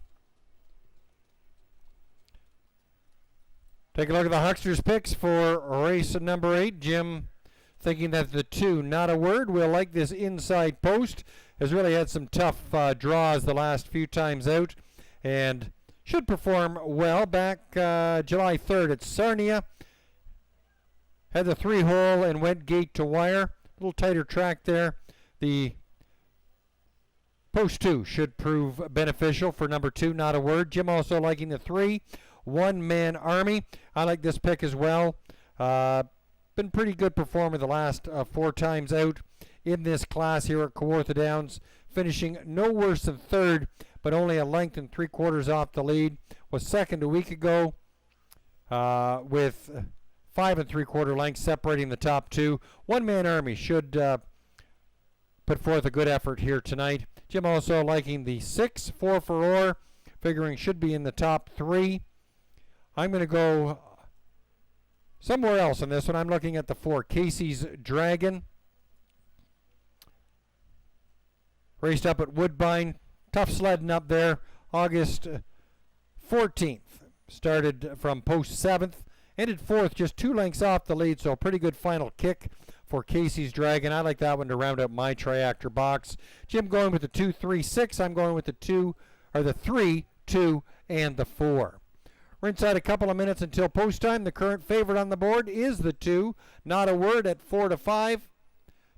S1: Take a look at the Hucksters picks for race number 8. Jim thinking that the 2, Not a Word, will like this inside post. Has really had some tough draws the last few times out and should perform well. Back July 3rd at Sarnia. Had the 3-hole and went gate to wire. A little tighter track there. The post 2 should prove beneficial for number 2, Not a Word. Jim also liking the 3, One Man Army. I like this pick as well. Been pretty good performer the last 4 times out in this class here at Kawartha Downs, finishing no worse than 3rd, but only a length and 3/4 off the lead. Was 2nd a week ago with 5 3/4 lengths separating the top 2. One Man Army should put forth a good effort here tonight. Jim also liking the 6, 4 for Orr, figuring should be in the top 3. I'm going to go somewhere else on this one. I'm looking at the 4, Casey's Dragon. Raced up at Woodbine. Tough sledding up there. August 14th. Started from post 7th. Ended 4th, just 2 lengths off the lead, so a pretty good final kick for Casey's Dragon. I like that one to round out my triactor box. Jim going with the 2, 3, 6. I'm going with the 2, or the 3, 2, and the 4. We're inside a couple of minutes until post time. The current favorite on the board is the 2, Not a Word, at 4 to 5.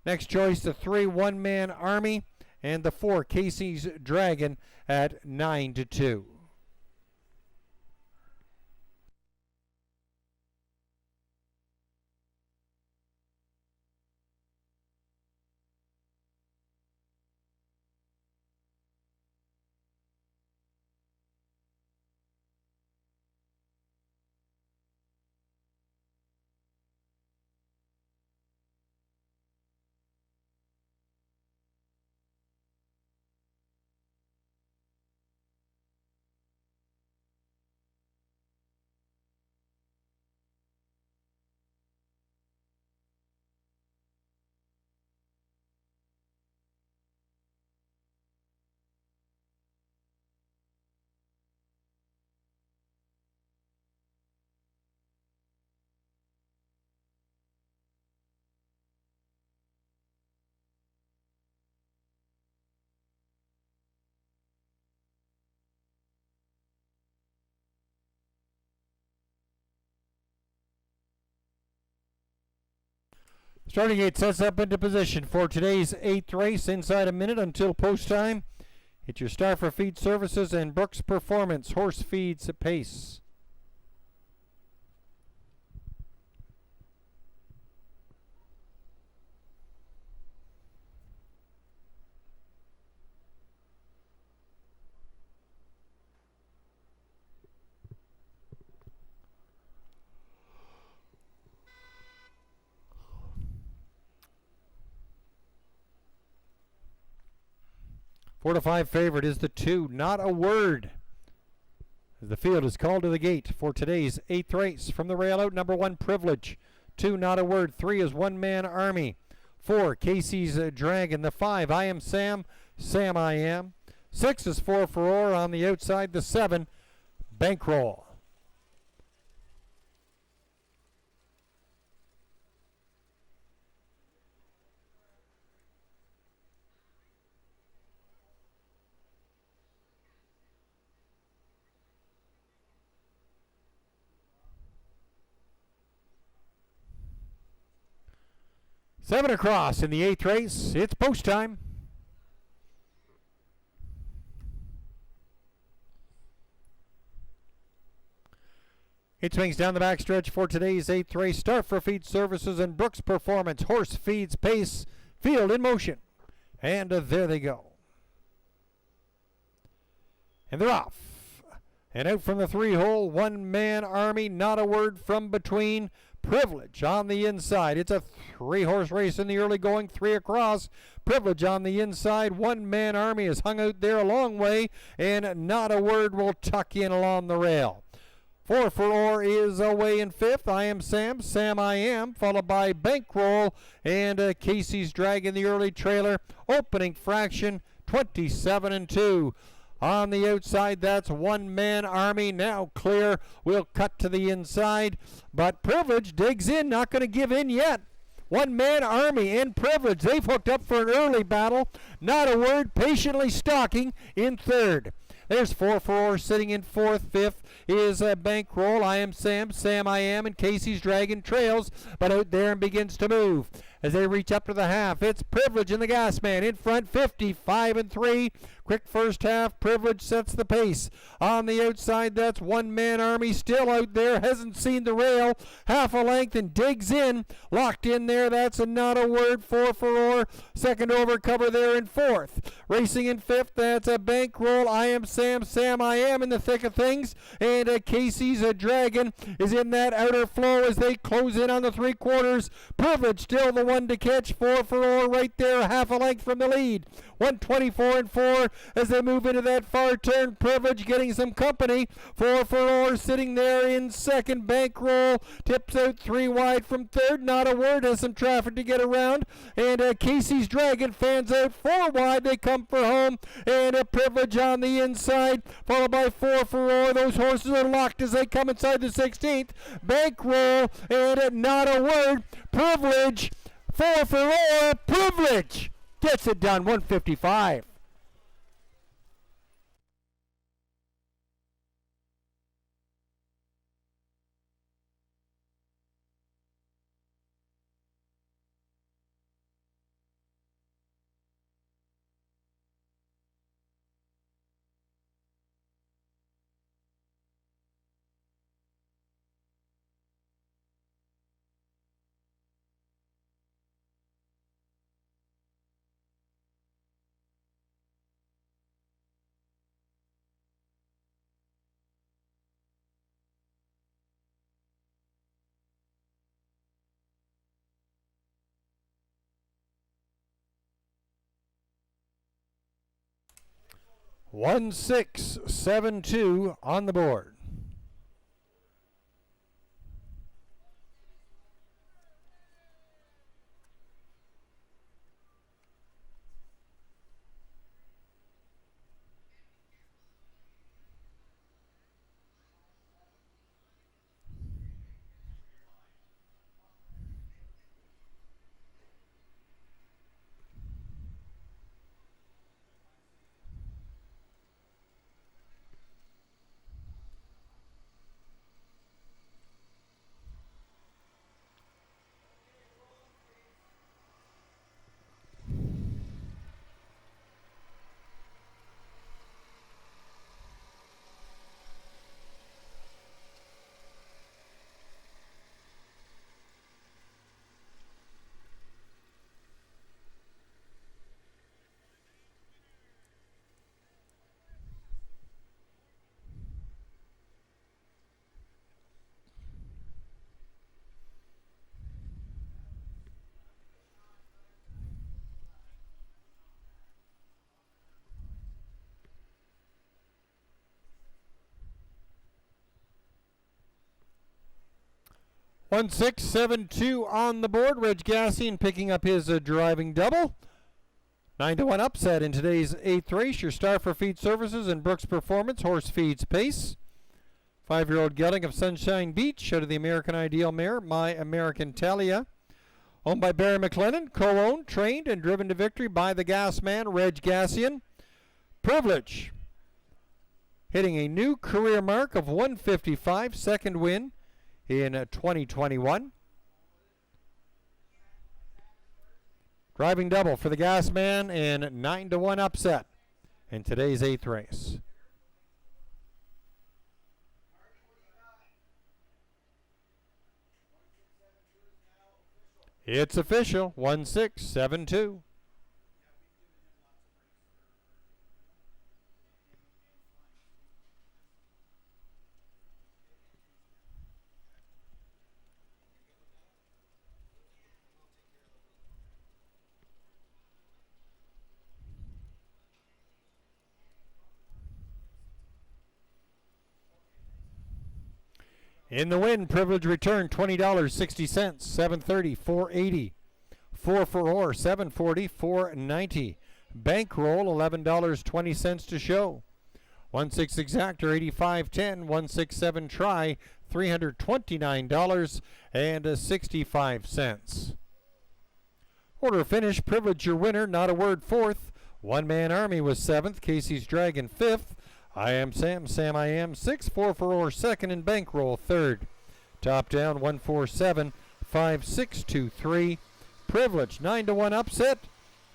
S1: Next choice, the 3, One Man Army, and the 4, Casey's Dragon, at 9 to 2. Starting gate sets up into position for today's 8th race. Inside a minute until post time. It's your Star for Feed Services and Brooks Performance Horse Feeds at pace. 4-5 favorite is the 2, Not a Word. As the field is called to the gate for today's 8th race. From the rail out, number 1, Privilege. 2, Not a Word. 3 is One Man Army. 4, Casey's Dragon. The 5, I Am Sam, Sam I Am. 6 is 4 for on the outside. The 7, Bankroll. Seven across in the 8th race. It's post time. It swings down the backstretch for today's 8th race. Start for Feed Services and Brooks Performance. Horse feeds pace. Field in motion. And there they go. And they're off. And out from the 3-hole, One Man Army. Not a Word from between. Privilege on the inside. It's a 3-horse race in the early going, 3 across. Privilege on the inside. One Man Army is hung out there a long way, and Not a Word will tuck in along the rail. 4 for is away in 5th. I Am Sam, Sam I Am, followed by Bankroll and Casey's Dragon, the early trailer. Opening fraction, 27-2. On the outside, that's One Man Army. Now clear. We'll cut to the inside. But Privilege digs in. Not going to give in yet. One Man Army and Privilege. They've hooked up for an early battle. Not a Word patiently stalking in 3rd. There's 4 for sitting in 4th. 5th is Bankroll. I Am Sam, Sam I Am, and Casey's Dragon trails, but out there and begins to move. As they reach up to the half, it's Privilege and the Gas Man in front, 55-3. Quick first half, Privilege sets the pace. On the outside, that's One Man Army still out there, hasn't seen the rail, half a length and digs in. Locked in there, that's Not a Word, 4 for second over cover there in 4th. Racing in 5th, that's a Bankroll. I Am Sam, Sam I Am in the thick of things. And Casey's Dragon is in that outer flow as they close in on the 3/4. Privilege still the one to catch, 4 for right there, half a length from the lead. 124-4 as they move into that far turn. Privilege getting some company. 4 for sitting there in 2nd. Bankroll tips out 3 wide from 3rd. Not a Word has some traffic to get around. And Casey's Dragon fans out 4 wide. They come for home. And Privilege on the inside, followed by 4 for Those horses are locked as they come inside the 16th. Bankroll and Not a Word. Privilege. 4 for Privilege gets it done, 155. One 6-7-2 on the board. 1672 on the board. Reg Gassian picking up his driving double. 9-1 upset in today's 8th race. Your star for feed services and Brooks Performance. Horse feeds pace. 5-year-old gelding of Sunshine Beach out of the American Ideal mare, My American Talia. Owned by Barry McLennan. Co-owned, trained, and driven to victory by the gas man, Reg Gassian. Privilege. Hitting a new career mark of 155. Second win in 2021. Driving double for the gas man and 9-1 upset in today's 8th race. It's official, 1672. In the win, Privilege return $20.60, 730, 480. 4 for Orr, 740, 490. Bankroll $11.20 to show. 16 exactor, 85.10. 167 try, $329.65. Order finish, Privilege your winner, Not a Word fourth. One Man Army was 7th, Casey's Dragon 5th. I Am Sam, Sam I Am 6th, 4 for Orr 2nd, and Bankroll 3rd. Top down 147, 5623. Privilege 9-1 upset.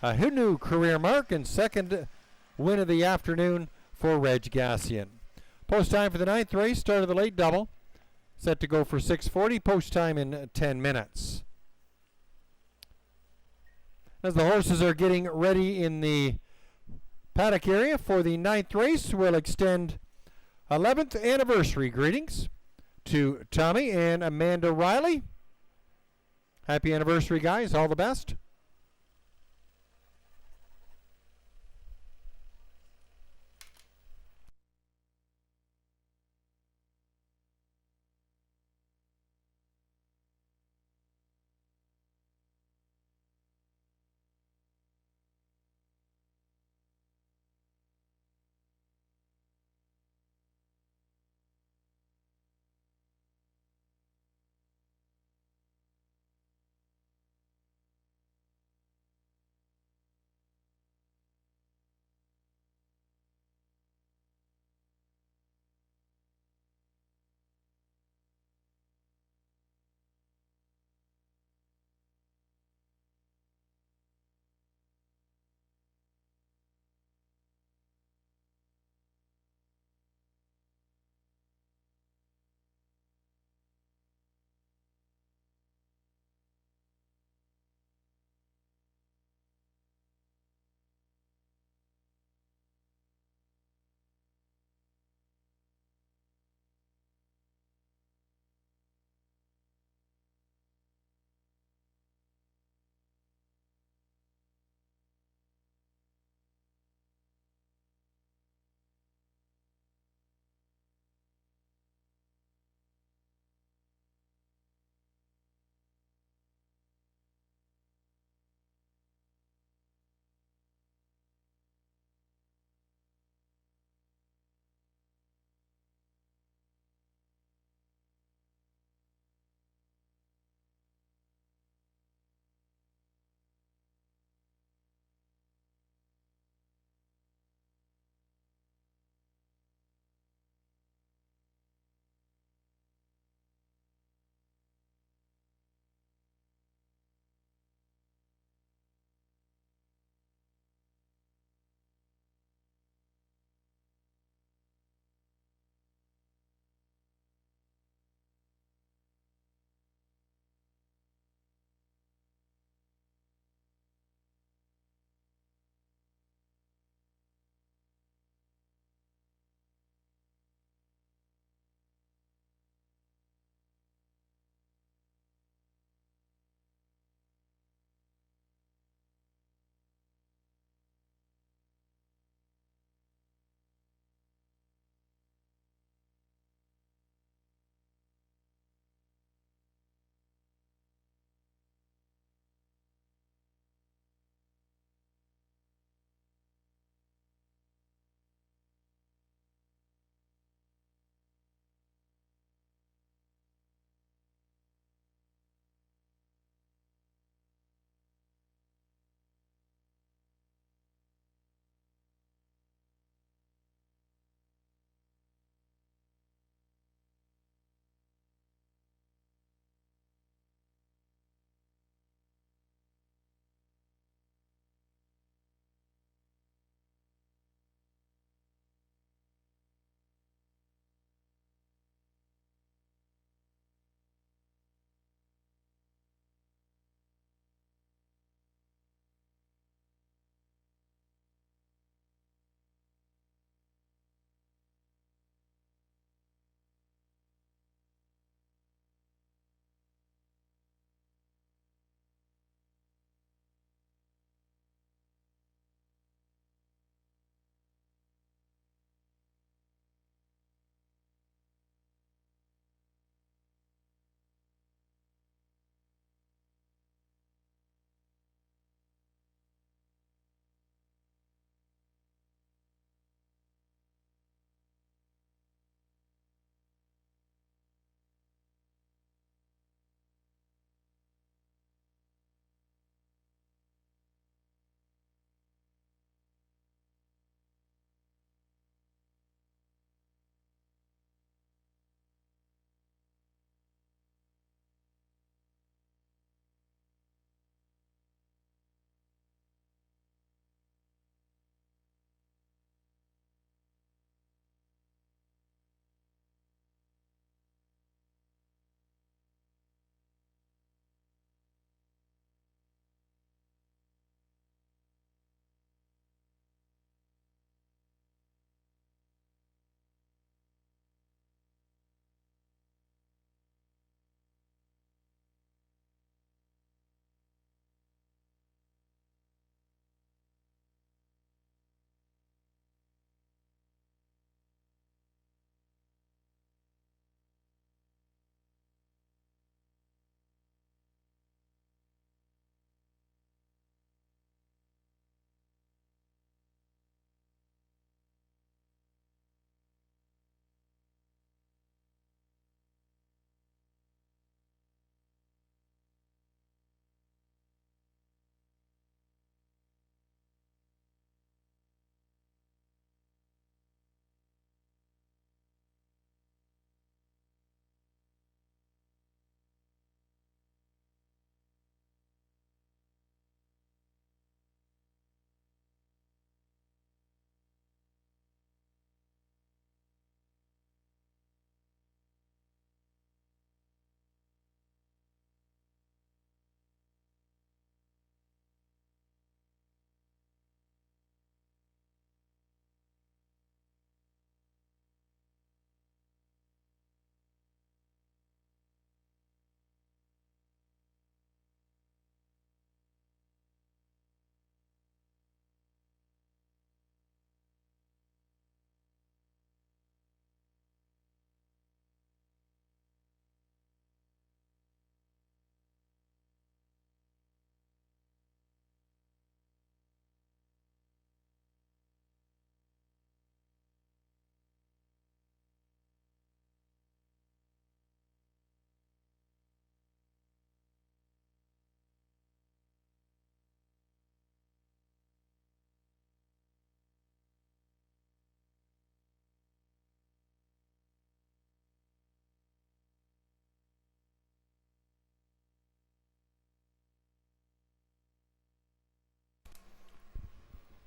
S1: A new career mark and second win of the afternoon for Reg Gassian. Post time for the 9th race, start of the late double. Set to go for 6:40. Post time in 10 minutes. As the horses are getting ready in the paddock area for the 9th race, we'll extend 11th anniversary greetings to Tommy and Amanda Riley. Happy anniversary, guys. All the best.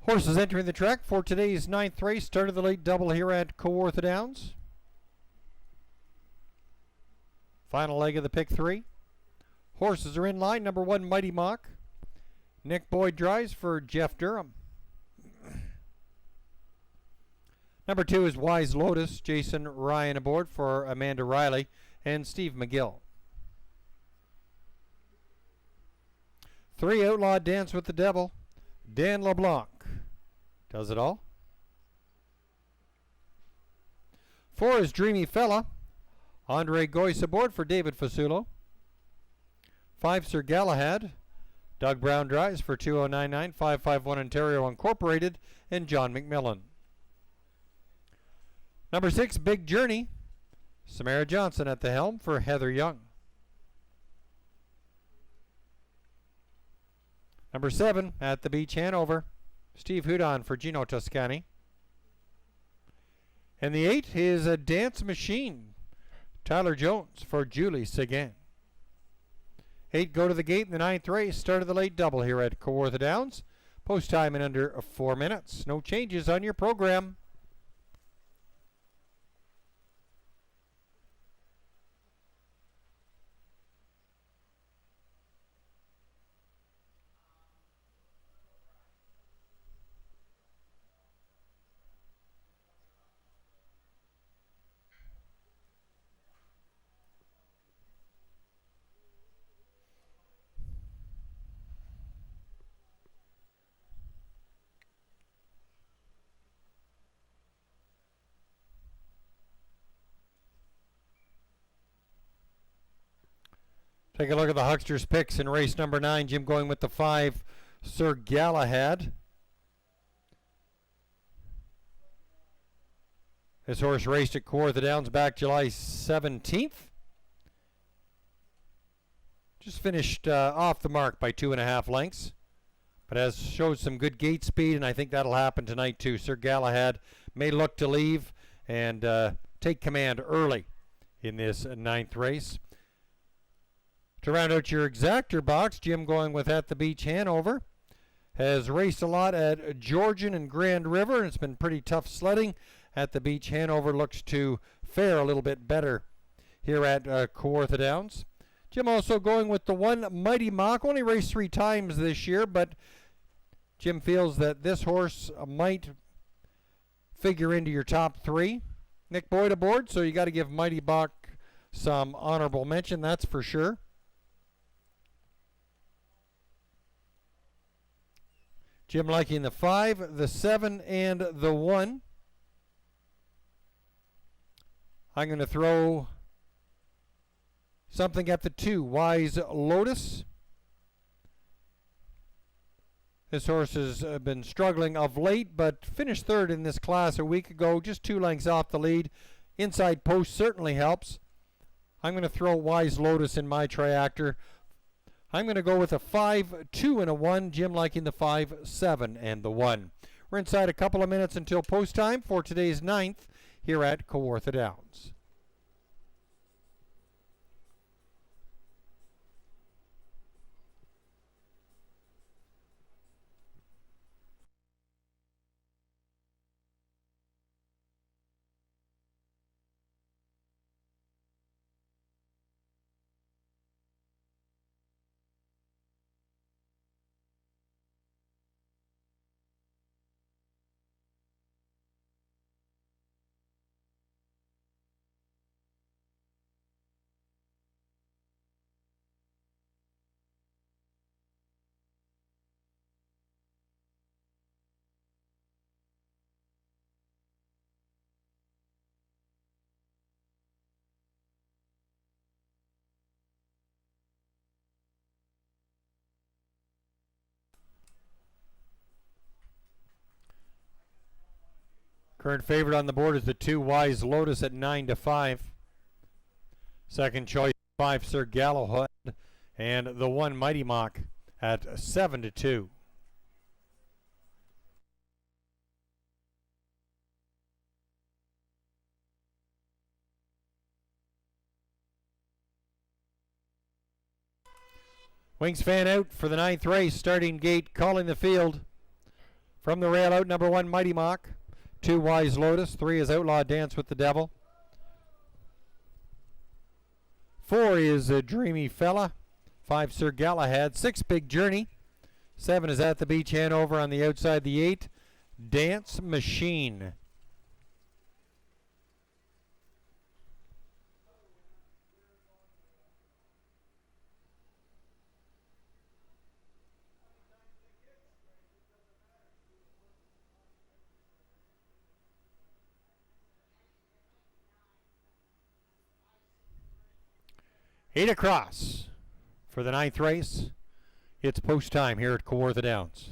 S1: Horses entering the track for today's 9th race. Start of the late double here at Kawartha Downs. Final leg of the pick 3. Horses are in line. Number 1, Mighty Mock. Nick Boyd drives for Jeff Durham. Number 2 is Wise Lotus. Jason Ryan aboard for Amanda Riley and Steve McGill. 3, Outlaw Dance with the Devil. Dan LeBlanc does it all. 4 is Dreamy Fella. Andre Goyce aboard for David Fasulo. 5, Sir Galahad. Doug Brown drives for 2099, 551 Ontario Incorporated, and John McMillan. Number 6, Big Journey. Samara Johnson at the helm for Heather Young. Number 7, At the Beach Hanover. Steve Houdon for Gino Toscani. And the 8 is A Dance Machine. Tyler Jones for Julie Seguin. 8 go to the gate in the 9th race. Start of the late double here at Kawartha Downs. Post time in under 4 minutes. No changes on your program. Take a look at the Hucksters picks in race number 9. Jim going with the 5, Sir Galahad. This horse raced at Kawartha Downs back July 17th. Just finished off the mark by 2.5 lengths. But has showed some good gate speed, and I think that'll happen tonight too. Sir Galahad may look to leave and take command early in this 9th race. To round out your exactor box, Jim going with At the Beach Hanover. Has raced a lot at Georgian and Grand River, and it's been pretty tough sledding. At the Beach Hanover looks to fare a little bit better here at Kawartha Downs. Jim also going with the 1, Mighty Mock. Only raced 3 times this year, but Jim feels that this horse might figure into your top 3. Nick Boyd aboard, so you got to give Mighty Mock some honorable mention, that's for sure. Jim liking the 5, the 7, and the 1. I'm going to throw something at the 2, Wise Lotus. This horse has been struggling of late, but finished 3rd in this class a week ago, just 2 lengths off the lead. Inside post certainly helps. I'm going to throw Wise Lotus in my triactor. I'm going to go with a 5, 2, and a 1. Jim liking the 5, 7, and the 1. We're inside a couple of minutes until post time for today's 9th here at Kawartha Downs. Current favorite on the board is the 2, Wise Lotus at 9-5. Second choice, 5, Sir Galahad, and the 1, Mighty Mock at 7-2. Wings fan out for the 9th race. Starting gate, calling the field. From the rail out, number 1, Mighty Mock. 2, Wise Lotus. 3 is Outlaw Dance with the Devil. 4 is Dreamy Fella. 5, Sir Galahad. 6, Big Journey. 7 is At the Beach Hanover on the outside. The 8, Dance Machine. Eight across for the 9th race. It's post time here at Kawartha Downs.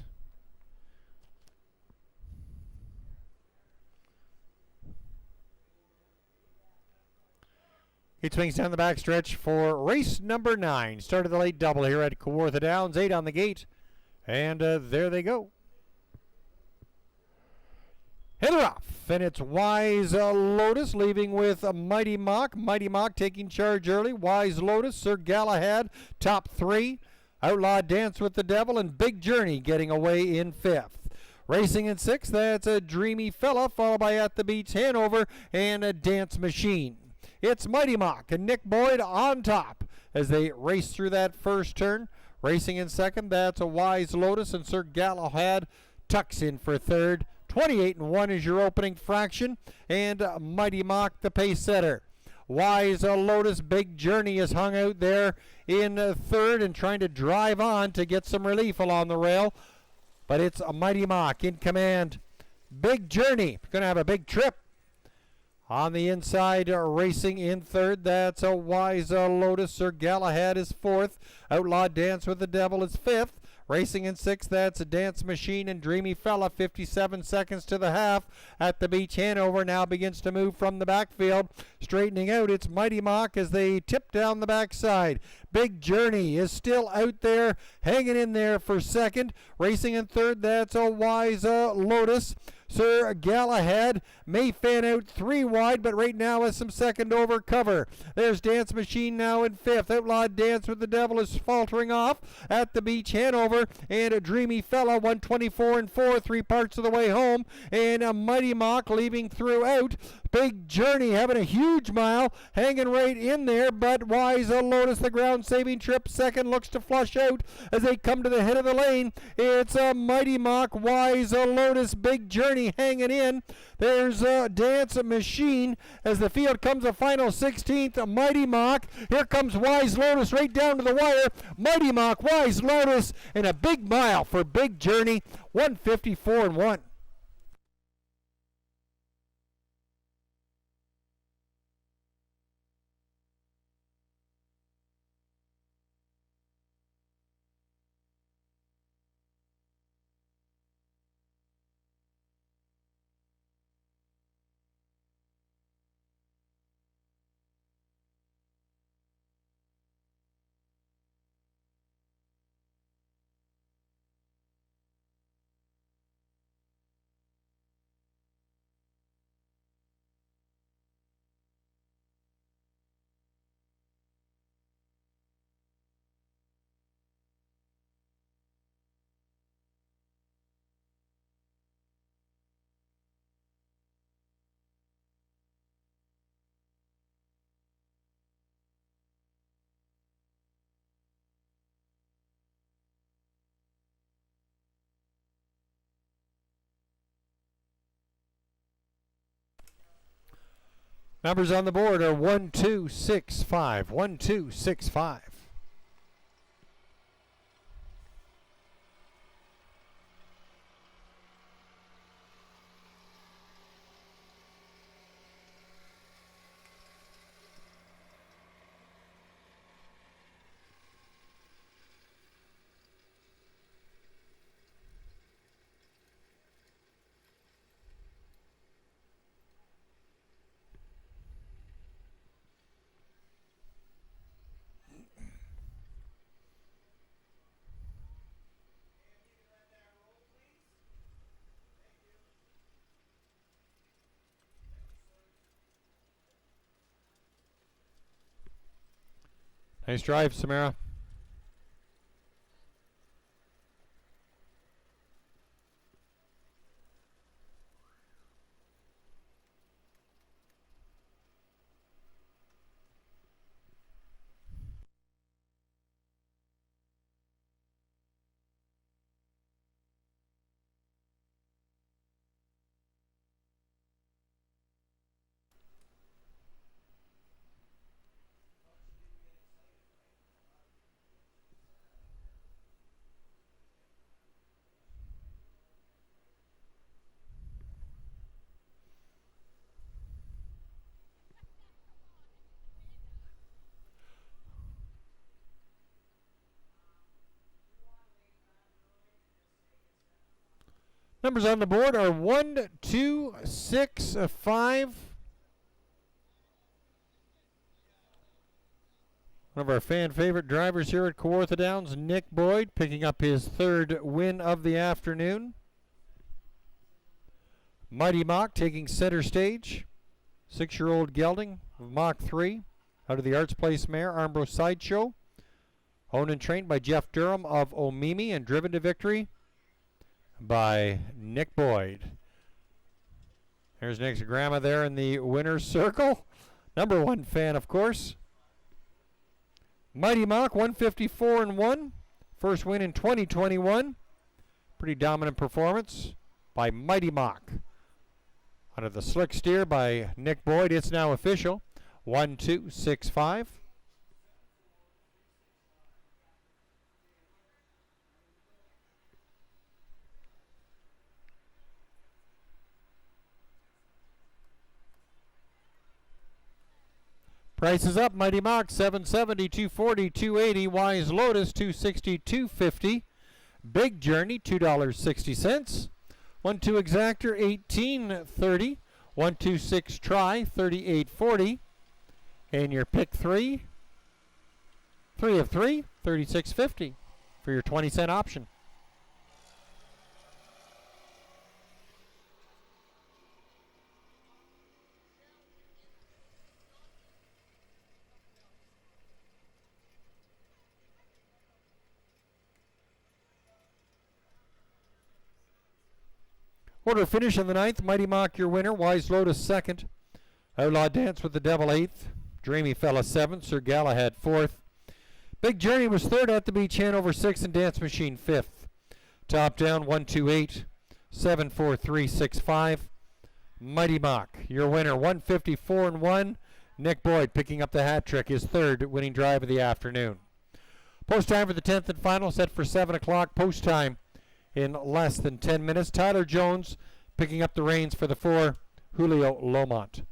S1: It swings down the backstretch for race number 9. Started the late double here at Kawartha Downs. 8 on the gate. And there they go. Header off, and it's Wise Lotus leaving with a Mighty Mock. Mighty Mock taking charge early. Wise Lotus, Sir Galahad, top 3. Outlaw Dance with the Devil, and Big Journey getting away in 5th. Racing in 6th, that's a Dreamy Fella, followed by At the Beach Hanover and a Dance Machine. It's Mighty Mock and Nick Boyd on top as they race through that first turn. Racing in 2nd, that's a Wise Lotus, and Sir Galahad tucks in for 3rd. 28-1 is your opening fraction, and Mighty Mock the pace setter. Wise Lotus, Big Journey is hung out there in 3rd and trying to drive on to get some relief along the rail, but it's a Mighty Mock in command. Big Journey going to have a big trip. On the inside, racing in 3rd, that's a Wise Lotus. Sir Galahad is 4th. Outlaw Dance with the Devil is 5th. Racing in 6th, that's a Dance Machine and Dreamy Fella, 57 seconds to the half. At the Beach Hanover now begins to move from the backfield. Straightening out, it's Mighty Mock as they tip down the backside. Big Journey is still out there, hanging in there for 2nd. Racing in 3rd, that's a Wise Lotus. Sir Galahad may fan out 3 wide, but right now has some second over cover. There's Dance Machine now in 5th. Outlaw Dance with the Devil is faltering off. At the Beach Hanover and a Dreamy Fella, 124 and 4, 3 parts of the way home. And a Mighty Mock leaving throughout. Big Journey having a huge mile, hanging right in there, but Wise Lotus, the ground-saving trip, 2nd, looks to flush out as they come to the head of the lane. It's a Mighty Mock, Wise Lotus, Big Journey hanging in. There's a Dance Machine as the field comes a final 16th. A Mighty Mock. Here comes Wise Lotus right down to the wire. Mighty Mock, Wise Lotus, and a big mile for Big Journey, 154 and 1. Numbers on the board are 1, 2, 6, 5. 1, 2, 6, 5. Nice drive, Samara. Numbers on the board are 1, 2, 6, 5. One of our fan favorite drivers here at Kawartha Downs, Nick Boyd, picking up his third win of the afternoon. Mighty Mock taking center stage. 6-year-old gelding of Mach 3 out of the Arts Place mare, Armbro Sideshow. Owned and trained by Jeff Durham of Omimi and driven to victory by Nick Boyd. There's Nick's grandma there in the winner's circle. Number 1 fan, of course. Mighty Mock, 154-1. First win in 2021. Pretty dominant performance by Mighty Mock. Out of the slick steer by Nick Boyd, it's now official. 1, 2, 6, 5. Prices up. Mighty Mock, $770, $240, $280. Wise Lotus, $260, $250. Big Journey, $2.60. 1-2 Exactor, $18.30. 1-2-6 Try, $38.40. And your pick 3 of 3, $36.50 for your 20-cent option. Order finish in the 9th. Mighty Mock your winner. Wise Lotus 2nd. Outlaw Dance with the Devil 8th. Dreamy Fella 7th. Sir Galahad 4th. Big Journey was 3rd at the Beach Hanover 6th and Dance Machine 5th. Top down 128 74365. Mighty Mock your winner. 154-1. Nick Boyd picking up the hat trick, his 3rd winning drive of the afternoon. Post time for the 10th and final set for 7 o'clock. Post time in less than 10 minutes. Tyler Jones picking up the reins for the 4, Julio Lomont.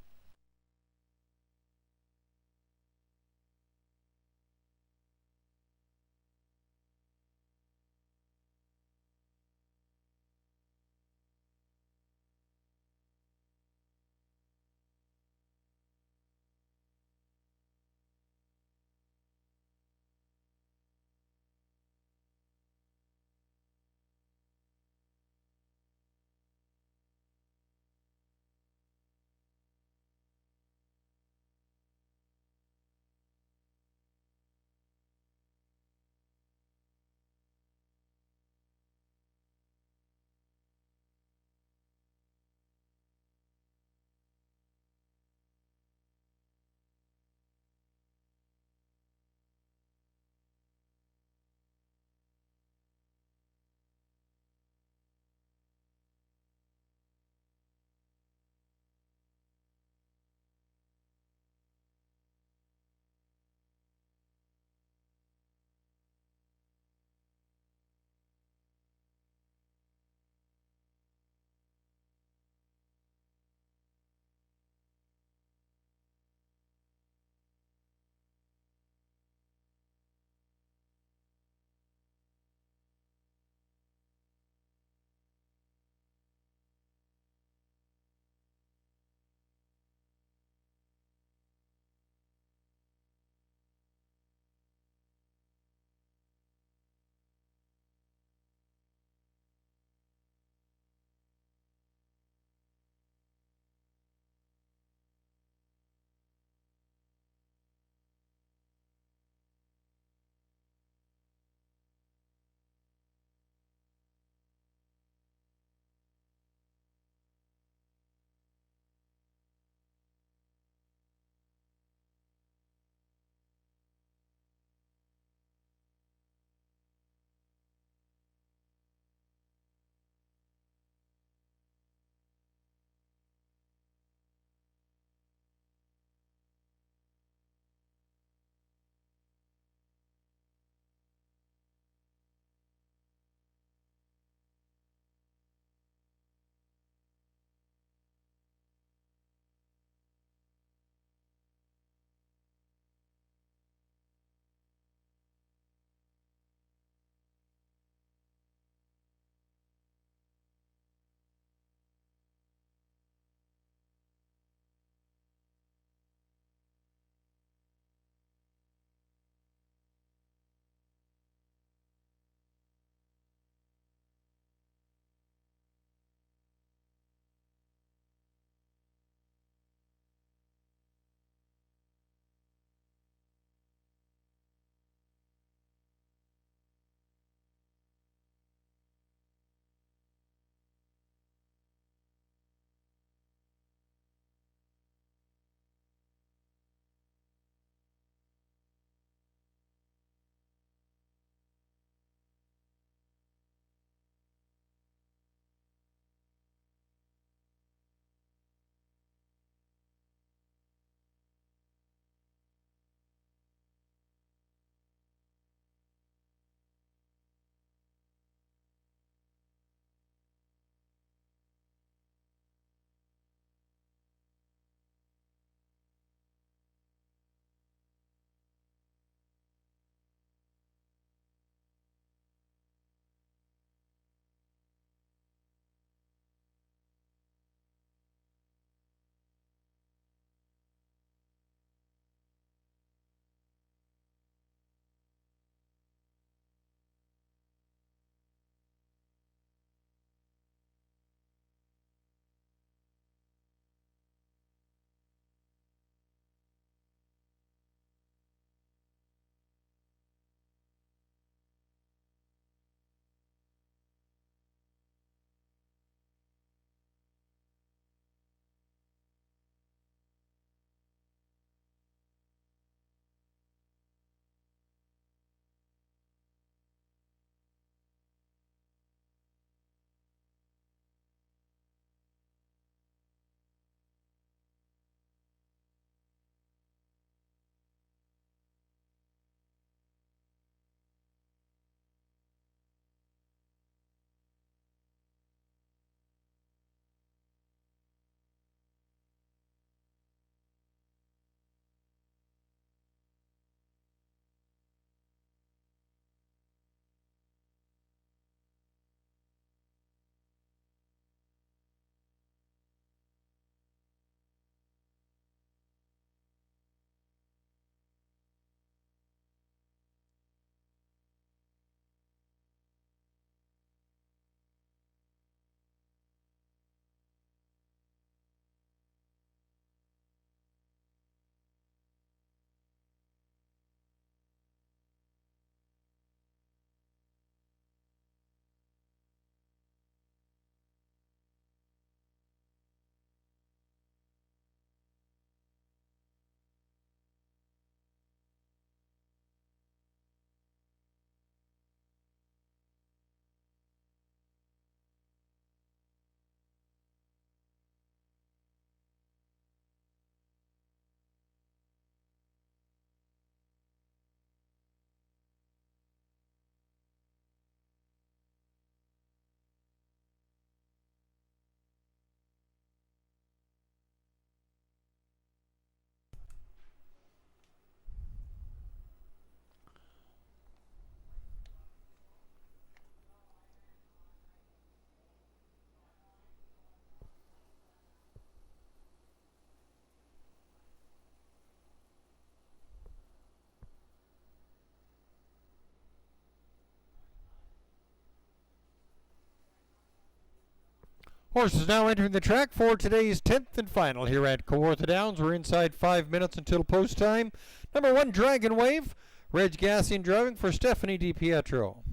S1: Horses now entering the track for today's 10th and final here at Kawartha Downs. We're inside 5 minutes until post time. Number 1, Dragon Wave. Reg Gassian driving for Stephanie DiPietro.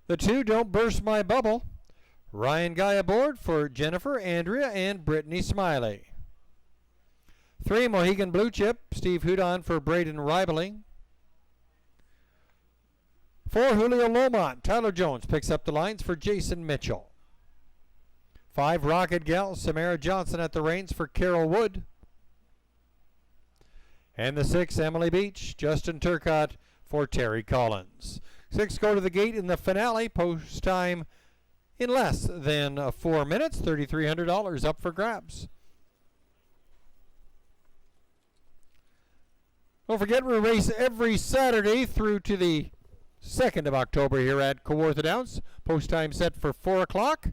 S1: The 2, Don't Burst My Bubble. Ryan Guy aboard for Jennifer, Andrea, and Brittany Smiley. 3, Mohegan Blue Chip. Steve Houdon for Braden Ribely. 4, Julio Lomont. Tyler Jones picks up the lines for Jason Mitchell. 5, Rocket Gal. Samara Johnson at the reins for Carol Wood. And the 6, Emily Beach. Justin Turcott for Terry Collins. 6 go to the gate in the finale. Post time in less than 4 minutes. $3,300 up for grabs. Don't forget, we race every Saturday through to the 2nd of October here at Kawartha Downs. Post time set for 4 o'clock.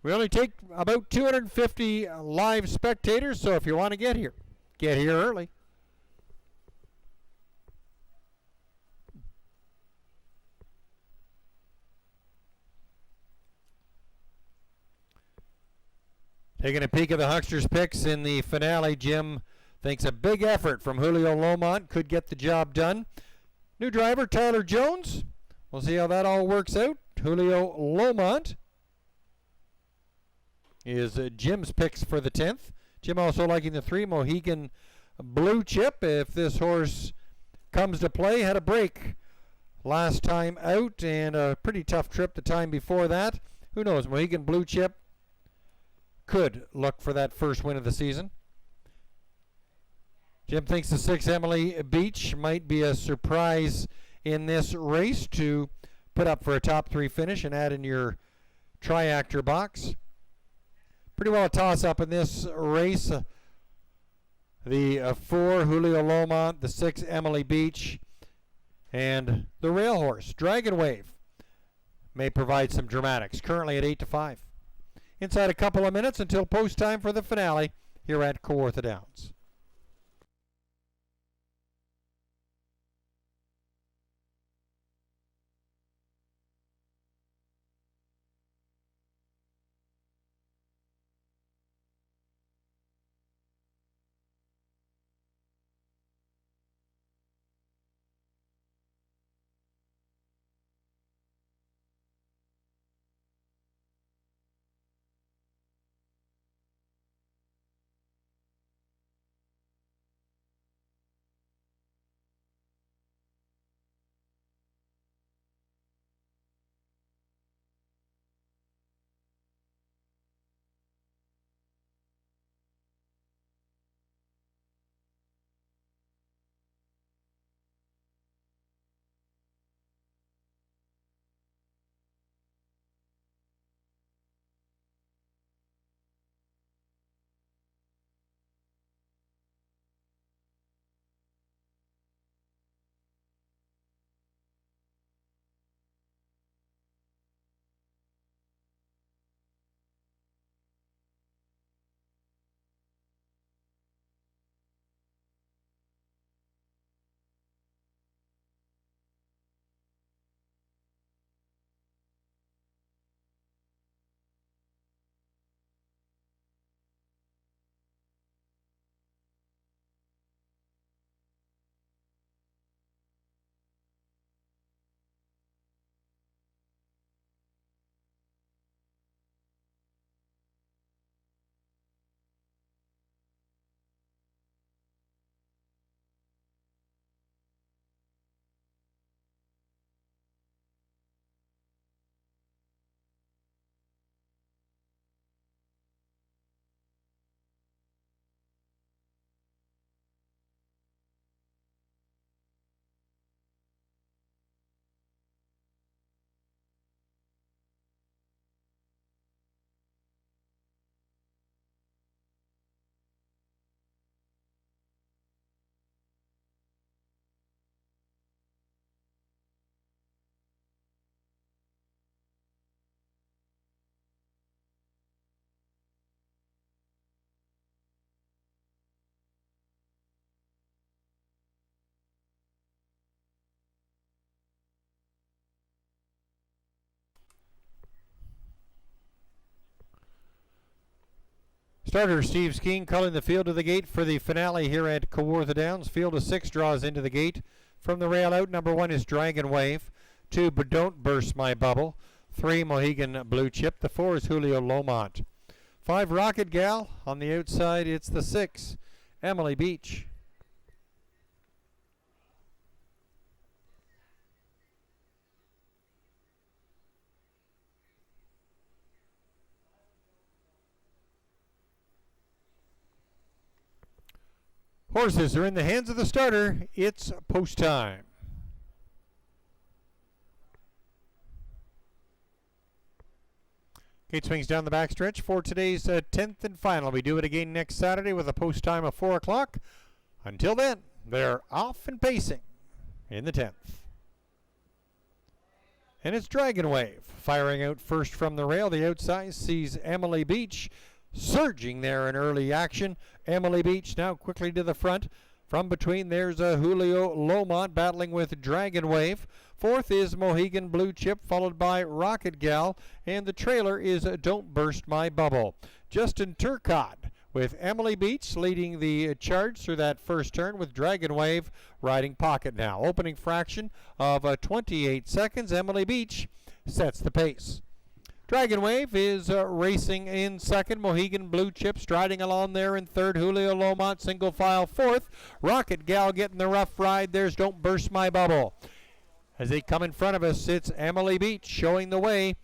S1: We only take about 250 live spectators, so if you want to get here early. Taking a peek at the Hucksters picks in the finale, Jim thinks a big effort from Julio Lomont could get the job done. New driver, Tyler Jones. We'll see how that all works out. Julio Lomont is Jim's picks for the 10th. Jim also liking the 3, Mohegan Blue Chip. If this horse comes to play, had a break last time out and a pretty tough trip the time before that. Who knows, Mohegan Blue Chip could look for that first win of the season. Jim thinks the 6, Emily Beach, might be a surprise in this race to put up for a top 3 finish and add in your triactor box. Pretty well a toss-up in this race. The 4, Julio Lomont, the 6, Emily Beach, and the rail horse, Dragon Wave, may provide some dramatics. Currently at 8-5. Inside a couple of minutes until post time for the finale here at Kawartha Downs. Starter Steve Skeen culling the field to the gate for the finale here at Kawartha Downs. Field of 6 draws into the gate. From the rail out, number 1 is Dragon Wave. 2, But Don't Burst My Bubble. 3, Mohegan Blue Chip. The 4 is Julio Lomont. 5, Rocket Gal. On the outside, it's the 6, Emily Beach. Horses are in the hands of the starter. It's post time. Gate swings down the backstretch for today's 10th and final. We do it again next Saturday with a post time of 4 o'clock. Until then, they're off and pacing in the 10th. And it's Dragon Wave firing out first from the rail. The outside sees Emily Beach surging there in early action. Emily Beach now quickly to the front. From between, there's Julio Lomont battling with Dragon Wave. 4th is Mohegan Blue Chip, followed by Rocket Gal. And the trailer is Don't Burst My Bubble. Justin Turcott with Emily Beach leading the charge through that first turn, with Dragon Wave riding pocket now. Opening fraction of 28 seconds. Emily Beach sets the pace. Dragon Wave is racing in second. Mohegan Blue Chip striding along there in third. Julio Lomont single file fourth. Rocket Gal getting the rough ride. There's Don't Burst My Bubble. As they come in front of us, it's Emily Beach showing the way.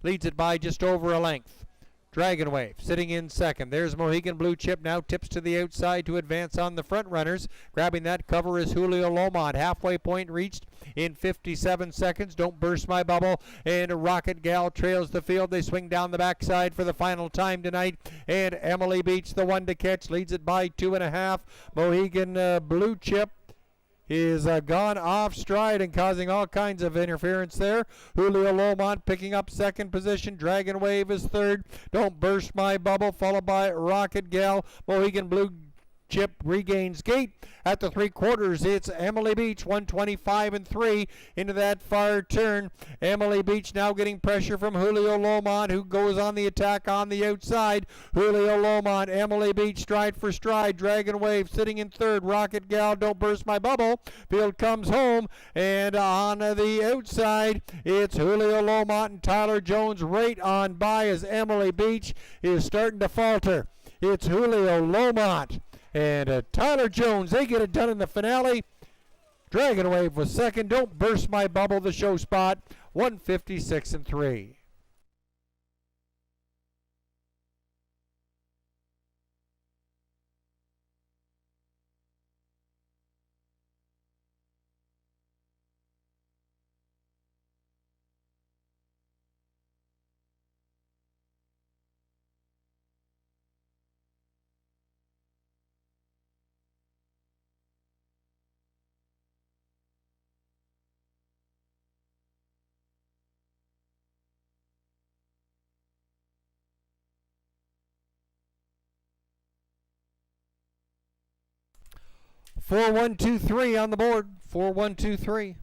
S1: Leads it by just over a length. Dragon Wave sitting in second. There's Mohegan Blue Chip, now tips to the outside to advance on the front runners. Grabbing that cover is Julio Lomont. Halfway point reached in 57 seconds. Don't Burst My Bubble. And Rocket Gal trails the field. They swing down the backside for the final time tonight. And Emily Beach, the one to catch, leads it by 2.5. Mohegan Blue Chip is gone off stride and causing all kinds of interference there. Julio Lomont picking up second position. Dragon Wave is third. Don't Burst My Bubble, followed by Rocket Gal. Mohegan Blue Chip regains gate. At the 3/4, it's Emily Beach, 125 and 3 into that far turn. Emily Beach now getting pressure from Julio Lomont, who goes on the attack on the outside. Julio Lomont, Emily Beach stride for stride. Dragon Wave sitting in third. Rocket Gal, Don't Burst My Bubble. Field comes home, and on the outside, it's Julio Lomont and Tyler Jones right on by as Emily Beach is starting to falter. It's Julio Lomont and Tyler Jones. They get it done in the finale. Dragon Wave was second. Don't Burst My Bubble, the show spot, 156 and 3. Four, 1, 2, 3 on the board. 4, 1, 2, 3.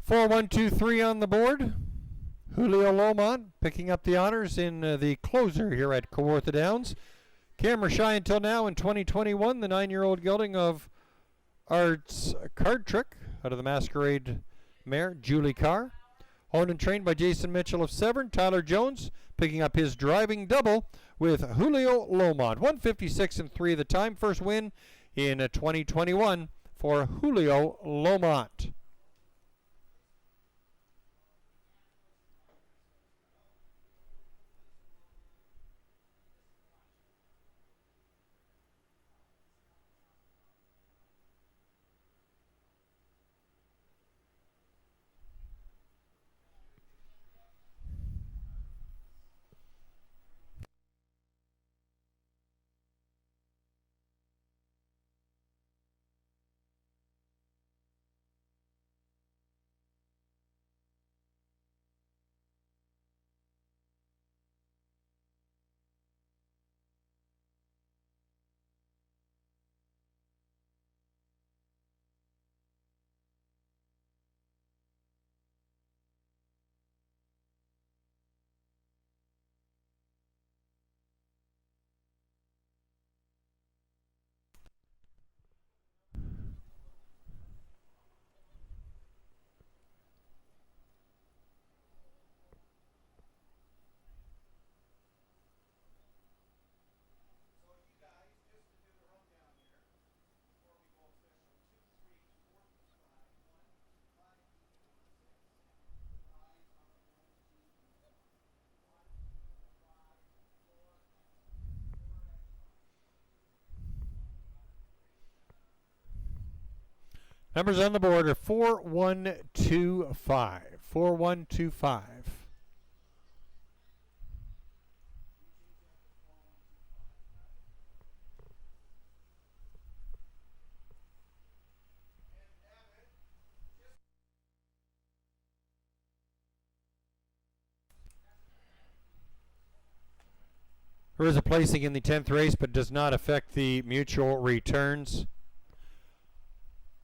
S1: 4-1-2-3 on the board. Julio Lomont picking up the honors in the closer here at Kawartha Downs. Camera shy until now in 2021. The 9-year-old gelding of Arts Card Trick out of the Masquerade mare, Julie Carr. Owned and trained by Jason Mitchell of Severn. Tyler Jones picking up his driving double with Julio Lomont. 156-3 the time. First win in 2021 for Julio Lomont. Numbers on the board are 4-1-2-5. 4-1-2-5. There is a placing in the 10th race, but does not affect the mutual returns.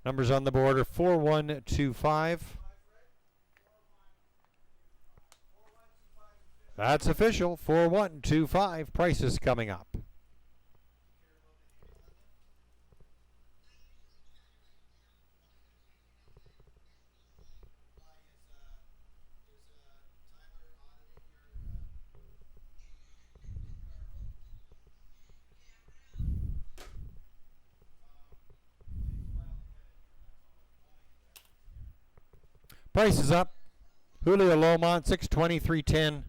S1: Numbers on the board are 4-1-2-5. That's official. 4-1-2-5. Prices coming up. Prices up. Julio Lomont, $6.20, $3.10,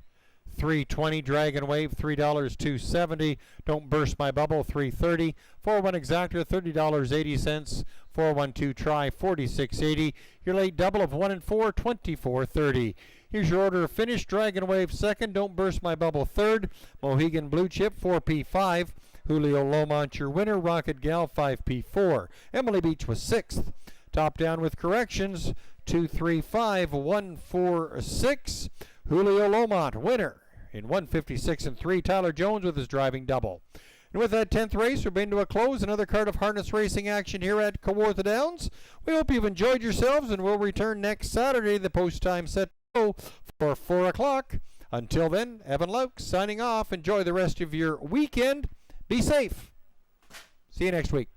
S1: $3.20. Dragon Wave, $3, $2.70. Don't Burst My Bubble, $3.30. 4-1 Exactor, $30.80. 4-1-2 Try, $46.80. Your late double of 1 and 4, $24.30. Here's your order of finish. Dragon Wave second. Don't Burst My Bubble third. Mohegan Blue Chip, 4P5. Julio Lomont your winner. Rocket Gal, 5P4. Emily Beach was sixth. Top down with corrections. 2-3-5-1-4-6. Julio Lomont, winner in 156-3. Tyler Jones with his driving double. And with that 10th race, we're bringing to a close another card of harness racing action here at Kawartha Downs. We hope you've enjoyed yourselves, and we'll return next Saturday, the post time set to go for 4 o'clock. Until then, Evan Laux signing off. Enjoy the rest of your weekend. Be safe. See you next week.